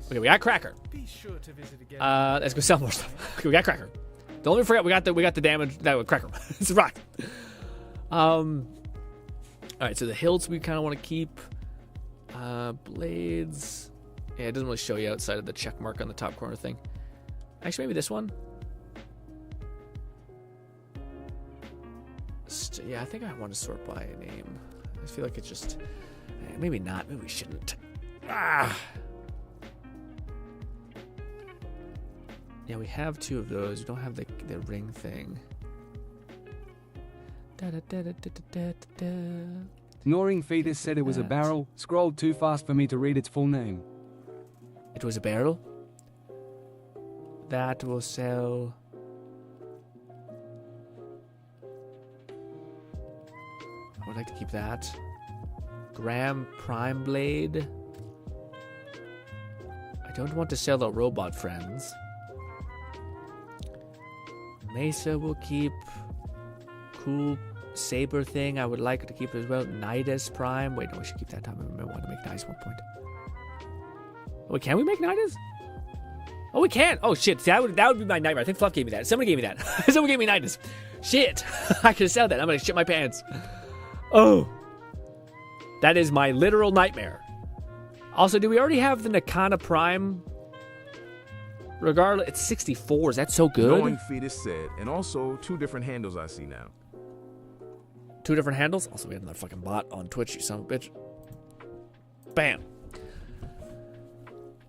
Okay, we got cracker. Be sure to visit again. Let's go sell more stuff. Okay, we got cracker. Don't even forget we got the damage that with cracker. It's a rock. All right, so the hilts we kind of want to keep. Blades. Yeah, it doesn't really show you outside of the check mark on the top corner thing. Actually, maybe this one. Yeah, I think I want to sort by name. I feel like it's just... Maybe not. Maybe we shouldn't. Ah! Yeah, we have 2 of those. We don't have the ring thing. Gnawing Fetus said it was a barrel. Scrolled too fast for me to read its full name. It was a barrel? That will sell... I would like to keep that. Graham Prime Blade. I don't want to sell the robot friends. Mesa will keep. Cool saber thing. I would like to keep as well. Nidus Prime. Wait, no, we should keep that time. I remember wanting to make Nidus 1 point. Oh, can we make Nidus? Oh, we can. Oh, shit. See, that would be my nightmare. I think Fluff gave me that. Somebody gave me that. Someone gave me Nidus. Shit. I could have sold that. I'm going to shit my pants. Oh. That is my literal nightmare. Also, do we already have the Nakana Prime? Regardless, it's 64. Is that so good? Gnawing Fetus said, and also 2 different handles I see now. 2 different handles? Also, we have another fucking bot on Twitch, you son of a bitch. Bam.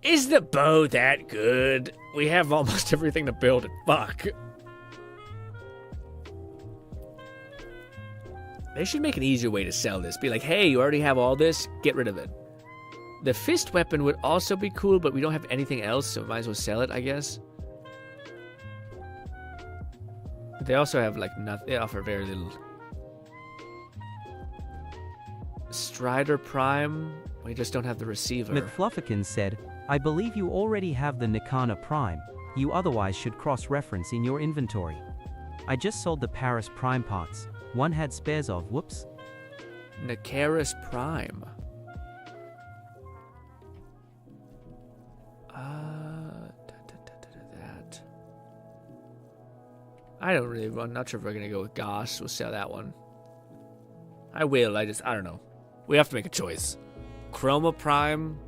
Is the bow that good? We have almost everything to build it. Fuck. They should make an easier way to sell this. Be like, hey, you already have all this. Get rid of it. The fist weapon would also be cool, but we don't have anything else, so we might as well sell it, I guess. They also have, like, nothing. They offer very little. Strider Prime. We just don't have the receiver. McFlufferkin said, I believe you already have the Nakana Prime. You otherwise should cross-reference in your inventory. I just sold the Paris Prime parts. one had spares of. Whoops. Nicaris Prime. That. I'm not sure if we're gonna go with Goss. We'll sell that one. I will. I don't know. We have to make a choice. Chroma Prime.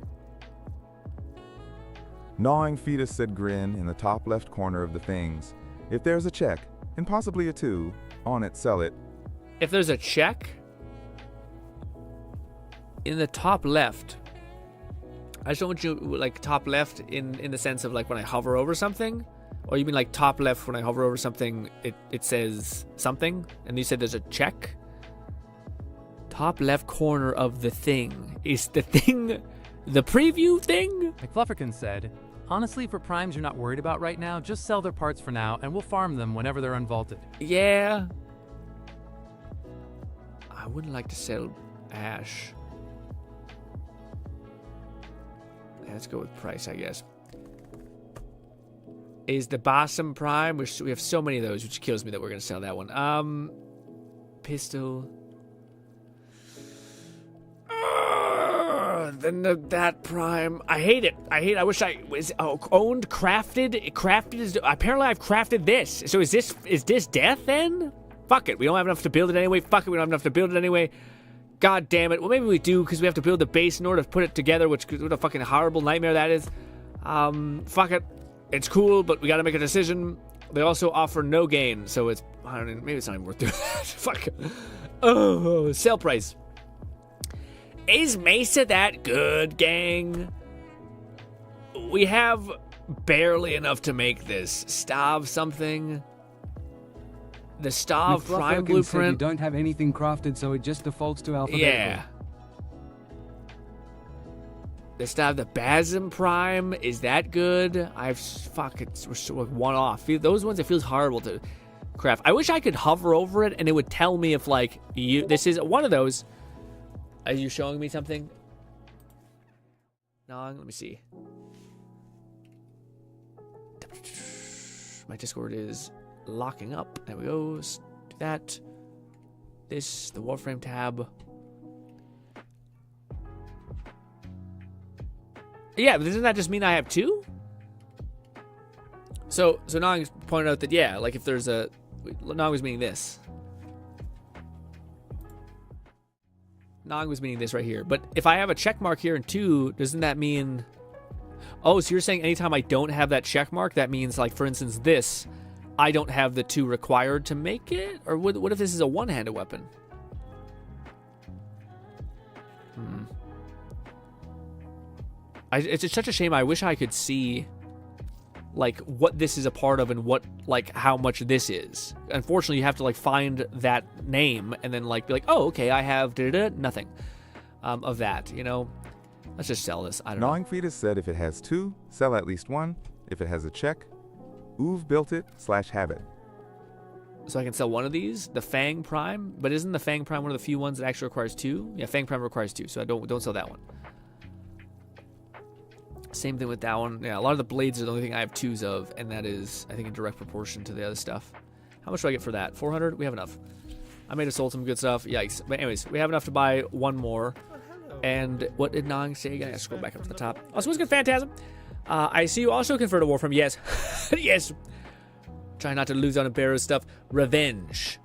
Gnawing Fetus said GRINN in the top left corner of the things. If there's a check, and possibly a 2, on it, sell it. If there's a check in the top left, I just don't want you like top left in the sense of like when I hover over something, or you mean like top left when I hover over something, it says something, and you said there's a check. Top left corner of the thing is the thing, the preview thing. McFlufferkin said, honestly, for primes you're not worried about right now, just sell their parts for now, and we'll farm them whenever they're unvaulted. Yeah. I wouldn't like to sell Ash. Yeah, let's go with price, I guess. Is the Bossum Prime, which we have so many of those, which kills me that we're going to sell that one. Pistol. Then that Prime. I hate it. I wish I was owned, crafted. Crafted is. Apparently, I've crafted this. So is this death then? Fuck it. We don't have enough to build it anyway. Fuck it. We don't have enough to build it anyway. God damn it. Well, maybe we do because we have to build the base in order to put it together, which what a fucking horrible nightmare that is. Fuck it. It's cool, but we got to make a decision. They also offer no gain, so it's. I don't know. Maybe it's not even worth doing that. Fuck it. Oh, sale price. Is Mesa that good, gang? We have barely enough to make this. Stav something. The Stav Prime Blueprint. You don't have anything crafted, so it just defaults to alphabetical. Yeah. The Stav, the Basm Prime, is that good? We're so one off. Those ones, it feels horrible to craft. I wish I could hover over it and it would tell me if, like, this is one of those. Are you showing me something? No, let me see. My Discord is locking up. There we go. Let's do that. This, the Warframe tab. Yeah, but doesn't that just mean I have 2? So Nong pointed out that, yeah, like if there's a... Nong was meaning this. Nong was meaning this right here. But if I have a check mark here in 2, doesn't that mean... Oh, so you're saying anytime I don't have that check mark, that means, like, for instance, this, I don't have the 2 required to make it? Or what if this is a one-handed weapon? It's just such a shame. I wish I could see, like, what this is a part of and what, like, how much this is. Unfortunately, you have to, like, find that name and then, like, be like, oh, okay, I have nothing of that, you know? Let's just sell this. I don't know. Gnawing Fetus said if it has 2, sell at least 1. If it has a check, Oo've built it /have it. So I can sell one of these, the Fang Prime, but isn't the Fang Prime one of the few ones that actually requires 2? Yeah, Fang Prime requires 2, so I don't sell that one. Same thing with that one. Yeah, a lot of the blades are the only thing I have 2s of, and that is, I think, in direct proportion to the other stuff. How much do I get for that? 400? We have enough. I may have sold some good stuff. Yikes. But anyways, we have enough to buy one more. And what did Nong say again? I gotta scroll back up to the top. Also, what's good, Phantasm? I see you also convert a Warframe. Yes. Yes. Try not to lose on a Barrow stuff. Revenge.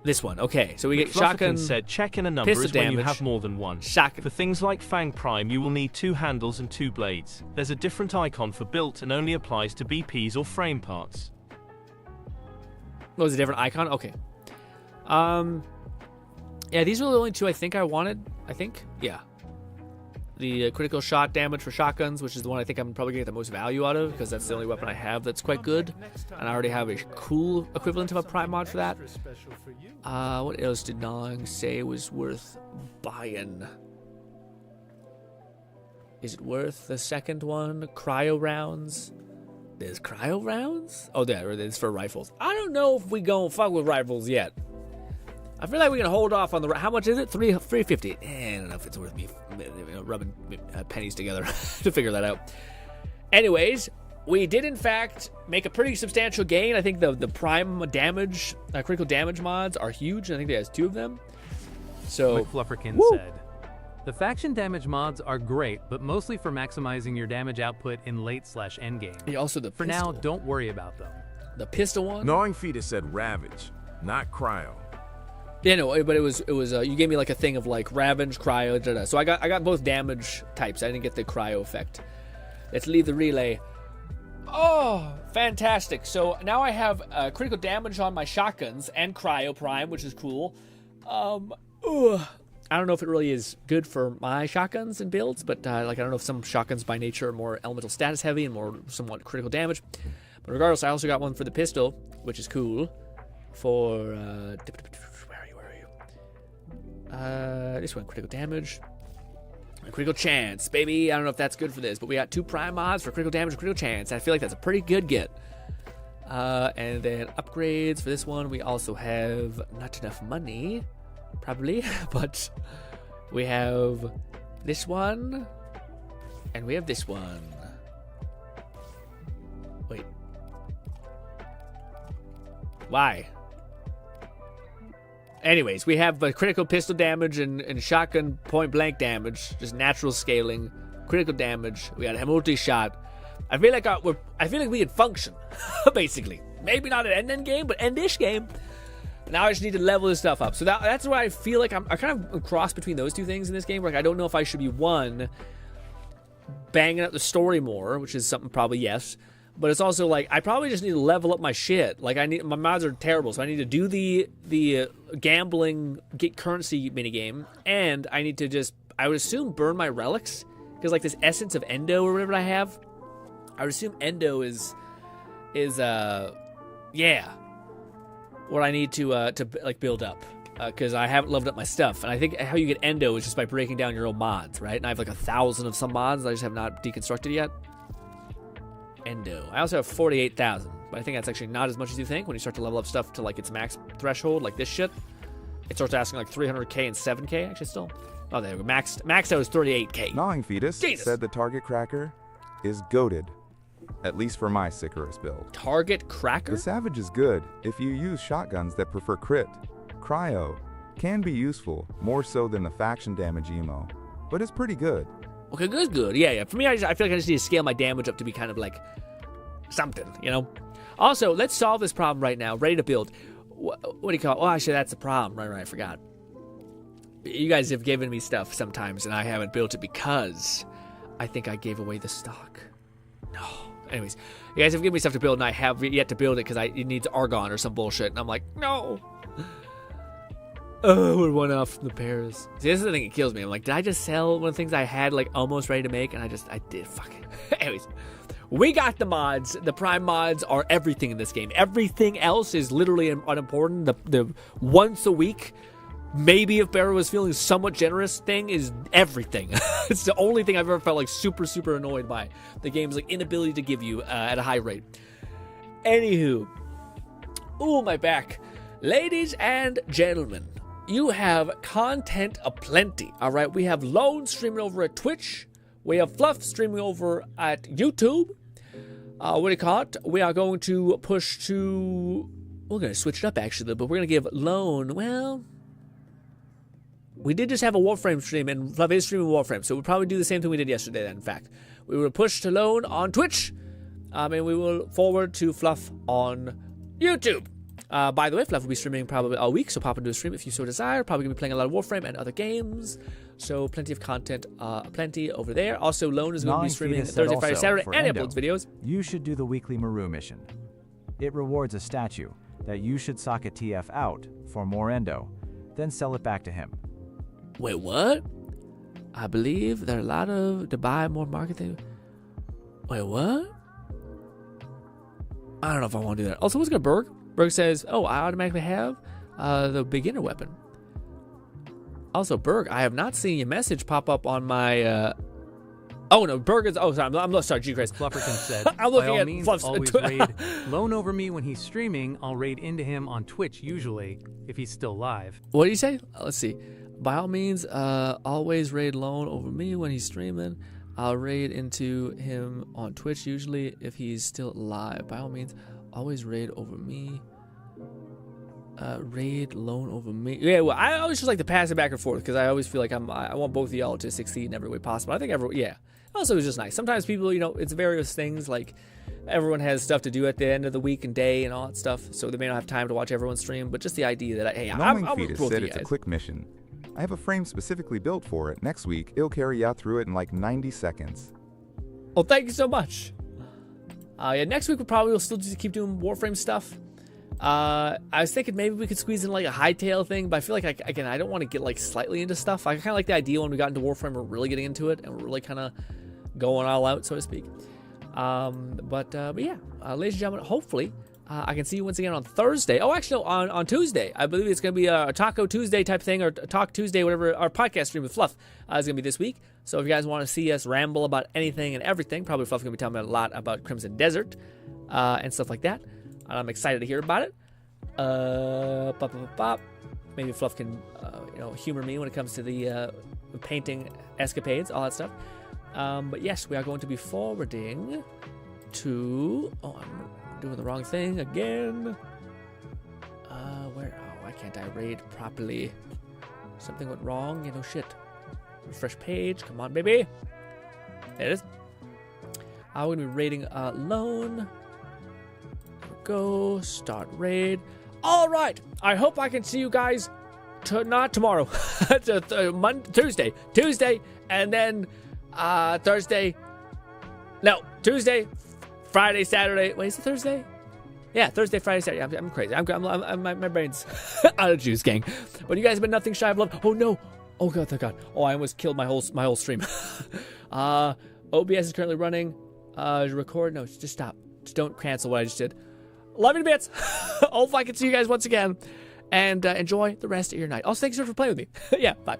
This one. Okay, so we get shotgun. Said check in a number is when you have more than one. Shotgun. For things like Fang Prime, you will need 2 handles and 2 blades. There's a different icon for built and only applies to BPs or frame parts. Oh, it's a different icon? Okay. Yeah, these were the only 2 I think I wanted. I think? Yeah. The critical shot damage for shotguns, which is the one I think I'm probably going to get the most value out of, because that's the only weapon I have that's quite good. And I already have a cool equivalent of a Prime mod for that. What else did Nong say was worth buying? Is it worth the second one? Cryo rounds? There's cryo rounds? Oh, there it is for rifles. I don't know if we gonna fuck with rifles yet. I feel like we can hold off on the... How much is it? $350. I don't know if it's worth me rubbing pennies together to figure that out. Anyways, we did, in fact, make a pretty substantial gain. I think the prime damage, critical damage mods are huge. I think there's 2 of them. So, like Flufferkin said, the faction damage mods are great, but mostly for maximizing your damage output in late/endgame. Yeah, also for now, don't worry about them. The pistol one? Gnawing Fetus said Ravage, not Cryo. Yeah, no, but it was you gave me like a thing of like Ravage, Cryo, so I got both damage types. I didn't get the Cryo effect. Let's leave the relay. Oh, fantastic. So now I have critical damage on my shotguns and Cryo Prime, which is cool. I don't know if it really is good for my shotguns and builds, but like I don't know if some shotguns by nature are more elemental status heavy and more somewhat critical damage. But regardless, I also got one for the pistol, which is cool. For where are you? This one, critical damage. A critical chance, baby. I don't know if that's good for this, but we got 2 prime mods for critical damage and critical chance. I feel like that's a pretty good get. And then upgrades for this one. We also have not enough money, probably, but we have this one, and we have this one. Wait. Why? Anyways, we have critical pistol damage and shotgun point blank damage, just natural scaling, critical damage. We got a multi-shot. I feel like we can function, basically. Maybe not an end game, but end-ish game. Now I just need to level this stuff up. So that's why I feel like I kind of cross between those 2 things in this game. Like I don't know if I should be banging up the story more, which is something probably yes. But it's also like I probably just need to level up my shit. Like my mods are terrible, so I need to do the gambling get currency minigame, and I need to just I would assume burn my relics because like this essence of endo or whatever I have. I would assume endo is what I need to like build up because I haven't leveled up my stuff, and I think how you get endo is just by breaking down your own mods, right? And I have like 1,000 of some mods that I just have not deconstructed yet. Endo. I also have 48,000, but I think that's actually not as much as you think when you start to level up stuff to like its max threshold, like this shit. It starts asking like 300k and 7k actually still. Oh, there we go. Max out is 38k. Gnawing Fetus said the target cracker is goated, at least for my Sicarus build. Target cracker? The Savage is good if you use shotguns that prefer crit. Cryo can be useful, more so than the faction damage emo, but it's pretty good. Okay, good. Yeah. For me, I feel like I just need to scale my damage up to be kind of like something, you know? Also, let's solve this problem right now. Ready to build. What do you call it? Oh, actually, that's the problem. Right, I forgot. You guys have given me stuff sometimes, and I haven't built it because I think I gave away the stock. No. Anyways, you guys have given me stuff to build, and I have yet to build it because it needs Argon or some bullshit, and I'm like, no. Oh, we're one off from the pairs. See, this is the thing that kills me. I'm like, did I just sell one of the things I had like almost ready to make? And I did. Fuck it. Anyways, we got the mods. The prime mods are everything in this game. Everything else is literally unimportant. The once a week, maybe if Barrow was feeling somewhat generous thing is everything. It's the only thing I've ever felt like super, super annoyed by. The game's like inability to give you at a high rate. Anywho. Ooh, my back. Ladies and gentlemen. You have content aplenty, all right? We have Lone streaming over at Twitch. We have Fluff streaming over at YouTube. What do you call it? We are going to push to... We're going to switch it up, actually, but we're going to give Lone... Well, we did just have a Warframe stream, and Fluff is streaming Warframe, so we'll probably do the same thing we did yesterday, then, in fact. We will push to Lone on Twitch, and we will forward to Fluff on YouTube. By the way, Fluff will be streaming probably all week, so pop into a stream if you so desire. Probably going to be playing a lot of Warframe and other games. So plenty of content, plenty over there. Also, Lone is going to be streaming Thursday, Friday, Saturday, and uploads videos. You should do the weekly Maru mission. It rewards a statue that you should sock a TF out for more endo, then sell it back to him. Wait, what? I believe there are a lot to buy more market things. Wait, what? I don't know if I want to do that. Also, what's going to Berg? Berg says, oh, I automatically have the beginner weapon. Also, Berg, I have not seen your message pop up on my... Oh, no, Berg is... Oh, sorry, I'm sorry, G-Christ. Flufferton said, I'm looking by all at means, Fluff's... always raid Lone over me when he's streaming. I'll raid into him on Twitch, usually, if he's still live. What do you say? Let's see. By all means, always raid Lone over me when he's streaming. I'll raid into him on Twitch usually if he's still live. By all means, always raid over me. Raid lone over me. Yeah, well, I always just like to pass it back and forth because I always feel like I want both of y'all to succeed in every way possible. I think yeah. Also, it's just nice. Sometimes people, you know, it's various things. Like everyone has stuff to do at the end of the week and day and all that stuff, so they may not have time to watch everyone's stream. But just the idea that I'm Fetus said it's a quick mission. I have a frame specifically built for it. Next week, it'll carry y'all through it in like 90 seconds. Well, thank you so much. Yeah, next week we'll still just keep doing Warframe stuff. I was thinking maybe we could squeeze in like a hightail thing, but I feel like I don't want to get like slightly into stuff. I kind of like the idea when we got into Warframe, we're really getting into it and we're really kind of going all out, so to speak. But yeah, ladies and gentlemen, hopefully I can see you once again on Thursday. Oh, actually, no, on Tuesday. I believe it's going to be a Taco Tuesday type thing, or Talk Tuesday, whatever. Our podcast stream with Fluff is going to be this week. So if you guys want to see us ramble about anything and everything, probably Fluff's going to be telling me a lot about Crimson Desert and stuff like that. I'm excited to hear about it. Maybe Fluff can, humor me when it comes to the painting escapades, all that stuff. But yes, we are going to be forwarding to... Oh, I'm doing the wrong thing again. Why can't I raid properly? Something went wrong. Shit. Refresh page. Come on, baby. There it is. I'm going to be raiding lone. There we go. Start raid. All right. I hope I can see you guys not tomorrow. Tuesday, and then Thursday. No, Tuesday, Friday, Saturday. Wait, is it Thursday? Yeah, Thursday, Friday, Saturday. I'm crazy. My brain's out of juice, gang. But you guys have been nothing shy of love. Oh no. Oh god, thank God. Oh, I almost killed my whole stream. OBS is currently running. Record. No, just stop. Just don't cancel what I just did. Love you to bits. Hopefully I can see you guys once again. And enjoy the rest of your night. Also, thanks for playing with me. Yeah, bye.